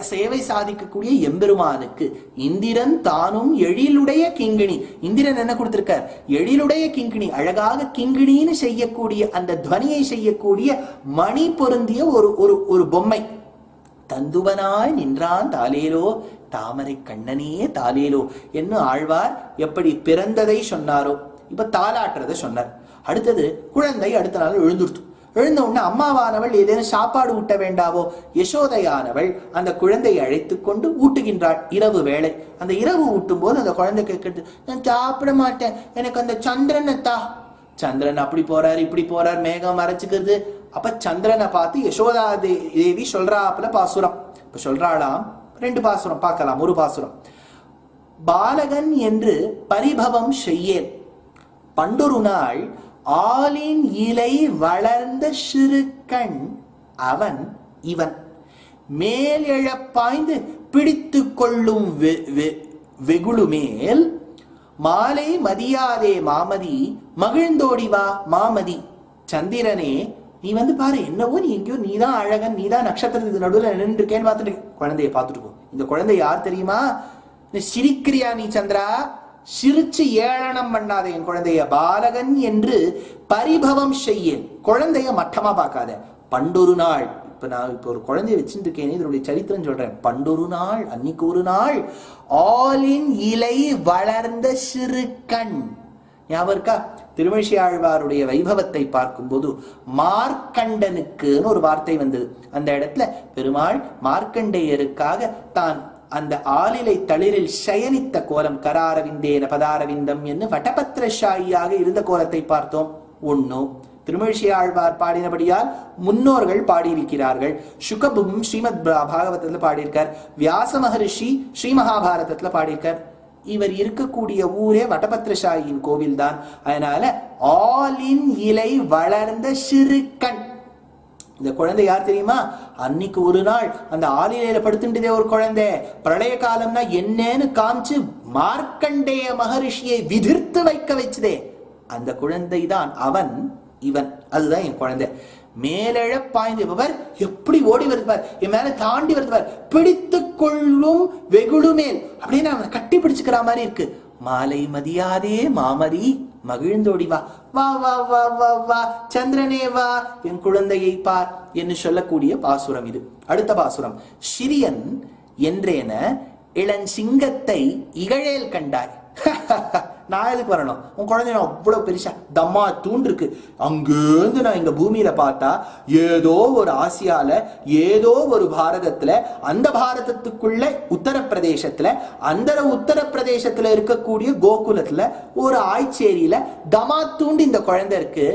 சேவை சாதிக்கக்கூடிய எம்பெருமானுக்கு இந்திரன் தானும் எழிலுடைய கிங்கிணி. இந்திரன் என்ன கொடுத்திருக்கார்? எழிலுடைய கிங்கிணி, அழகாக கிங்கிணின்னு செய்யக்கூடிய அந்த துவனியை செய்யக்கூடிய மணி பொருந்திய ஒரு பொம்மை தந்துவனாய் நின்றான் தாலேலோ. தாமரை கண்ணனே தாலேலோ என்று ஆழ்வார் எப்படி பிறந்ததை சொன்னாரோ இப்ப தாலாட்டுறதை சொன்னார். அடுத்தது குழந்தை அடுத்த நாள் எழுந்துருத்து. எழுந்த உடனே அம்மாவானவள் ஏதேனும் சாப்பாடு ஊட்ட வேண்டாவோ? யசோதையானவள் அந்த குழந்தையை அழைத்து கொண்டு ஊட்டுகின்றாள். இரவு வேளை. அந்த இரவு ஊட்டும் போது அந்த குழந்தை கேட்கறது, நான் சாப்பிட மாட்டேன், எனக்கு அந்த சந்திரனத்தா. சந்திரன் அப்படி போறார் இப்படி போறார், மேகம் மறைச்சுக்கிறது. அப்ப சந்திரனை பார்த்து யசோதா தேவி சொல்றாப்புல பாசுரம். இப்ப சொல்றாளாம். 2 பாசுரம் பார்க்கலாம். ஒரு பாசுரம், பாலகன் என்று பரிபவம் செய்யேன் பண்டொரு நாள் ஆலின் இலை வளர்ந்த சிறுகண் அவன் இவன் மேல் எழப்பாய்ந்து பிடித்து கொள்ளும் வெகுளுமேல் மாலை மதியாதே மாமதி மகிழ்ந்தோடி வா மாமதி. சந்திரனே நீ வந்து பாரு, என்னவோ நீ எங்கேயோ நீதான் அழகன், நீதான் நட்சத்திரத்துக்கு நடுவில் நின்று இருக்கேன்னு பார்த்துட்டு குழந்தைய பார்த்துட்டு போ. இந்த குழந்தை யார் தெரியுமா? சிரிக்கிறியா நீ சந்திரா? சிரிச்சு ஏளனம் பண்ணாத என் குழந்தைய. பாலகன் என்று பரிபவம் செய்யேன். குழந்தைய மட்டமா பார்க்காத. பண்டொரு நாள், நான் இப்ப ஒரு குழந்தைய வச்சுட்டு இருக்கேன், இதனுடைய சரித்திரம் சொல்றேன். பண்டொரு நாள், அன்னைக்கு ஒரு நாள், ஆலின் இலை வளர்ந்த சிறு கண். ஞாபகம் இருக்கா? திருமழிசை ஆழ்வாருடைய வைபவத்தை பார்க்கும்போது மார்க்கண்டனுக்குன்னு ஒரு வார்த்தை வந்தது. அந்த இடத்துல பெருமாள் மார்க்கண்டேயருக்காக தான் அந்த ஆலிலை தளிரில் சயனித்த கோலம், கராரவிந்தேன பதாரவிந்தம் என்று வட்டபத்திரஷாயியாக இருந்த கோலத்தை பார்த்தோம். ஒன்னும் திருமழிசை ஆழ்வார் பாடினபடியால் முன்னோர்கள் பாடியிருக்கிறார்கள். சுகபும் ஸ்ரீமத் பாகவதத்துல பாடியிருக்கார். வியாச மகரிஷி ஸ்ரீ மகாபாரதத்துல பாடியிருக்கார். இவர் இருக்கக்கூடிய ஊரே வட்டபத்திரஷாயின் கோவில் தான். அதனால ஆலின் இலை வளர்ந்த சிறுகண். இந்த குழந்தை யார் தெரியுமா? அன்னைக்கு ஒரு நாள் அந்த ஆலிலையில படுத்துட்டதே ஒரு குழந்தை. பிரளய காலம்னா என்னன்னு காமிச்சு மார்க்கண்டேய மகரிஷியை விதிர்த்து வைக்க வச்சதே அந்த குழந்தை தான் அவன் இவன். அதுதான் என் குழந்தை. மேலெழ பாய்ந்து எப்படி ஓடி வருவார், என் மேல தாண்டி வருவார், பிடித்து கொள்ளும் வெகுடு மேல் அப்படின்னு அவனை கட்டி பிடிச்சுக்கிற மாதிரி இருக்கு. மாலை மதியாதே மாமதி மகிழ்ந்தோடி வா, வா வா வா வா வா சந்திரனே வா, என் குழந்தையை பார் என்று சொல்லக்கூடிய பாசுரம் இது. அடுத்த பாசுரம், சிறியன் என்றேன இளன் சிங்கத்தை இகழேல் கண்டாய். நான் எதுக்கு வரணும்? உன் குழந்தை அவ்வளவு பெருசா தம்மா தூண்டு இருக்கு. அங்கேருந்து நான் இங்க பூமியில பார்த்தா ஏதோ ஒரு ஆசியால, ஏதோ ஒரு பாரதத்துல, அந்த பாரதத்துக்குள்ள உத்தரப்பிரதேசத்துல, அந்த உத்தரப்பிரதேசத்துல இருக்கக்கூடிய கோகுலத்துல ஒரு ஆய்ச்சேரியில தமா தூண்டு இந்த குழந்தை இருக்கு.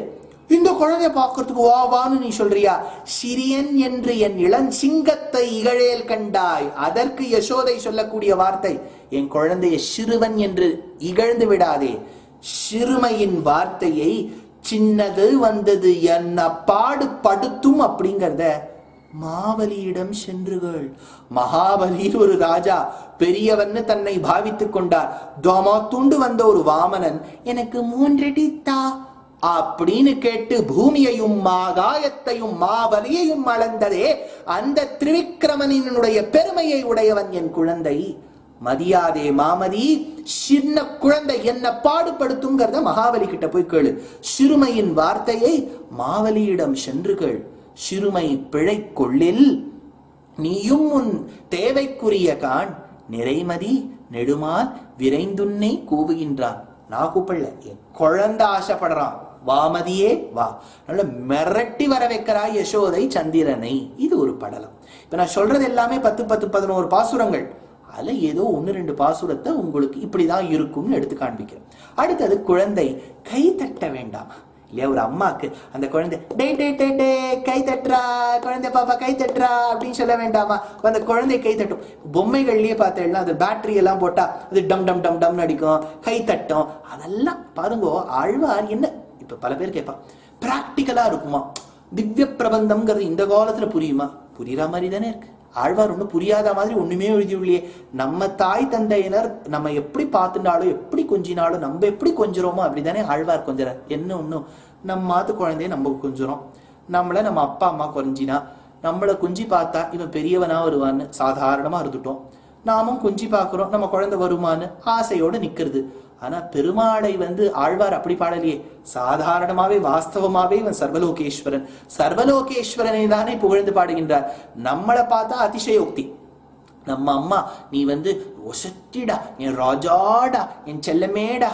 இந்த குழந்தைய பார்க்கறதுக்கு வா வான்னு நீ சொல்றியா? சிறியன் என்று என் இளம் சிங்கத்தை இகழேல் கண்டாய். அதற்கு யசோதை சொல்லக்கூடிய வார்த்தை, என் குழந்தைய சிறுவன் என்று இகழ்ந்து விடாதே. சிறுமையின் வார்த்தையை சின்னது வந்தது என்ன பாடுபடுத்தும் அப்படிங்கிறத மாவலியிடம் சென்றுகள். மகாபலி ஒரு ராஜா, பெரியவன்னு தன்னை பாவித்துக் கொண்டார். தோமா துண்டு வந்த ஒரு வாமனன், எனக்கு 3 அடி தா அப்படின்னு கேட்டு பூமியையும் மாகாயத்தையும் மாவலியையும் அளந்ததே அந்த திரிவிக்ரமனினுடைய பெருமையை உடையவன் என் குழந்தை. மதியாதே மாமதி, சின்ன குழந்தை என்ன பாடுபடுத்துங்கிறத மகாபலி கிட்ட போய் கேளு. சிறுமையின் வார்த்தையை மாவலியிடம் சென்று கேள். சிறுமை பிழை கொள்ளில் நீயும் உன் தேவைக்குரிய கான், நிறைமதி நெடுமால் விரைந்துன்னை கூவுகின்றான். நான் கூப்பிடல, என் குழந்தை ஆசைப்படுறான், வாமதியே வா. நல்ல மிரட்டி வர வைக்கிறாய் யசோதை சந்திரனை. இது ஒரு படலம். இப்ப நான் சொல்றது எல்லாமே 10, 10, 11 பாசுரங்கள். அதுல ஏதோ 1, 2 பாசுரத்தை உங்களுக்கு இப்படிதான் இருக்கும்னு எடுத்து காண்பிக்கிறேன். அடுத்தது குழந்தை கை தட்ட வேண்டாமா இல்லையா? ஒரு அம்மாக்கு அந்த குழந்தை டே டே டே டே கை தட்டுறா, குழந்தை பாப்பா கை தட்டுறா அப்படின்னு சொல்ல வேண்டாமா? அந்த குழந்தை கை தட்டும். பொம்மைகள்லயே பார்த்தேன்னா அது பேட்டரி எல்லாம் போட்டா அது டம் டம் டம் டம் அடிக்கும், கை தட்டும். அதெல்லாம் பாருங்க. ஆழ்வார் என்ன இப்ப பல பேர் கேட்பான், பிராக்டிக்கலா இருக்குமா? திவ்ய பிரபந்தம்ங்கிறது இந்த காலத்துல புரியுமா? புரியுற மாதிரி தானே இருக்கு. ஆழ்வார் ஒன்றும் புரியாத மாதிரி ஒண்ணுமே எழுதியுள்ளையே. நம்ம தாய் தந்தையினர் நம்ம எப்படி பார்த்துட்டாலும் எப்படி கொஞ்சினாலும் நம்ம எப்படி கொஞ்சிரோமோ அப்படித்தானே ஆழ்வார் கொஞ்சறார். என்ன ஒண்ணும் நம்ம மாத்து குழந்தைய நம்ம கொஞ்சிரோம், நம்மள நம்ம அப்பா அம்மா கொஞ்சினா நம்மளை குஞ்சி பார்த்தா இவன் பெரியவனா வருவான்னு சாதாரணமா இருந்துட்டோம். நாமும் குஞ்சி பார்க்கிறோம், நம்ம குழந்தை வருமானு ஆசையோட நிக்கிறது. ஆனா பெருமாளை ஆழ்வார் அப்படி பாடலையே. சாதாரணமாவே வாஸ்தவமாவே இவன் சர்வலோகேஸ்வரன், சர்வலோகேஸ்வரனை தானே புகழ்ந்து பாடுகின்றார். நம்மளை பார்த்தா அதிசயோக்தி. நம்ம அம்மா நீ ஒசட்டிடா, என் ராஜாடா, என் செல்லமேடா,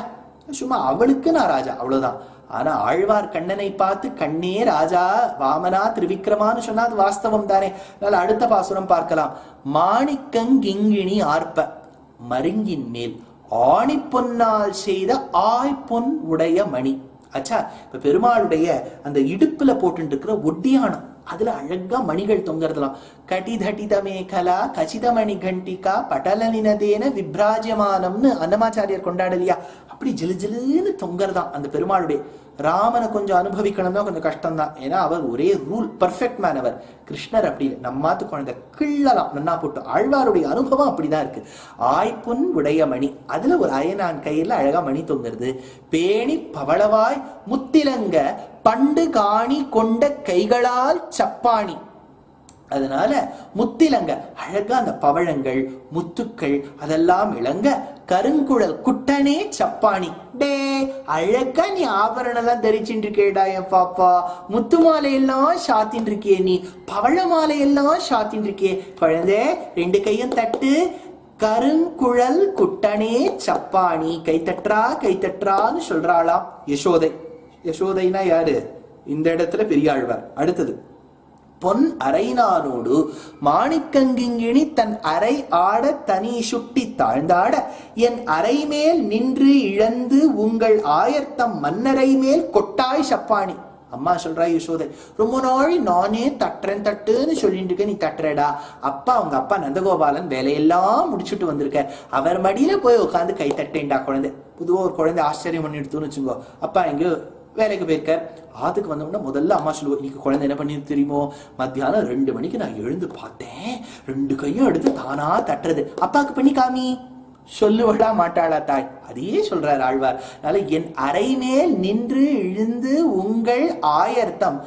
சும்மா அவளுக்கு நான் ராஜா அவ்வளவுதான். ஆனா ஆழ்வார் கண்ணனை பார்த்து கண்ணே ராஜா வாமனா திரிவிக்ரமான்னு சொன்னா அது வாஸ்தவம் தானே. அதனால அடுத்த பாசுரம் பார்க்கலாம். மாணிக்கங்கிங்கிணி ஆர்ப்ப மருங்கின் மேல் ஆணி பொன்னால் செய்த ஆய்பொன் உடைய மணி. அச்சா, இப்ப பெருமாளுடைய அந்த இடுப்புல போட்டு இருக்கிற ஒட்டியானம், அதுல அழகா மணிகள் தொங்கறதுலாம். கடிதடித மேகலா கச்சிதமணி கண்டிகா பட்டலனினதேன விப்ராஜமானம்னு அன்னமாச்சாரியர் கொண்டாடலையா? அப்படி ஜிலு ஜிலுன்னு தொங்கறதான் அந்த பெருமாளுடைய. ராமனை கொஞ்சம் அனுபவிக்கணும்னா கொஞ்சம் கஷ்டம் தான். ஏன்னா அவர் ஒரே ரூல் பர்ஃபெக்ட் மேன். அவர் கிருஷ்ணர் அப்படி இல்லை, நம்மாத்து குழந்தை கிள்ளலாம் நன்னா போட்டு. ஆழ்வாருடைய அனுபவம் அப்படிதான் இருக்கு. ஆய்பொன் உடைய மணி, அதுல ஒரு அயனான் கையில அழகா மணி தொங்குறது. பேணி பவளவாய் முத்திலங்க பண்டு காணி கொண்ட கைகளால் சப்பாணி. அதனால முத்திலங்க அழகா அந்த பவழங்கள் முத்துக்கள் அதெல்லாம் இளங்க. கருங்குழல் குட்டனே சப்பாணி. டே அழகா நீ ஆபரணம் எல்லாம் தரிச்சுட்டு இருக்கேடா என் பாப்பா, முத்து மாலையெல்லாம் சாத்தின் இருக்கியே, நீ பவழ மாலையெல்லாம் சாத்தின் இருக்கியே குழந்தை, 2 கையும் தட்டு. கருங்குழல் குட்டனே சப்பாணி. கை தட்டுறா கை தட்டுறான்னு சொல்றாளாம் யசோதை. யசோதைனா யாரு? இந்த இடத்துல பெரியாழ்வார். அடுத்தது பொன் அரைநானோடு மாணிக்கங்கிங்கிணி தன் அரை ஆட தனி சுட்டி தாழ்ந்தாட என் அரை மேல் நின்று இழந்து உங்கள் ஆயர்த்தம் மன்னரை மேல் கொட்டாய் சப்பாணி. அம்மா சொல்றா யசோதை, ரொம்ப நாள் நானே தட்டுறேன் தட்டுன்னு சொல்லிட்டு இருக்க, நீ தட்டுறடா. அவங்க அப்பா நந்தகோபாலன் வேலையெல்லாம் முடிச்சுட்டு வந்திருக்க, அவர் மடியில போய் உட்காந்து கை தட்டேன்டா குழந்தை. பொதுவா ஒரு குழந்தை ஆச்சரியம் பண்ணி எடுத்துன்னு வச்சுக்கோ. அப்பா எங்கேயோ வேலைக்கு போயிருக்க. ஆத்துக்கு வந்தோம்னா முதல்ல அம்மா சொல்லுவோம், இன்னைக்கு குழந்தை என்ன பண்ணி தெரியுமோ, மத்தியானம் 2 மணிக்கு நான் எழுந்து பார்த்தேன், 2 கையும் எடுத்து தானா தட்டுறது. அப்பாவுக்கு பண்ணி காமி சொல்லுவடா மாட்டாளா தாய்? அதையே சொல்றார் ஆழ்வார். அதனால என் அரை மேல் நின்று இழுந்து உங்கள் ஆயர்த்தம்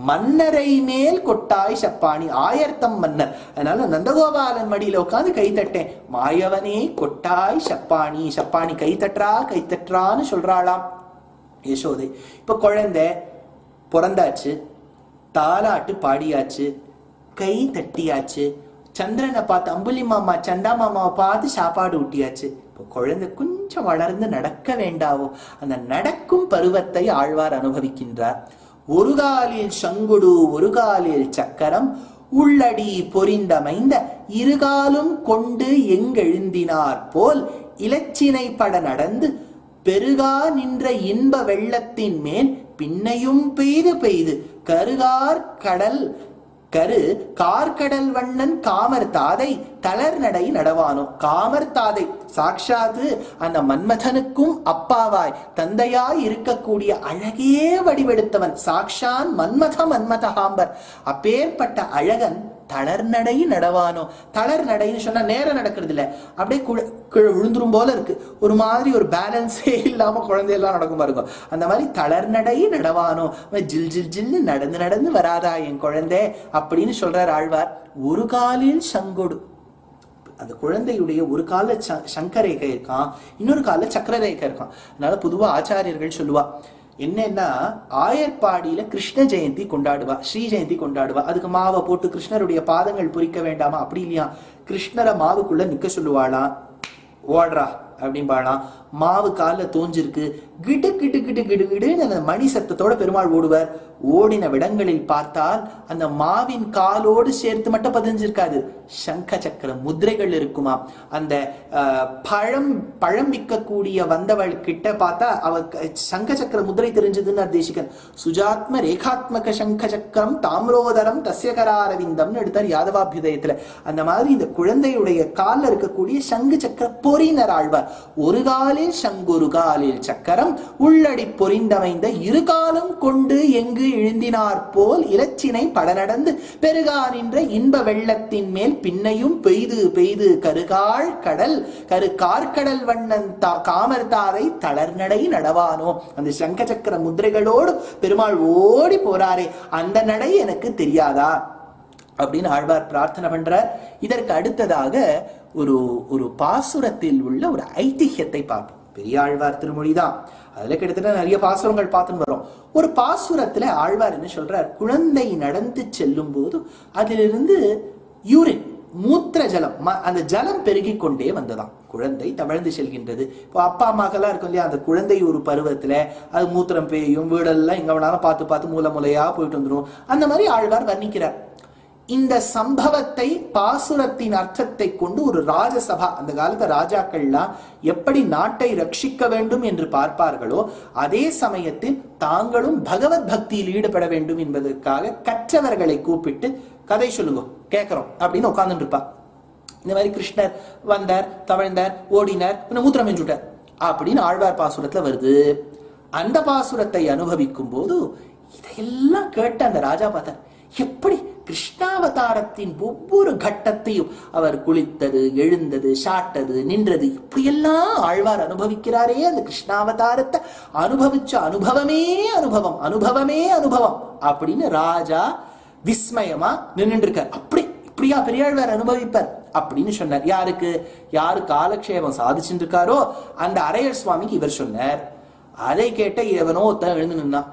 மன்னரை மேல் கொட்டாய் சப்பாணி. ஆயர்த்தம் மன்னர். அதனால நந்தகோபாலன் மடியில உட்காந்து கை தட்டேன். மாயவனே கொட்டாய் சப்பாணி. சப்பாணி கை தட்டுறான்னு சொல்றாளாம் யசோதை. இப்ப குழந்தை பிறந்தாச்சு, தாலாட்டு பாடியாச்சு, கை தட்டியாச்சு, சந்திரனை பார்த்து அம்புலி மாமா சந்தா மாமாவை பார்த்து சாப்பாடு ஊட்டியாச்சு. இப்போ குழந்தை கொஞ்சம் வளர்ந்து நடக்க வேண்டாவோ? அந்த நடக்கும் பருவத்தை ஆழ்வார் அனுபவிக்கின்றார். ஒரு காலில் சங்குடு ஒரு காலில் சக்கரம் உள்ளடி பொறிந்தமைந்த இருகாலும் கொண்டு எங்கெழுந்தினார் போல் இலச்சினை பட நடந்து பெருகா நின்ற இன்ப வெள்ளத்தின் மேல் பின்னையும் பெய்து பெய்து கார்கடல் வண்ணன் காமர் தாதை தளர் நடை நடவானோ. காமர் தாதை சாட்சாத்து அந்த மன்மதனுக்கும் அப்பாவாய் தந்தையாய் இருக்கக்கூடிய அழகே வடிவெடுத்தவன் சாக்ஷான் மன்மதகாம்பர். அப்பேற்பட்ட அழகன் தளர் நடை நடவானோ. தளர் நடைன்னு சொன்னா நேரம் நடக்கிறது இல்லை, அப்படியே கீழே விழுந்துரும் போல இருக்கு. ஒரு மாதிரி ஒரு பேலன்ஸே இல்லாம குழந்தையெல்லாம் நடக்கும் பாருங்க. அந்த மாதிரி தளர் நடை நடவானோ. ஜில் ஜில் ஜில்னு நடந்து நடந்து வராதா என் குழந்தை அப்படின்னு சொல்றார் ஆழ்வார். ஒரு காலில் சங்கொடு, அந்த குழந்தையுடைய ஒரு கால சங்க ரேகை இருக்கான், இன்னொரு கால சக்கர ரேகை இருக்கான். அதனால பொதுவா ஆச்சாரியர்கள் சொல்லுவா என்னன்னா, ஆயர்பாடியில கிருஷ்ண ஜெயந்தி கொண்டாடுவா, ஸ்ரீ ஜெயந்தி கொண்டாடுவா. அதுக்கு மாவை போட்டு கிருஷ்ணருடைய பாதங்கள் பொறிக்க வேண்டாமா? அப்படி இல்லையா, கிருஷ்ணரை மாவுக்குள்ள நிக்க சொல்லுவாளாம், ஓடுறா அப்படின்பாளாம். மாவு காலில் தோஞ்சிருக்கு, கிடு கிடு கிடு கிடு கிடுன்னு அந்த மணி சத்தத்தோட பெருமாள் ஓடுவார். ஓடின விடங்களில் பார்த்தால் அந்த மாவின் காலோடு சேர்த்து மட்டும் பதிஞ்சிருக்காது, சங்க சக்கர முத்திரைகள் இருக்குமா. அந்த பழம் விற்கக்கூடிய வந்தவள் கிட்ட பார்த்தா அவ சங்க சக்கர முத்திரை தெரிஞ்சதுன்னு தேசிகன். சுஜாத்ம ரேகாத்மக சங்க சக்கரம் தாமிரோதரம் தஸ்யகராரவிந்தம்னு எடுத்தார் யாதவாபியுதயத்துல. அந்த மாதிரி இந்த குழந்தையுடைய காலில் இருக்கக்கூடிய சங்கு சக்கர பொறியினர் ஆழ்வார். ஒரு காலில் சங்கொரு காலில் சக்கரம் உள்ளடி பொறிந்தமைந்த இருகாலம் கொண்டு எங்கு இழுந்தினார் போல் இலச்சினை படநடந்து பெருகா நின்ற இன்ப வெள்ளத்தின் மேல் பின்னையும் பெய்து பெய்து கருகாள் கடல் கருகார்கடல் வண்ணன் காமர்தாரை தளர்நடை நடவானோ. அந்த சங்க சக்கர முத்திரைகளோடு பெருமாள் ஓடி போறாரே, அந்த நடை எனக்கு தெரியாதா அப்படின்னு ஆழ்வார் பிரார்த்தனை பண்றார். இதற்கு அடுத்ததாக ஒரு பாசுரத்தில் உள்ள ஒரு ஐதிஹ்யத்தை பார்ப்போம். பெரிய ஆழ்வார் திருமொழிதான், அதுல கிட்டத்தட்ட நிறைய பாசுரங்கள் பார்த்துன்னு வரும். ஒரு பாசுரத்துல ஆழ்வார் என்ன சொல்றார், குழந்தை நடந்து செல்லும் போது அதிலிருந்து யூரின் மூத்திர ஜலம், அந்த ஜலம் பெருகி கொண்டே வந்ததாம். குழந்தை தவழ்ந்து செல்கின்றது. இப்போ அப்பா அம்மாக்கெல்லாம் இருக்கும் இல்லையா, அந்த குழந்தை ஒரு பருவத்துல அது மூத்திரம் பேயும், வீடெல்லாம் எங்க வேணாலும் பார்த்து பார்த்து மூல மூலையா போயிட்டு வந்துடும். அந்த மாதிரி ஆழ்வார் வர்ணிக்கிறார். இந்த சம்பவத்தை பாசுரத்தின் அர்த்தத்தை கொண்டு ஒரு ராஜசபா, அந்த காலத்து ராஜாக்கள்லாம் எப்படி நாட்டை ரட்சிக்க வேண்டும் என்று பார்ப்பார்களோ அதே சமயத்தில் தாங்களும் பகவத் பக்தியில் ஈடுபட வேண்டும் என்பதற்காக கற்றவர்களை கூப்பிட்டு கதை சொல்லுங்க கேட்கிறோம் அப்படின்னு உட்கார்ந்துட்டு இருப்பா. இந்த மாதிரி கிருஷ்ணர் வந்தார், தவழ்ந்தார், ஓடினார், மூத்திரம் வெஞ்சுட்டார் அப்படின்னு ஆழ்வார் பாசுரத்துல வருது. அந்த பாசுரத்தை அனுபவிக்கும் போது இதையெல்லாம் கேட்ட அந்த ராஜா பார்த்தார், எப்படி கிருஷ்ணாவதாரத்தின் ஒவ்வொரு கட்டத்தையும் அவர் குளித்தது, எழுந்தது, சாட்டது, நின்றது, இப்படியெல்லாம் ஆழ்வார் அனுபவிக்கிறாரே. அந்த கிருஷ்ணாவதாரத்தை அனுபவிச்ச அனுபவமே அனுபவம், அனுபவமே அனுபவம் அப்படின்னு ராஜா விஸ்மயமா நின்று இருக்கார். இப்படியா பெரியாழ்வார் அனுபவிப்பார் அப்படின்னு சொன்னார். யாரு காலக்ஷேபம் சாதிச்சுட்டு இருக்காரோ அந்த அரையர் சுவாமிக்கு இவர் சொன்னார். அதை கேட்ட எவனோ ஒருத்தன் எழுந்து நின்னா,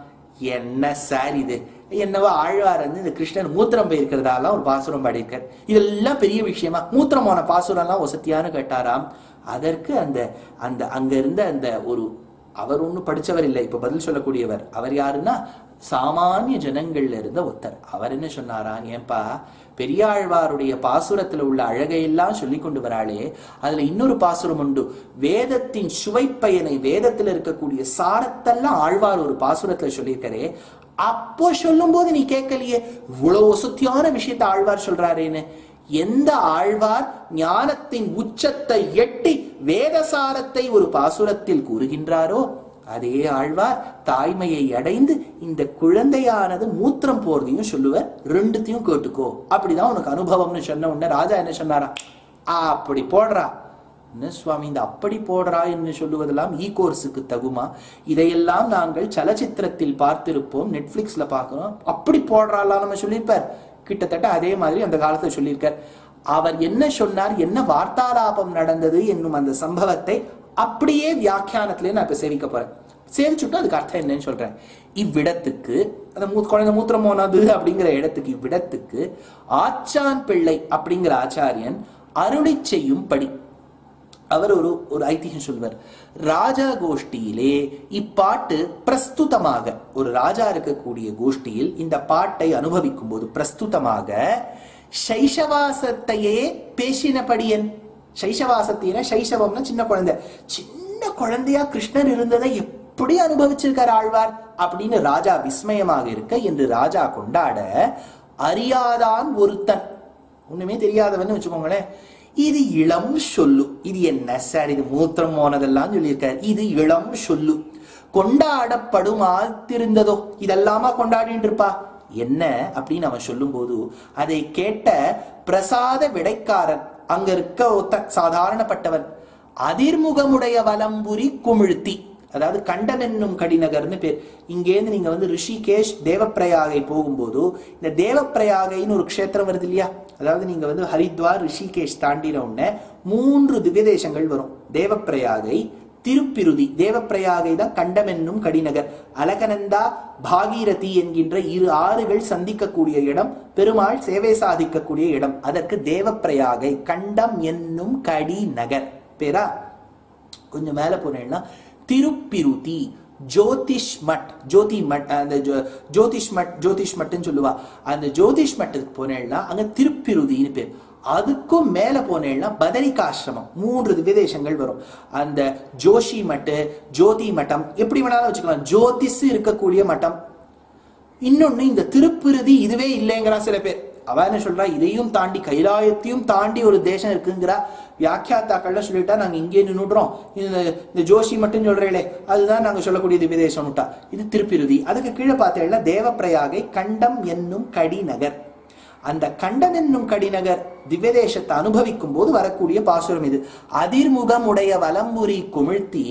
என்ன சார் இது, என்னவோ ஆழ்வார் வந்து இந்த கிருஷ்ணன் மூத்திரம் போயிருக்கிறதாலாம் ஒரு பாசுரம் பாடியிருக்கார், இதெல்லாம் பெரிய விஷயமா, மூத்திரம் போன பாசுரம் எல்லாம் வசத்தியான்னு கேட்டாராம். அதற்கு அந்த அந்த அங்க இருந்த அந்த அவர் ஒன்னும் படிச்சவர் இல்லை, இப்ப பதில் சொல்லக்கூடியவர். அவர் யாருன்னா சாமானிய ஜனங்கள்ல இருந்த ஒருத்தர். அவர் என்ன சொன்னாராம், ஏன்பா பெரியாழ்வாருடைய பாசுரத்துல உள்ள அழகையெல்லாம் சொல்லி கொண்டு வராளே, அதுல இன்னொரு பாசுரம் உண்டு, வேதத்தின் சுவைப்பயனை, வேதத்துல இருக்கக்கூடிய சாரத்தெல்லாம் ஆழ்வார் ஒரு பாசுரத்துல சொல்லியிருக்காரே, அப்போ சொல்லும் போது நீ கேட்கலையே, இவ்வளவு சுத்தியான விஷயத்த ஆழ்வார் சொல்றாரேன்னு. எந்த ஆழ்வார் ஞானத்தின் உச்சத்தை எட்டி வேதசாரத்தை ஒரு பாசுரத்தில் கூறுகின்றாரோ அதே ஆழ்வார் தாய்மையை அடைந்து இந்த குழந்தையானது மூத்திரம் போறதையும் சொல்லுவார், ரெண்டுத்தையும் கேட்டுக்கோ, அப்படிதான் உனக்கு அனுபவம்னு சொன்ன உடனே ராஜா என்ன சொன்னாரா, அப்படி போடுறா. என்ன சுவாமி, இந்த அப்படி போடுறா என்று சொல்லுவதெல்லாம் கோர்ஸுக்கு தகுமா? இதையெல்லாம் நாங்கள் சலச்சித்திரத்தில் பார்த்திருப்போம், நெட்ஃபிளிக்ஸ்ல பார்க்கிறோம். அப்படி போடுறாலாம் நம்ம சொல்லியிருப்பார். கிட்டத்தட்ட அதே மாதிரி அந்த காலத்துல சொல்லியிருக்கார். அவர் என்ன சொன்னார், என்ன வார்த்தாலாபம் நடந்தது என்னும் அந்த சம்பவத்தை அப்படியே வியாக்கியானத்திலே நான் இப்ப சேவிக்க போறேன். சேவிச்சுட்டு அதுக்கு அர்த்தம் என்னன்னு சொல்றேன். இவ்விடத்துக்கு அந்த குழந்தை மூத்திரம் போனது அப்படிங்கிற இடத்துக்கு, இவ்விடத்துக்கு ஆச்சான் பிள்ளை அப்படிங்கிற ஆச்சாரியன் அருளி செய்யும்படி அவர் ஒரு ஐதிஹ்யம் சொல்வார். ராஜா கோஷ்டியிலே இப்பாட்டு பிரஸ்துதமாக, ஒரு ராஜா இருக்கக்கூடிய கோஷ்டியில் இந்த பாட்டை அனுபவிக்கும் போது பிரஸ்துதமாக சைஷவாசத்தையே பேசினபடியன். சைஷவாசத்தின, சைஷவம்னா சின்ன குழந்தை, சின்ன குழந்தையா கிருஷ்ணர் இருந்ததை எப்படி அனுபவிச்சிருக்கார் ஆழ்வார் அப்படின்னு ராஜா விஸ்மயமாக இருக்க என்று ராஜா கொண்டாட, அறியாதான் ஒருத்தன், ஒண்ணுமே தெரியாதவன்னு வச்சுக்கோங்களேன், இது இளம் சொல்லு. இது என்ன சார், இது மூத்திரம் போனதெல்லாம் சொல்லியிருக்காரு, இது இளம் சொல்லு, கொண்டாடப்படும் ஆத்திருந்ததோ, இதெல்லாமா கொண்டாடிட்டு இருப்பா என்ன அப்படின்னு அவன் சொல்லும் போது அதை கேட்ட பிரசாத விடைக்காரன், அங்க இருக்க ஒத்த சாதாரணப்பட்டவன், அதிர்முகமுடைய வலம்புரி குமிழ்த்தி, அதாவது கண்டம் என்னும் கடிநகர்னு பேர். இங்கேருந்து நீங்க ரிஷிகேஷ் தேவப்பிரயாகை போகும்போது இந்த தேவப்பிரயாகைன்னு ஒரு க்ஷேத்திரம் வருது இல்லையா, அதாவது நீங்க ஹரித்வார் ரிஷிகேஷ் தாண்டின உடனே 3 திவ்ய தேசங்கள் வரும். தேவப்பிரயாகை, திருப்பிருதி. தேவப்பிரயாகை தான் கண்டம் என்னும் கடிநகர். அலகநந்தா, பாகீரதி என்கின்ற 2 ஆறுகள் சந்திக்கக்கூடிய இடம், பெருமாள் சேவை சாதிக்கக்கூடிய இடம். அதற்கு தேவப்பிரயாகை, கண்டம் என்னும் கடிநகர் பேரா. கொஞ்சம் மேல போனேன்னா திருப்பிருதி, ஜோதிஷ் மட், ஜோதி மட், அந்த ஜோதிஷ் மட்னு சொல்லுவா. அந்த ஜோதிஷ் மட்டுக்கு போனேன்னா அங்க திருப்பிருதின்னு பேர். அதுக்கும் மேல போனேன்னா பதரிகாசிரமம். 3 திவ்ய தேசங்கள் வரும். அந்த ஜோஷி மட்டு, ஜோதி மட்டம், எப்படி வேணாலும் வச்சுக்கலாம். ஜோதிஷ் இருக்கக்கூடிய மட்டம். இன்னொன்னு இந்த திருப்பிருதி இதுவே இல்லைங்கிறா சில பேர். அவ என்ன சொல்றா, இதையும் தாண்டி கைலாயத்தையும் தாண்டி ஒரு தேசம் இருக்குங்கிறா. வியாக்கியாத்தாக்கள்லாம் சொல்லிட்டா நாங்க இங்கே நின்றுடுறோம், இந்த ஜோஷி மட்டும் சொல்றீங்களே அதுதான் நாங்க சொல்லக்கூடிய திவ்ய தேசம். இது திருப்பிருதி. அதுக்கு கீழே பார்த்தேன்னா தேவப்பிரயாகை, கண்டம் என்னும் கடிநகர். அந்த கண்டம் என்னும் கடிநகர் திவ்ய தேசத்தை அனுபவிக்கும் போது வரக்கூடிய பாசுரம் இது. அதிர்முகமுடைய வலம்புரி குமிழ்த்தி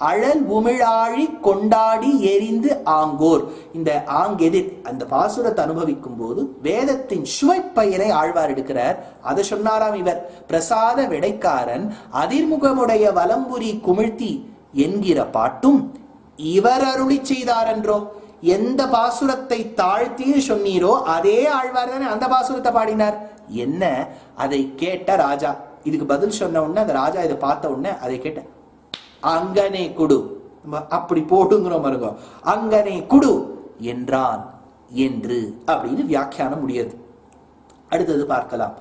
அழல் உமிழாழி கொண்டாடி எரிந்து ஆங்கோர். இந்த ஆங்கெதிர் அந்த பாசுரத்தை அனுபவிக்கும் போது வேதத்தின் சுவைப்பெயரை ஆழ்வார் எடுக்கிறார். அதை சொன்னாராம் இவர். பிரசாத விடைக்காரன் அதிர்முகமுடைய வலம்புரி குமிழ்த்தி என்கிற பாட்டும் இவர் அருளி செய்தார் என்றோ. எந்த பாசுரத்தை தாழ்த்தின்னு சொன்னீரோ அதே ஆழ்வார் தானே அந்த பாசுரத்தை பாடினார். என்ன அதை கேட்ட ராஜா, இதுக்கு பதில் சொன்ன உடனே அந்த ராஜா இதை பார்த்த உடனே அதை கேட்ட அங்கனே குடு, அப்படி போட்டுங்கிறோம் பாருங்க, அங்கனே குடு என்றான் என்று அப்படின்னு வியாக்கியானம் முடியாது. அடுத்தது பார்க்கலாம்.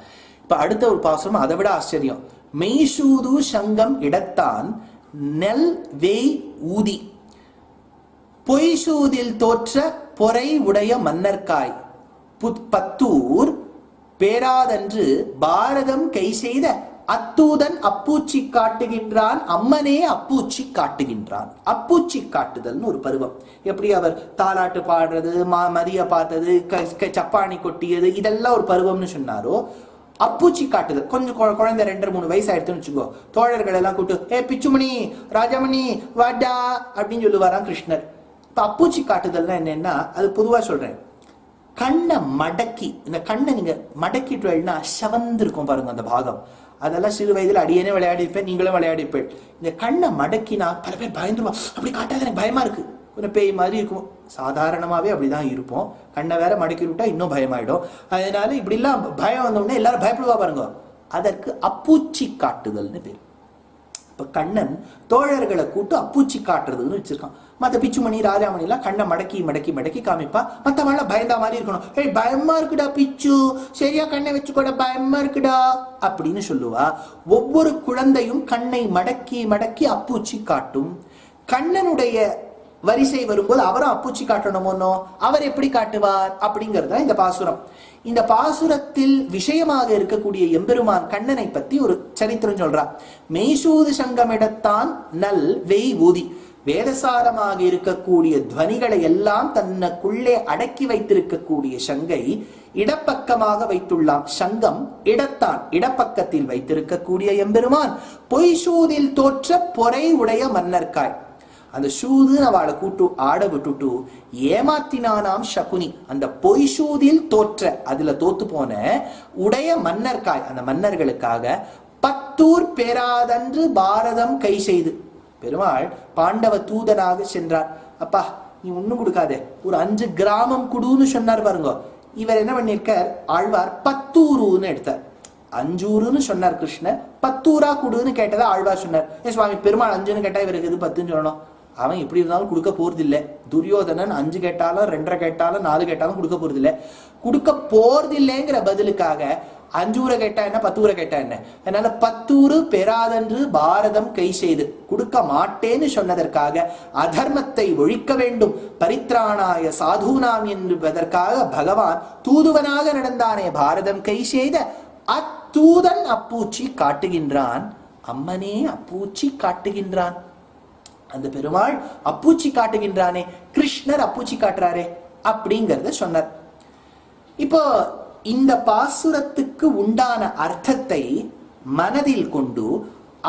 இப்ப அடுத்த ஒரு பாசுரம் அதை விட ஆச்சரியம். மெய்சூது சங்கம் இடத்தான் நெல் வேய் ஊதி பொய்சூதில் தோற்ற பொறை உடைய மன்னர்காய் பத்தூர் பேராதன்று பாரதம் கை செய்த அத்தூதன் அப்பூச்சி காட்டுகின்றான், அம்மனே அப்பூச்சி காட்டுகின்றான். அப்பூச்சி காட்டுதல்னு ஒரு பருவம். எப்படி அவர் தாலாட்டு பாடுறது, மதிய பார்த்தது, சப்பாணி கொட்டியது, இதெல்லாம் ஒரு பருவம்னு சொன்னாரோ, அப்பூச்சி காட்டுதல் கொஞ்சம் குழந்தை 2-3 வயசு ஆயிடுச்சுன்னு வச்சுக்கோ, தோழர்கள் எல்லாம் கூப்பிட்டு பிச்சுமணி ராஜாமணி வாடா அப்படின்னு சொல்லுவாராம் கிருஷ்ணர். இப்ப அப்பூச்சி காட்டுதல்னா என்னன்னா, அது பொதுவா சொல்றேன், கண்ணை மடக்கி, இந்த கண்ணை நீங்க மடக்கிட்டு செவந்து இருக்கும் பாருங்க அந்த பாகம். அதெல்லாம் சிறு வயதில் அடியேனே விளையாடிப்பேன், நீங்களும் விளையாடிப்பேன். இந்த கண்ணை மடக்கினா பல பேர் பயந்துருவான். அப்படி காட்டாத, எனக்கு பயமா இருக்கு, ஒரு பேய் மாதிரி இருக்கும். சாதாரணமாவே அப்படிதான் இருப்போம். கண்ணை வேற மடக்கி விட்டா இன்னும் பயமாயிடும். அதனால இப்படி எல்லாம் பயம் வந்தோடனே எல்லாரும் பயப்படுவா பாருங்க. அதற்கு அப்பூச்சி காட்டுதல்னு பேர். இப்ப கண்ணன் தோழர்களை கூட்டு அப்பூச்சி காட்டுறதுன்னு வச்சிருக்கான். மற்ற பிச்சுமணி ராஜாமணி எல்லாம் கண்ணை மடக்கி மடக்கி மடக்கி காமிப்பா. மற்றவங்கள பயந்தா மாதிரி இருக்கணும். ஏய் பயமா இருக்குடா பிச்சு, சரியா கண்ணை வச்சுக்கூட, பயமா இருக்குடா அப்படின்னு சொல்லுவா. ஒவ்வொரு குழந்தையும் கண்ணை மடக்கி மடக்கி அப்பூச்சி காட்டும். கண்ணனுடைய வரிசை வரும்போது அவரும் அப்பூச்சி காட்டணுமோனோ, அவர் எப்படி காட்டுவார் அப்படிங்கிறதா இந்த பாசுரம். இந்த பாசுரத்தில் விஷயமாக இருக்கக்கூடிய எம்பெருமான் கண்ணனை பத்தி ஒரு சரித்திரம் சொல்றார். மெய்சூது சங்கமிடத்தான் நல் வெய் ஊதி, வேதசாரமாக இருக்கக்கூடிய துவனிகளை எல்லாம் தன்னுக்குள்ளே அடக்கி வைத்திருக்கக்கூடிய சங்கை இடப்பக்கமாக வைத்துள்ளாம். சங்கம் இடத்தான், இடப்பக்கத்தில் வைத்திருக்கக்கூடிய எம்பெருமான் பொய்சூதில் தோற்ற பொறை உடைய மன்னர்காய். அந்த சூது அவளை கூட்டு ஆட விட்டுட்டு ஏமாத்தினானாம் சகுனி. அந்த பொய்சூதில் தோற்ற, அதுல தோத்து போன உடைய மன்னர்காய், அந்த மன்னர்களுக்காக பத்தூர் பேராதன்று பாரதம் கை செய்து. பெருமாள் பாண்டவ தூதனாக சென்றார். அப்பா நீ ஒண்ணும் கொடுக்காதே, ஒரு 5 கிராமம் குடுன்னு சொன்னார் பாருங்க. இவர் என்ன பண்ணிருக்கார், ஆழ்வார் 10 எடுத்தார். 5 சொன்னார் கிருஷ்ணர், 10 குடுன்னு கேட்டதா ஆழ்வார் சொன்னார். ஏன் சுவாமி பெருமாள் 5 கேட்டா இவருக்கு இது 10 சொல்லணும்? அவன் எப்படி இருந்தாலும் கொடுக்க போறது இல்லை. துரியோதனன் 5 கேட்டாலும் 2 கேட்டாலும் 4 கேட்டாலும் கொடுக்க போறது இல்லை. கொடுக்க போறது இல்லைங்கிற பதிலுக்காக 5 கேட்டா என்ன 10 கேட்டா என்ன, அதனால 10 பெறாதென்று பாரதம் கை செய்து கொடுக்க மாட்டேன்னு சொன்னதற்காக, அதர்மத்தை ஒழிக்க வேண்டும் பரித்ராணாய சாதுனாம் என்பதற்காக பகவான் தூதுவனாக நடந்தானே, பாரதம் கை செய்த அத்தூதன் அப்பூச்சி காட்டுகின்றான், அம்மனே அப்பூச்சி காட்டுகின்றான். அந்த பெருமாள் அப்பூச்சி காட்டுகின்றானே, கிருஷ்ணர் அப்பூச்சி காட்டுறாரே அப்படிங்கறத சொன்னார். இப்போ இந்த பாசுரத்துக்கு உண்டான அர்த்தத்தை மனதில் கொண்டு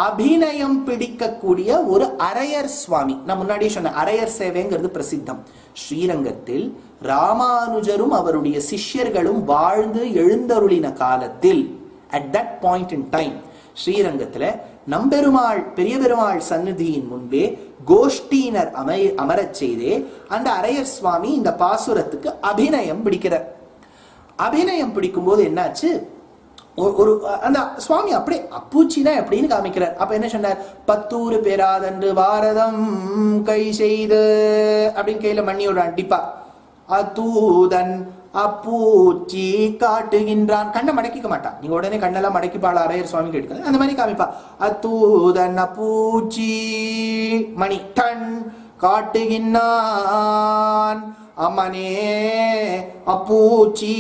அபிநயம் பிடிக்கக்கூடிய ஒரு அரையர் சுவாமி. நான் முன்னாடியே சொன்ன அரையர் சேவைங்கிறது பிரசித்தம். ஸ்ரீரங்கத்தில் ராமானுஜரும் அவருடைய சிஷ்யர்களும் வாழ்ந்து எழுந்தருளின காலத்தில், at that point in time, ஸ்ரீரங்கத்துல நம்பெருமாள் பெரிய பெருமாள் சந்நிதியின் முன்பே கோஷ்டியினர் அமரச் செய்தே அந்த அரையர் சுவாமி இந்த பாசுரத்துக்கு அபிநயம் பிடிக்கிறார். அபிநயம் பிடிக்கும் போது என்னாச்சு, ஒரு அந்த சுவாமி அப்படியே அப்பூச்சினா எப்படின்னு காமிக்கிறார். அப்ப என்ன சொன்னார், 10 பேராதன்று பாரதம் கை செய்து அப்படின்னு கையில மண்ணியோட அடிப்பா, அத்தூதன் அப்பூச்சி காட்டுகின்றான். கண்ணை மடக்கிக்க மாட்டான், நீங்க உடனே கண்ணெல்லாம் மடக்கிப்பாள் அரையர் சுவாமி கேட்க அந்த மாதிரி காமிப்பா. அத்தூதன் அப்பூச்சி மணி டன் காட்டுகின்றான், அம்மனே அப்பூச்சி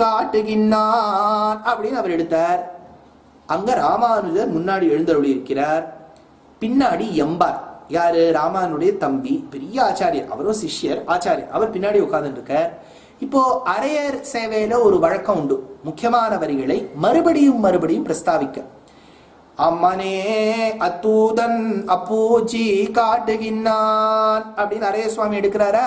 காட்டுகின்றான் அப்படின்னு அவர் எடுத்தார். அங்க ராமானுஜர் முன்னாடி எழுந்தருளி இருக்கிறார், பின்னாடி எம்பார். யாரு? ராமானுடைய தம்பி, பெரிய ஆச்சாரியர், அவரும் சிஷ்யர், ஆச்சாரியர், அவர் பின்னாடி உட்கார்ந்து இருக்கார். இப்போ அரையர் சேவையில ஒரு வழக்கம் உண்டு, முக்கியமான வரிகளை மறுபடியும் பிரஸ்தாவிக்க. அம்மனே அத்தூதன் அப்பூச்சி காட்டுகின்றான் அப்படின்னு அரையர் சுவாமி எடுக்கிறாரா?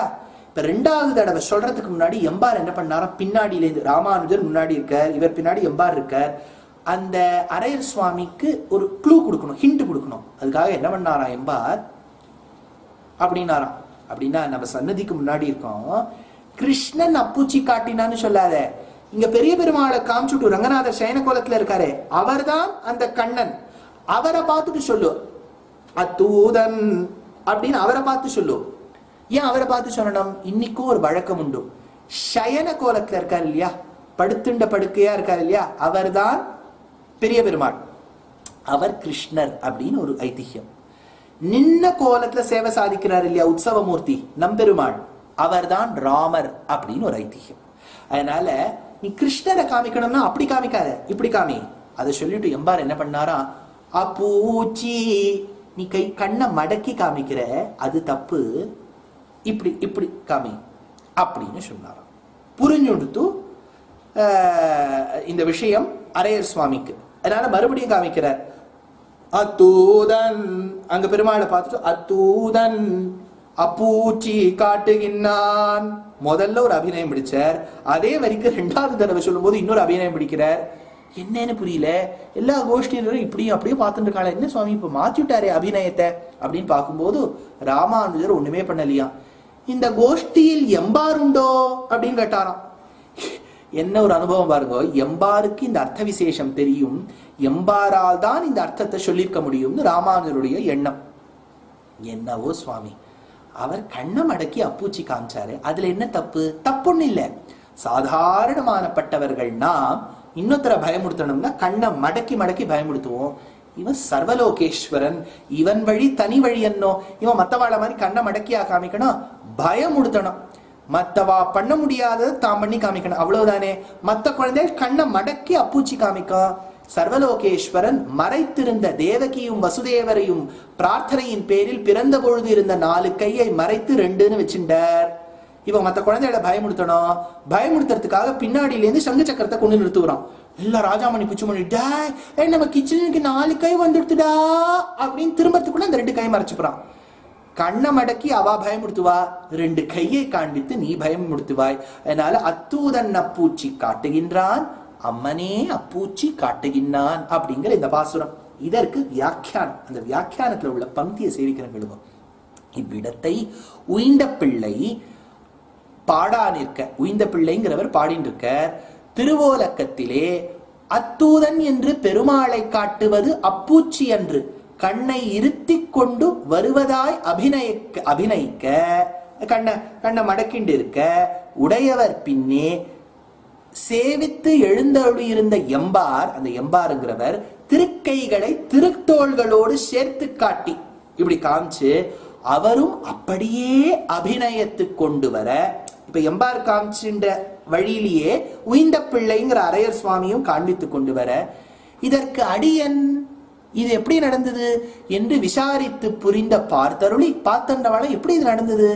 இப்ப 2வது தடவை சொல்றதுக்கு முன்னாடி எம்பார் என்ன பண்ணாரா, பின்னாடியில இருந்து ராமானுஜர் முன்னாடி இருக்கார், இவர் பின்னாடி எம்பார் இருக்கார். அந்த அரையர் சுவாமிக்கு ஒரு க்ளூ கொடுக்கணும், ஹிண்ட் கொடுக்கணும். அதுக்காக என்ன பண்ணாராம் எம்பார் அப்படின்னாராம். அப்படின்னா நம்ம சன்னதிக்கு முன்னாடி இருக்கோம், கிருஷ்ணன் அப்பூச்சி காட்டினான்னு சொல்லாத, இங்க பெரிய பெருமாளை காமிச்சுட்டு ரங்கநாதர் சயன கோலத்துல இருக்காரு, அவர்தான் அந்த கண்ணன், அவரை பார்த்துட்டு சொல்லு, அத்தூதன் அப்படின்னு அவரை பார்த்து சொல்லு. ஏன் அவரை பார்த்து சொல்லணும்? இன்னைக்கும் ஒரு வழக்கம் உண்டு, சயன கோலத்துல இருக்காரு இல்லையா, படுத்துண்ட படுக்கையா இருக்காரு இல்லையா, அவர்தான் பெரிய பெருமாள், அவர் கிருஷ்ணர் அப்படின்னு ஒரு ஐதிஹ்யம். நின்ன கோலத்துல சேவை சாதிக்கிறார் இல்லையா உற்சவமூர்த்தி நம்பெருமாள், அவர்தான் ராமர் அப்படின்னு ஒரு ஐதிஹ்யம். அதனால நீ கிருஷ்ணரை காமிக்கணும்னா அப்படி காமிக்காத, இப்படி காமி. அதை சொல்லிட்டு எம்பார் என்ன பண்ணாரா, அப்பூச்சி நீ கண்ணை மடக்கி காமிக்கிற, அது தப்பு, இப்படி இப்படி காமி அப்படின்னு சொன்னாராம். புரிஞ்சுடுத்து இந்த விஷயம் அரையர் சுவாமிக்கு. அதனால மறுபடியும் காமிக்கிறார், அத்தூதன், அங்க பெருமாளை பார்த்துட்டு அத்தூதன் அப்பூச்சி காட்டுகின்றான். முதல்ல ஒரு அபிநயம் பிடிச்சார், அதே வரைக்கும் 2வது தடவை சொல்லும் போது இன்னொரு அபிநயம் பிடிக்கிறார். என்னன்னு புரியல, எல்லா கோஷ்டியினரும் இப்படியும் அப்படியே பார்த்துட்டு இருக்காங்க, என்ன சுவாமி இப்ப மாத்திட்டாரே அபிநயத்தை அப்படின்னு பார்க்கும்போது ராமானுஜர் ஒண்ணுமே பண்ணலையா. இந்த கோஷ்டியில் எம்பார் உண்டோ அப்படின்னு கேட்டாராம். என்ன ஒரு அனுபவம் பாருங்க, எம்பாருக்கு இந்த அர்த்த விசேஷம் தெரியும், எம்பாரால் தான் இந்த அர்த்தத்தை சொல்லியிருக்க முடியும்னு ராமானுஜருடைய எண்ணம். என்னவோ சுவாமி, அவர் கண்ணை மடக்கி அப்பூச்சி காமிச்சாரு, அதுல என்ன தப்பு? தப்புன்னு இல்லை. சாதாரணமானப்பட்டவர்கள் நாம் இன்னொருத்தரை பயமுடுத்தணும்னா கண்ணை மடக்கி மடக்கி பயமுடுத்துவோம். இவன் சர்வலோகேஸ்வரன், இவன் வழி தனி வழி என்னோ, இவன் மத்தவாழ மாதிரி கண்ணை மடக்கியா காமிக்கணும், பயமுடுத்தணும். மத்தவா பண்ண முடியாததை தான் பண்ணி காமிக்கணும், அவ்வளவுதானே. மத்த குழந்தைகள் கண்ணை மடக்கி அப்பூச்சி காமிக்கும். சர்வலோகேஸ்வரன் மறைத்திருந்த தேவகியும் வசுதேவரையும் பிரார்த்தனையின் பேரில் பிறந்த பொழுது இருந்த 4 கையை மறைத்து 2ன்னு வச்சுட்டார். இவன் மற்ற குழந்தைகளை பயமுடுத்தணும், பயமுடுத்துறதுக்காக பின்னாடியிலேருந்து சங்கு சக்கரத்தை கொண்டு நிறுத்துகிறான். எல்லா ராஜாமணி பிச்சுமணி டே நம்ம கிச்சனுக்கு 4 கை வந்துடுத்துடா அப்படின்னு திரும்பறதுக்குள்ள அந்த 2 கை மறைச்சுக்கிறான். கண்ணை மடக்கி அவா பயமுடுத்துவா, 2 கையை காண்பித்து நீ பயமுடுத்துவாய். அதனால அத்தூதன் அப்பூச்சி காட்டுகின்றான், அம்மனே அப்பூச்சி காட்டுகின்றான் அப்படிங்கிற இந்த பாசுரம். இதற்கு வியாக்கியானம், அந்த வியாக்கியானத்துல உள்ள பந்தியை சேவிக்கிறவங்களும் இவ்விடத்தை உயிந்த பிள்ளை பாடா நிற்க, உயிந்த பிள்ளைங்கிறவர் பாடின்னு இருக்க, திருவோலக்கத்திலே அத்தூதன் என்று பெருமாளை காட்டுவது அப்பூச்சி என்று கண்ணை இருத்தி கொண்டு வருவதாய் அபிநயிக்க கண்ணை மடக்கிண்டு இருக்க உடையவர் பின்னே சேவித்து எழுந்தருளியிருந்த எம்பார், அந்த எம்பாருங்கிறவர் திருக்கைகளை திருத்தோள்களோடு சேர்த்து காட்டி இப்படி காமிச்சு அவரும் அப்படியே அபிநயத்து கொண்டு வர, இப்ப எம்பார் காமிச்சுன்ற வழியிலேயே உயிந்த பிள்ளைங்கிற அரையர் சுவாமியும் காண்பித்து கொண்டு வர, இதற்கு அடியன் இது எப்படி நடந்தது என்று விசாரித்து புரிந்த பார்த்தருளி பார்த்தண்டவாள எப்படி இது நடந்தது,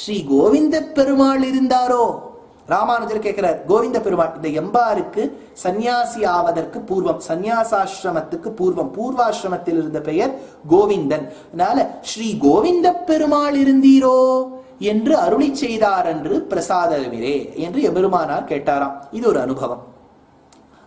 ஸ்ரீ கோவிந்த பெருமாள் இருந்தாரோ ராமானுஜர் கேட்கிறார், கோவிந்த பெருமாள் இந்த எம்பாருக்கு சந்நியாசி ஆவதற்கு பூர்வம், சந்நியாசாசிரமத்துக்கு பூர்வம், பூர்வாசிரமத்தில் இருந்த பெயர் கோவிந்தன். அதனால ஸ்ரீ கோவிந்த பெருமாள் இருந்தீரோ என்று அருளி செய்தார் என்று பிரசாதமிரே என்று எபெருமானார் கேட்டாராம். இது ஒரு அனுபவம்.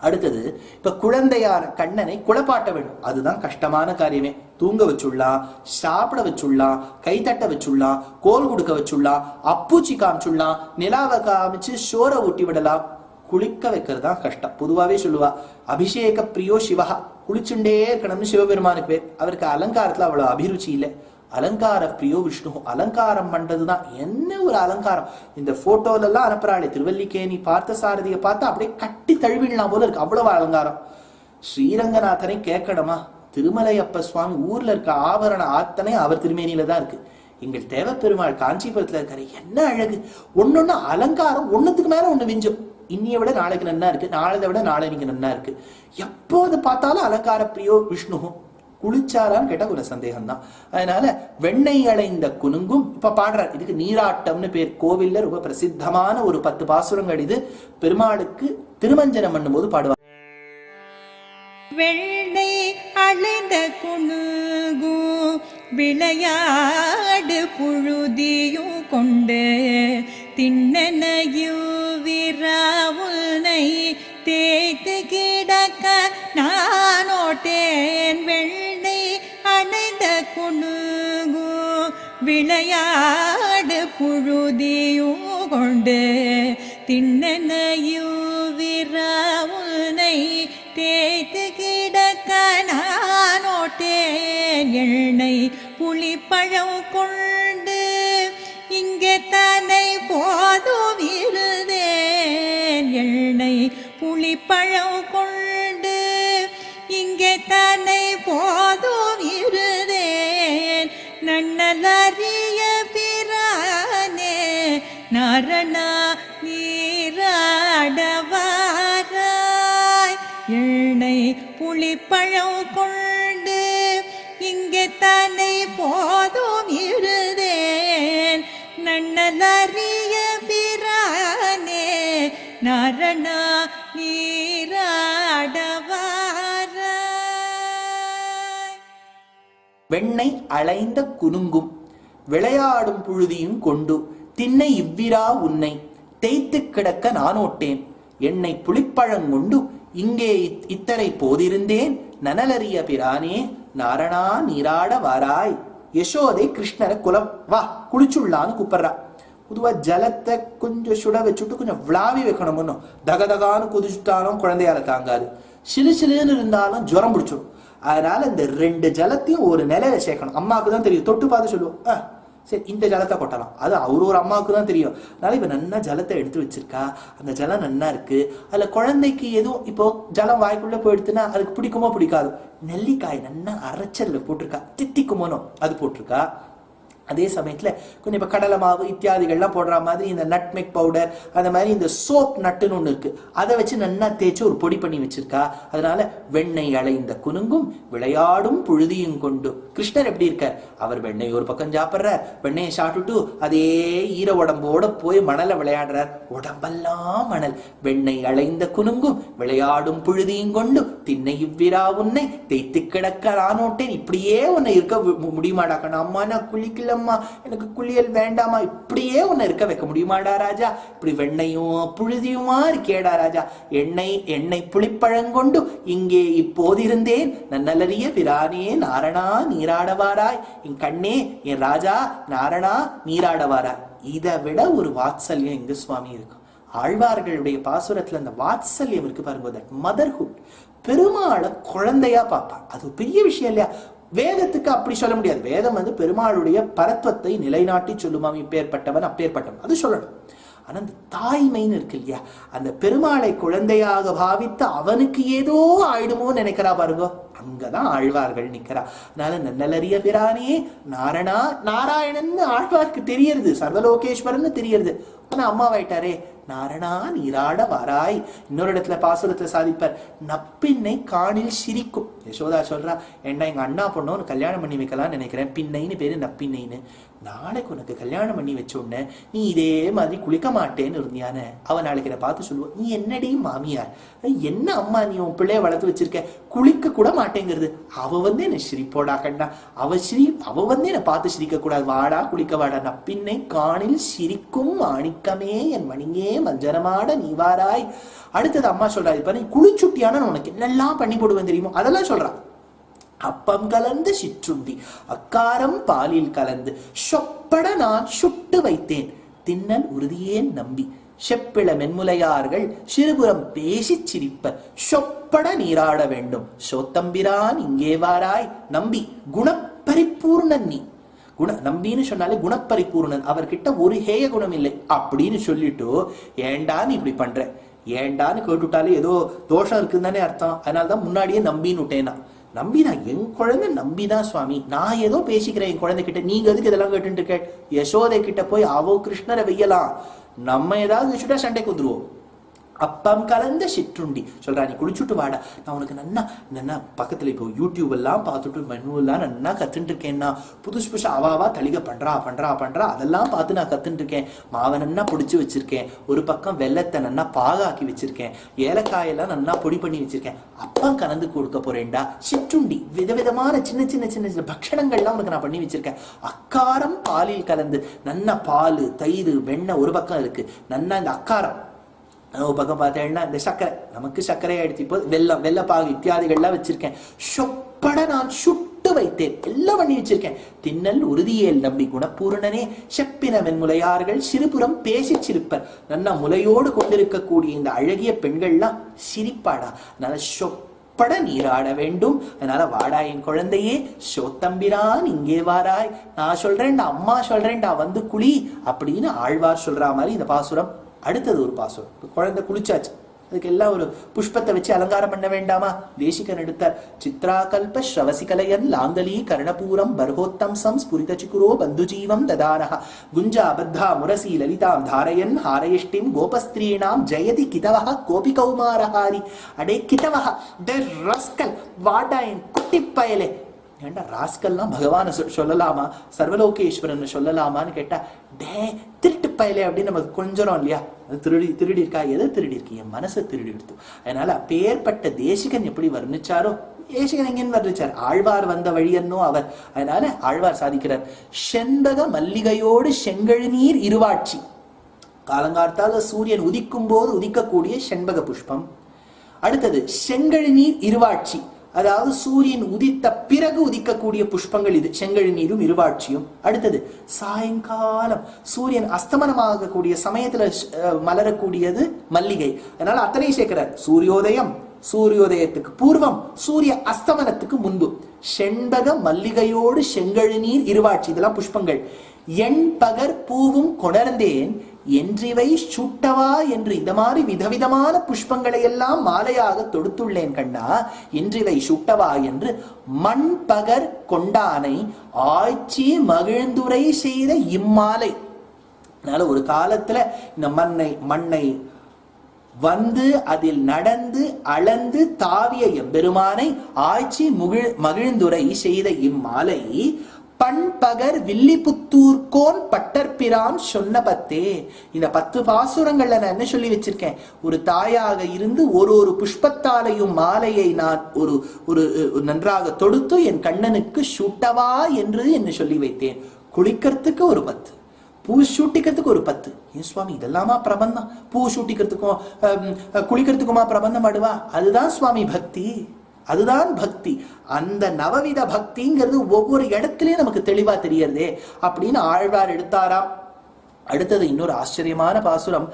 அடுத்தது, இப்ப குழந்தையான கண்ணனை குளப்பாட்ட வேண்டும். அதுதான் கஷ்டமான காரியமே. தூங்க வச்சுடலாம், சாப்பிட வச்சுடலாம், கைத்தட்ட வச்சுடலாம், கோல் கொடுக்க வச்சுடலாம், அப்பூச்சி காமிச்சுடலாம், நிலாவை காமிச்சு சோரை ஊட்டி விடலாம். குளிக்க வைக்கிறது தான் கஷ்டம். பொதுவாகவே சொல்லுவா, அபிஷேக பிரியோ சிவா, குளிச்சுட்டே இருக்கணும்னு சிவபெருமானுக்கு பேர். அவருக்கு அலங்காரத்துல அவ்வளவு அபிருச்சி இல்லை. அலங்கார பிரியோ விஷ்ணு, அலங்காரம் பண்றதுதான். என்ன ஒரு அலங்காரம்! இந்த போட்டோல எல்லாம் அனுப்புறாளே, திருவல்லிக்கேணி பார்த்த சாரதியை பார்த்தா அப்படியே கட்டி தழுவிடலாம் போல இருக்கு, அவ்வளவு அலங்காரம். ஸ்ரீரங்கநாதனை கேட்கணுமா? திருமலையப்ப சுவாமி ஊர்ல இருக்க ஆபரண ஆத்தனை அவர் திருமேனியில தான் இருக்கு. எங்கள் தேவப்பெருமாள் காஞ்சிபுரத்துல இருக்காரு, என்ன அழகு! ஒன்னொன்னு அலங்காரம், ஒன்னுத்துக்கு மேல ஒண்ணு விஞ்சும். இன்னைய விட நாளைக்கு நன்னா இருக்கு, நாளை விட நாளைக்கு நன்னா இருக்கு. எப்போது பார்த்தாலும் அலங்கார பிரியோ விஷ்ணு. குளிச்சாரான்னு கேட்டா ஒரு சந்தேகம் தான். அதனால வெண்ணெய் அடைந்த குனுங்கும் இப்ப பாடுறார். இதுக்கு நீராட்டம்னு பேர். கோவில்ல ரொம்ப பிரசித்தமான ஒரு 10 பாசுரங்கள் இது. பெருமாளுக்கு திருமஞ்சனம் பண்ணும்போது பாடுவார். வெண்ணெய் அடைந்த குனுங்கும் விளையாடு புழுதியும் கொண்டு திண்ணனையும் விராவுனை தேய்த்து கிடக்க நானோட்டேன். வெண்ணெய் அடைந்த குனுங்கும் விளையாடு புழுதியும் கொண்டு திண்ணனையும் விராவுனை தேய்த்து கிடக்க நானோட்டேன். எண்ணெய் புளிப்பழம் கொண்டு இங்கே தன்னை போதும் இருந்தேன். எண்ணெய் புளிப்பழம் கொண்டு இங்கே தன்னை போதும் இருந்தேன். நன்னலறிய பிரானே நரணா நீராடவாராய். எண்ணெய் புளிப்பழம் கொண்டு இங்கே தன்னை போதும் இருந்தேன். நன்னலறிய பிரானே நரணா நீராடவாராய். வெண்ணெய் அலைந்த குனுங்கும் விளையாடும் புழுதியும் கொண்டு திண்ணை இவ்விரா உன்னை தேய்த்து கிடக்க நானோட்டேன். என்னை புளிப்பழங்கொண்டு இங்கே இத்தரை போதிருந்தேன். நனலறிய பிரானே நாரணா நீராட வாராய். யசோதை கிருஷ்ணரை குலம் வா குளிச்சுள்ளான்னு கூப்பிடுறா. பொதுவா ஜலத்தை கொஞ்சம் சுட வச்சுட்டு கொஞ்சம் விளாவி வைக்கணும். ஒன்னும் தகதகான்னு குதிச்சுட்டாலும் குழந்தையால தாங்காது. சிலு சிலுன்னு இருந்தாலும் ஜுரம் பிடிச்சிடும். அதனால இந்த 2 ஜலத்தையும் ஒரு நிலையில சேர்க்கணும். அம்மாவுக்கு தான் தெரியும். தொட்டு பார்த்து சொல்லுவோம், சரி இந்த ஜலத்தை கொட்டலாம். அது ஒரு அம்மாவுக்கு தான் தெரியும். அதனால இப்ப நன்னா ஜலத்தை எடுத்து வச்சிருக்கா, அந்த ஜலம் நன்னா இருக்கு. அதுல குழந்தைக்கு எதுவும் இப்போ ஜலம் வாய்க்குள்ள போயிடுத்துன்னா அதுக்கு பிடிக்குமோ பிடிக்காது. நெல்லிக்காய் நன்னா அரைச்சல்ல போட்டிருக்கா, தித்திக்குமோனோ அது போட்டிருக்கா. அதே சமயத்துல கொஞ்சம் இப்ப கடலை மாவு இத்தியாதிகள்லாம் போடுற மாதிரி இந்த நட்மெக் பவுடர், அந்த மாதிரி இந்த சோப் நட்டுன்னு ஒண்ணு இருக்கு, அதை வச்சு நன்னா தேய்ச்சி ஒரு பொடி பண்ணி வச்சிருக்கா. அதனால வெண்ணெய் அலைந்த குனுங்கும் விளையாடும் புழுதியும் கொண்டு. கிருஷ்ணர் எப்படி இருக்க? அவர் வெண்ணெய் ஒரு பக்கம் சாப்பிட்றார், வெண்ணெயை சாப்பிட்டுட்டு அதே ஈர உடம்போட போய் மணல விளையாடுறார். உடம்பெல்லாம் மணல். வெண்ணெய் அலைந்த குனுங்கும் விளையாடும் புழுதியும் கொண்டு திண்ணை இவ்விரா உன்னை தேய்த்து கிடக்க நானோட்டேன். இப்படியே உன்னை இருக்க முடியுமாடாக்கணும். அம்மா நான் குளிக்கல, எனக்கு குளியல் வேண்டாமா, இப்படியே உன்னை இருக்க வைக்க முடியுமாடா ராஜா? இப்படி வெண்ணையும் புழுதியுமா இருக்கேடா ராஜா? எண்ணெய் புளிப்பழங்கொண்டு இங்கே இப்போது இருந்தேன். நன்னலறிய பிரானே நாரணா நீராடவாராய். என் கண்ணே என் ராஜா நாரணா நீராடவாராய். இதை விட ஒரு வாத்சல்யம் எங்க சுவாமி இருக்கும். ஆழ்வார்களுடைய பாசுரத்துல அந்த வாத்சல்யம் இருக்கு பாருங்க, மதர்ஹுட். பெருமாளை குழந்தையா பார்ப்பான். அது பெரிய விஷயம் இல்லையா? வேதத்துக்கு அப்படி சொல்ல முடியாது. வேதம் பெருமாளுடைய பரத்வத்தை நிலைநாட்டி சொல்லுமா, இப்பேற்பட்டவன் அப்பேற்பட்டவன் அது சொல்லணும். ஆனா அந்த தாய்மைன்னு இருக்கு இல்லையா, அந்த பெருமாளை குழந்தையாக பாவித்து அவனுக்கு ஏதோ ஆயிடுமோ நினைக்கிறா பாருங்க, அங்கதான் ஆழ்வார்கள் நிக்கிறா. அதனால நன்னலறிய பிரானே நாராயணன் ஆழ்வார்க்கு தெரியறது, சர்வலோகேஸ்வரன் தெரியறது. ஆனா அம்மாவாயிட்டாரே, நாரணா நீராட வாராய். இன்னொரு இடத்துல பாசுரத்துல சாதிப்பார், நப்பின்னை காணில் சிரிக்கும். யசோதா சொல்றா, ஏண்டா எங்க அண்ணா பொண்ணு உனக்கு கல்யாணம் பண்ணி வைக்கலாம்னு நினைக்கிறேன், பின்னைன்னு பேரு நப்பின்னைன்னு. நாளைக்கு உனக்கு கல்யாணம் பண்ணி வச்ச உடனே நீ இதே மாதிரி குளிக்க மாட்டேன்னு இருந்தியான, அவன் நாளைக்கு என்ன பார்த்து சொல்லுவான், நீ என்னடி மாமியார், என்ன அம்மா நீ உன் பிள்ளைய வளர்த்து வச்சிருக்க, குளிக்க கூட மாட்டேங்கிறது. அவ என்ன சிரிப்போடா கண்ணா, அவ என்ன பார்த்து சிரிக்க கூடாது, வாடா குளிக்க வாடா. நப்பின்னை காணில் சிரிக்கும் மாணிக்கமே என் மணியே மஞ்சனமாட நீ வாராய். அடுத்தது அம்மா சொல்றா, இப்ப நீ குளிச்சுட்டியான உனக்கு என்னெல்லாம் பண்ணி போடுவேன் தெரியுமோ, அதெல்லாம் சொல்றா. அப்பம் கலந்து சிற்றுண்டி அக்காரம் பாலில் கலந்து சொப்பட நான் சுட்டு வைத்தேன், தின்னல் உறுதியேன் நம்பி செப்பிள மென்முலையார்கள் சிறுபுறம் பேசி சிரிப்ப சொப்பட நீராட வேண்டும், சோத்தம்பிரான் இங்கே வாராய். நம்பி குணப்பரிபூர்ணன் நீ. நம்பின்னு சொன்னாலே குணப்பரிபூர்ணன், அவர்கிட்ட ஒரு ஹேய குணம் இல்லை அப்படின்னு சொல்லிட்டு ஏண்டான்னு இப்படி பண்ற, ஏண்டான்னு கேட்டுட்டாலே ஏதோ தோஷம் இருக்குன்னு தானே அர்த்தம். அதனாலதான் முன்னாடியே நம்பின்னு விட்டேனா. நம்பிதான் என் குழந்தை, நம்பிதான் சுவாமி. நான் ஏதோ பேசிக்கிறேன் என் குழந்தை கிட்ட, நீங்க எதுக்கு இதெல்லாம் கேட்டு இருக்க? யசோதை கிட்ட போய் அவ கிருஷ்ணரை வெய்யலாம், நம்ம ஏதாவது வச்சுட்டா சண்டைக்கு வந்துருவோம். அப்பம் கலந்த சிற்றுண்டி சொல்றா, நீ குளிச்சுட்டு வாடா, நான் உனக்கு நன்னா பக்கத்துல இப்போ யூடியூப் எல்லாம் பார்த்துட்டு மெனு எல்லாம் நன்னா கத்துட்டு இருக்கேன்னா, புதுசு அவாவா தளிகை பண்றா அதெல்லாம் பார்த்து நான் கத்துட்டு இருக்கேன். மாவை நன்னா பொடிச்சு வச்சிருக்கேன், ஒரு பக்கம் வெள்ளத்தை நன்னா பாகாக்கி வச்சிருக்கேன், ஏலக்காயெல்லாம் நன்னா பொடி பண்ணி வச்சிருக்கேன், அப்பம் கலந்து கொடுக்க போறேன்டா. சிற்றுண்டி விதவிதமான சின்ன சின்ன சின்ன சின்ன பக்ஷணங்கள்லாம் உனக்கு நான் பண்ணி வச்சிருக்கேன். அக்காரம் பாலில் கலந்து, நன்னா பால் தயிர் வெண்ணெய் ஒரு பக்கம் இருக்கு, நன்னா இந்த அக்காரம் ஒரு பக்கம் பார்த்தேன்னா இந்த சர்க்கரை, நமக்கு சர்க்கரை ஆயிடுச்சு, இப்போ வெள்ளப்பாகு இத்தியாதிகள்லாம் வச்சிருக்கேன். சொப்பட நான் சுட்டு வைத்தேன், எல்லாம் பண்ணி வச்சிருக்கேன். தின்னல் உறுதியேல் நம்பி குணப்பூர்ணனே செப்பின மென்முலையார்கள் சிறுபுறம் பேசி சிரிப்பர். நன்னா முலையோடு கொண்டிருக்கக்கூடிய இந்த அழகிய பெண்கள்லாம் சிரிப்பாடா. அதனால சொப்பட நீராட வேண்டும், அதனால வாடா என் குழந்தையே, சோத்தம்பிரான் இங்கே வாராய். நான் சொல்றேன்டா, அம்மா சொல்றேன்டா, வந்து குளி அப்படின்னு ஆழ்வார் சொல்ற மாதிரி இந்த பாசுரம். அடுத்தது ஒரு பாசுரம், குழந்தை குளிச்சாச்சு, அதுக்கு எல்லாம் ஒரு புஷ்பத்தை வச்சு அலங்காரம் பண்ண வேண்டாமா? தேசிகன் எடுத்தார். சித்ராகல்ப ஸ்ரவசிகலயன் லாங்கலி கர்ணபூரம் பர்ஹோத்தம்சம் ஸ்புரித சிக்குரோ பந்துஜீவம் ததானஹ குஞ்சா பத்தா முரசி லலிதாம் தாரயன் ஹாரயிஷ்டிம் கோபஸ்திரீணாம் ஜெயதி கிதவஹ கோபி கௌமாரஹாரி. அடே கிதவஹ, டே ரஸ்கல், வாடா என் குட்டி பயலே. ஏண்டா ராஸ்கல்லாம் பகவான சொல்லலாமா, சர்வலோகேஸ்வரன் சொல்லலாமான்னு கேட்டா, டே திருட்டு பயலே அப்படின்னு நமக்கு கொஞ்சம் இல்லையா? திருடி இருக்கா? எதை திருடி இருக்கு? என் மனசை திருடி எடுத்து. அதனால அப்பேற்பட்ட தேசிகன் எப்படி வர்ணிச்சாரோ, தேசிகன் எங்கன்னு வர்ணிச்சார், ஆழ்வார் வந்த வழியன்னோ அவர். அதனால ஆழ்வார் சாதிக்கிறார், செண்பக மல்லிகையோடு செங்கழுநீர் இருவாட்சி. காலங்கார்த்தால சூரியன் உதிக்கும் போது உதிக்கக்கூடிய செண்பக புஷ்பம். அடுத்தது செங்கழுநீர் இருவாட்சி, அதாவது சூரியன் உதித்த பிறகு உதிக்கக்கூடிய புஷ்பங்கள் இது, செங்கழுநீரும் இருவாட்சியும். அடுத்தது சாயங்காலம் சூரியன் அஸ்தமனமாகக்கூடிய சமயத்துல மலரக்கூடியது மல்லிகை. அதனால அத்தனை சேர்க்கிறார். சூரியோதயம், சூரியோதயத்துக்கு பூர்வம், சூரிய அஸ்தமனத்துக்கு முன்பு. செண்பக மல்லிகையோடு செங்கழுநீர் இருவாட்சி, இதெல்லாம் புஷ்பங்கள். எண் பகர் பூவும் கொணர்ந்தேன் என்றிவை சுட்டவா என்று இந்த மாதிரி விதவிதமான புஷ்பங்களை எல்லாம் மாலையாக தொடுத்துள்ளேன் கண்ணா, என்றிவை சுட்டவா என்று மண் பகர் கொண்டானை ஆய்ச்சி மகிழ்ந்துரை செய்த இம்மாலை. அதனால ஒரு காலத்துல இந்த மண்ணை வந்து அதில் நடந்து அளந்து தாவிய எம்பெருமானை ஆய்ச்சி மகிழ்ந்துரை செய்த இம்மாலை பண்பகர் வில்லிபுத்தூர்கோன் பட்டர்பிரான் சொன்ன பத்தே. இந்த 10 பாசுரங்கள்ல நான் என்ன சொல்லி வச்சிருக்கேன்? ஒரு தாயாக இருந்து ஒரு புஷ்பத்தாலையும் மாலையை நான் ஒரு நன்றாக தொடுத்து என் கண்ணனுக்கு சூட்டவா என்று என்ன சொல்லி வைத்தேன். குளிக்கிறதுக்கு ஒரு 10, பூ சூட்டிக்கிறதுக்கு ஒரு 10. ஏன் சுவாமி இதெல்லாமா பிரபந்தம்? பூ சூட்டிக்கிறதுக்கும் குளிக்கிறதுக்குமா பிரபந்தம் ஆடுவா? அதுதான் சுவாமி பக்தி, அதுதான் பக்தி. அந்த நவவித பக்திங்கிறது ஒவ்வொரு இடத்துலயும் நமக்கு தெளிவா தெரியறதே அப்படின்னு ஆழ்வார் எடுத்தாராம். அடுத்தது இன்னொரு ஆச்சரியமான பாசுரம்.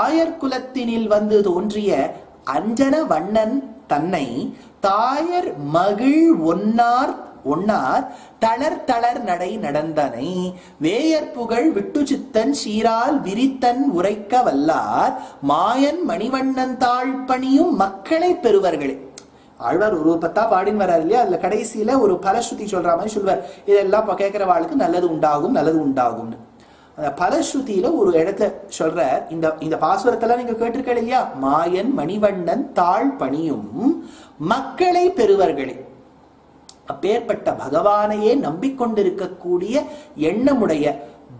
ஆயர் குலத்தினில் வந்து தோன்றிய அஞ்சன வண்ணன் தன்னை தாயர் மகிழ் ஒன்னார் தளர் நடை நடந்தனை வேயர் புகழ் விட்டு சித்தன் சீரால் விரித்தன் உரைக்க வல்லார் மாயன் மணிவண்ணன் தாழ் பணியும் மக்களை பெறுவர்களே. ஆழ்வார் ஒரு பத்தா பாடின்னு வராரு இல்லையா, அதுல கடைசியில ஒரு பலஸ்ருதி சொல்ற மாதிரி சொல்வார், இதெல்லாம் கேட்கிறவாளுக்கு நல்லது உண்டாகும் நல்லது உண்டாகும்னு. அந்த பலஸ்ருதியில ஒரு இடத்துல சொல்ற இந்த பாசுரத்தெல்லாம் நீங்க கேட்டிருக்கீங்க இல்லையா, மாயன் மணிவண்ணன் தாழ் பணியும் மக்களை பெறுவர்களே. அப்பேற்பட்ட பகவானையே நம்பிக்கொண்டிருக்கக்கூடிய எண்ணமுடைய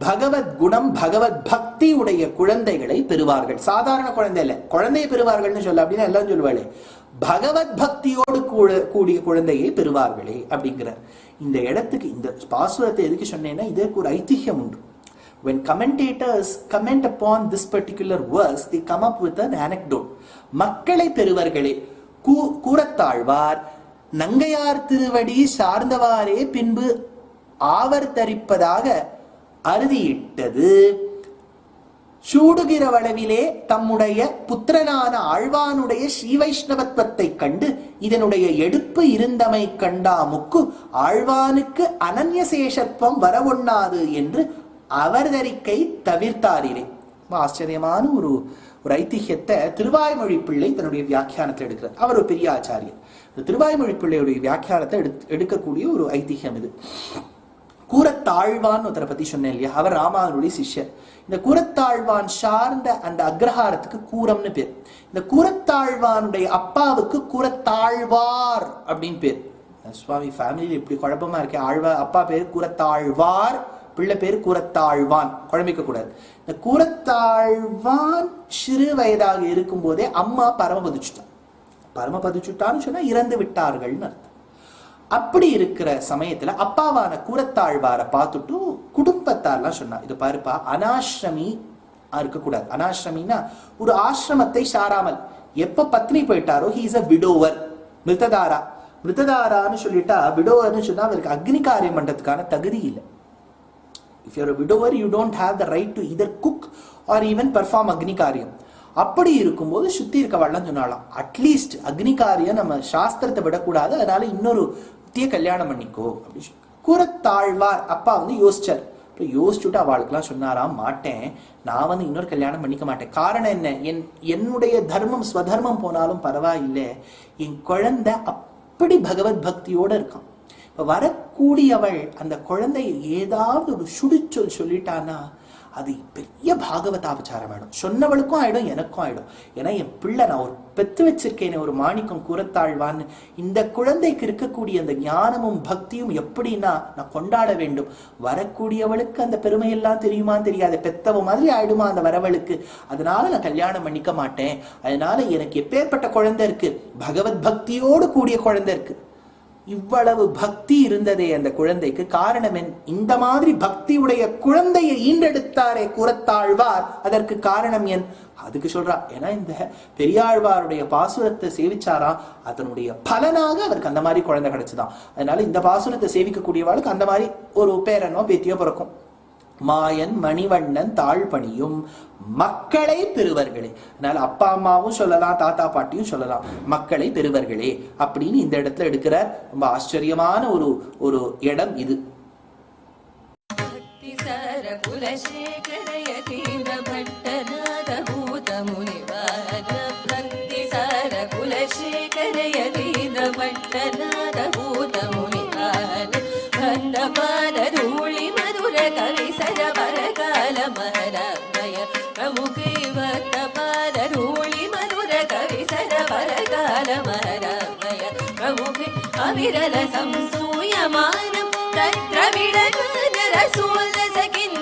பகவத் குணம் பகவத் பக்தி உடைய குழந்தைகளை பெறுவார்கள். சாதாரண குழந்தை இல்ல, குழந்தையை பெறுவார்கள்னு சொல்ல அப்படின்னா எல்லாம் சொல்லுவாளே, பகவத் பக்தியோடு கூடிய குழந்தையை பெறுவார்களே அப்படிங்கிறார். இந்த இடத்துக்கு இந்த பாசுரத்தை எதுக்கு சொன்னேன்னா, இதற்கு ஒரு ஐதிஹ்யம் உண்டு. When commentators comment upon this particular verse, they come up with an anecdote. மக்களை பெறுவர்களே, கூறத்தாழ்வார் நங்கையார் திருவடி சார்ந்தவாறே பின்பு ஆவர்த்தரிப்பதாக அறுதியிட்டது சூடுகிற வளவிலே தம்முடைய புத்திரனான ஆழ்வானுடைய ஸ்ரீவைஷ்ணவத்வத்தை கண்டு இதனுடைய எடுப்பு இருந்தமை கண்டாமுக்கு ஆழ்வானுக்கு அனன்யசேஷத்துவம் வரவொண்ணாது என்று அவர்தரிக்கை தவிர்த்தாரிலே. ஆச்சரியமான ஒரு ஐதிஹ்யத்தை திருவாய்மொழி பிள்ளை தன்னுடைய வியாக்கியானத்தில் எடுக்கிறார். அவர் ஒரு பெரிய ஆச்சாரியர். திருவாய்மொழி பிள்ளையுடைய வியாக்கியானத்தை எடுக்கக்கூடிய ஒரு ஐதிஹ்யம் இது. கூறத்தாழ்வான் ஒருத்தரை பத்தி சொன்னேன் இல்லையா, அவர் ராமானுடைய சிஷ்யர். இந்த கூறத்தாழ்வான் சார்ந்த அந்த அக்ரஹாரத்துக்கு கூரம்னு பேர். இந்த கூறத்தாழ்வானுடைய அப்பாவுக்கு கூறத்தாழ்வார் அப்படின்னு பேர். சுவாமி ஃபேமிலியில் இப்படி குழப்பமா இருக்கே, ஆழ்வார் அப்பா பேர் கூறத்தாழ்வார், பிள்ளை பேர் கூறத்தாழ்வான், குழம்பிக்க கூடாது. இந்த கூறத்தாழ்வான் சிறு வயதாக இருக்கும் போதே அம்மா பரமபதிச்சுட்டான்னு சொன்னா இறந்து விட்டார்கள்னு அர்த்தம். அப்படி இருக்கிற சமயத்துல அப்பாவான கூறத்தாழ்வாரை பார்த்துட்டு குடும்பத்தார்லாம் சொன்னா, இது பாருப்பா, அனாசிரமி இருக்கக்கூடாது. அனாசிரமின்னா ஒரு ஆசிரமத்தை சாராமல், எப்ப பத்னி போயிட்டாரோ ஹி இஸ் அ விடோவர், மிருததாரான்னு சொல்லிட்டா, விடோவர்னு சொன்னா அவருக்கு அக்னி காரியம் பண்றதுக்கான தகுதி இல்லை. If you're a widower, you don't have the right to either cook or even perform அக்னி காரியம். அப்படி இருக்கும்போது சுத்தி இருக்கவாள்லாம் சொன்னாலாம், அட்லீஸ்ட் அக்னி காரியம் நம்ம சாஸ்திரத்தை விடக்கூடாது, அதனால இன்னொரு கல்யாணம் பண்ணிக்கோ அப்படி. கூறத்தாழ்வார் அப்பா யோசிச்சார். யோசிச்சுட்டு அவளுக்குலாம் சொன்னாராம், மாட்டேன், நான் இன்னொரு கல்யாணம் பண்ணிக்க மாட்டேன். காரணம் என்ன, என்னுடைய தர்மம் ஸ்வதர்மம் போனாலும் பரவாயில்லை, என் குழந்தை அப்படி பகவத் பக்தியோட இருக்கான். இப்ப வரக்கூடியவள் அந்த குழந்தைய ஏதாவது ஒரு சுடிச்சொல் சொல்லிட்டானா அது பெரிய பாகவதாபச்சாரம் ஆயிடும். சொன்னவளுக்கும் ஆயிடும், எனக்கும் ஆயிடும். ஏன்னா என் பிள்ளை, நான் ஒரு பெத்து வச்சிருக்கேன் ஒரு மாணிக்கம் கூறத்தாழ்வான்னு, இந்த குழந்தைக்கு இருக்கக்கூடிய அந்த ஞானமும் பக்தியும் எப்படின்னா நான் கொண்டாட வேண்டும். வரக்கூடியவளுக்கு அந்த பெருமையெல்லாம் தெரியுமான்னு தெரியாது, பெத்தவ மாதிரி ஆயிடுமா அந்த வரவளுக்கு. அதனால நான் கல்யாணம் பண்ணிக்க மாட்டேன். அதனால எனக்கு எப்பேற்பட்ட குழந்தை இருக்கு, பகவத் பக்தியோடு கூடிய குழந்தை இருக்கு. இவ்வளவு பக்தி இருந்ததே அந்த குழந்தைக்கு. காரணம் இந்த மாதிரி பக்தியுடைய குழந்தையை ஈண்டெடுத்தாரே கூறத்தாழ்வார், அதற்கு காரணம் என் அதுக்கு சொல்றா. ஏன்னா இந்த பெரியாழ்வாருடைய பாசுரத்தை சேவிச்சாரா, அதனுடைய பலனாக அவருக்கு அந்த மாதிரி குழந்தை கிடைச்சுதான். அதனால இந்த பாசுரத்தை சேவிக்கக்கூடியவாளுக்கு அந்த மாதிரி ஒரு பேரனோ பேத்தியோ பிறக்கும். மாயன் மணிவண்ணன் தாழ்பணியும் மக்களை பெறுவர்களே. அதனால அப்பா அம்மாவும் சொல்லலாம், தாத்தா பாட்டியும் சொல்லலாம், மக்களை பெறுவர்களே அப்படின்னு இந்த இடத்துல எடுக்கிற ரொம்ப ஆச்சரியமான ஒரு இடம் இது. கவி சரபரகால மஹரமய பிரமுகை வத்தபாரூளி மதுர கவி சரபரகால மஹரமய பிரமுகை அவிரல சம்சூயமானம் தத்ர விடன ரசூல சகின்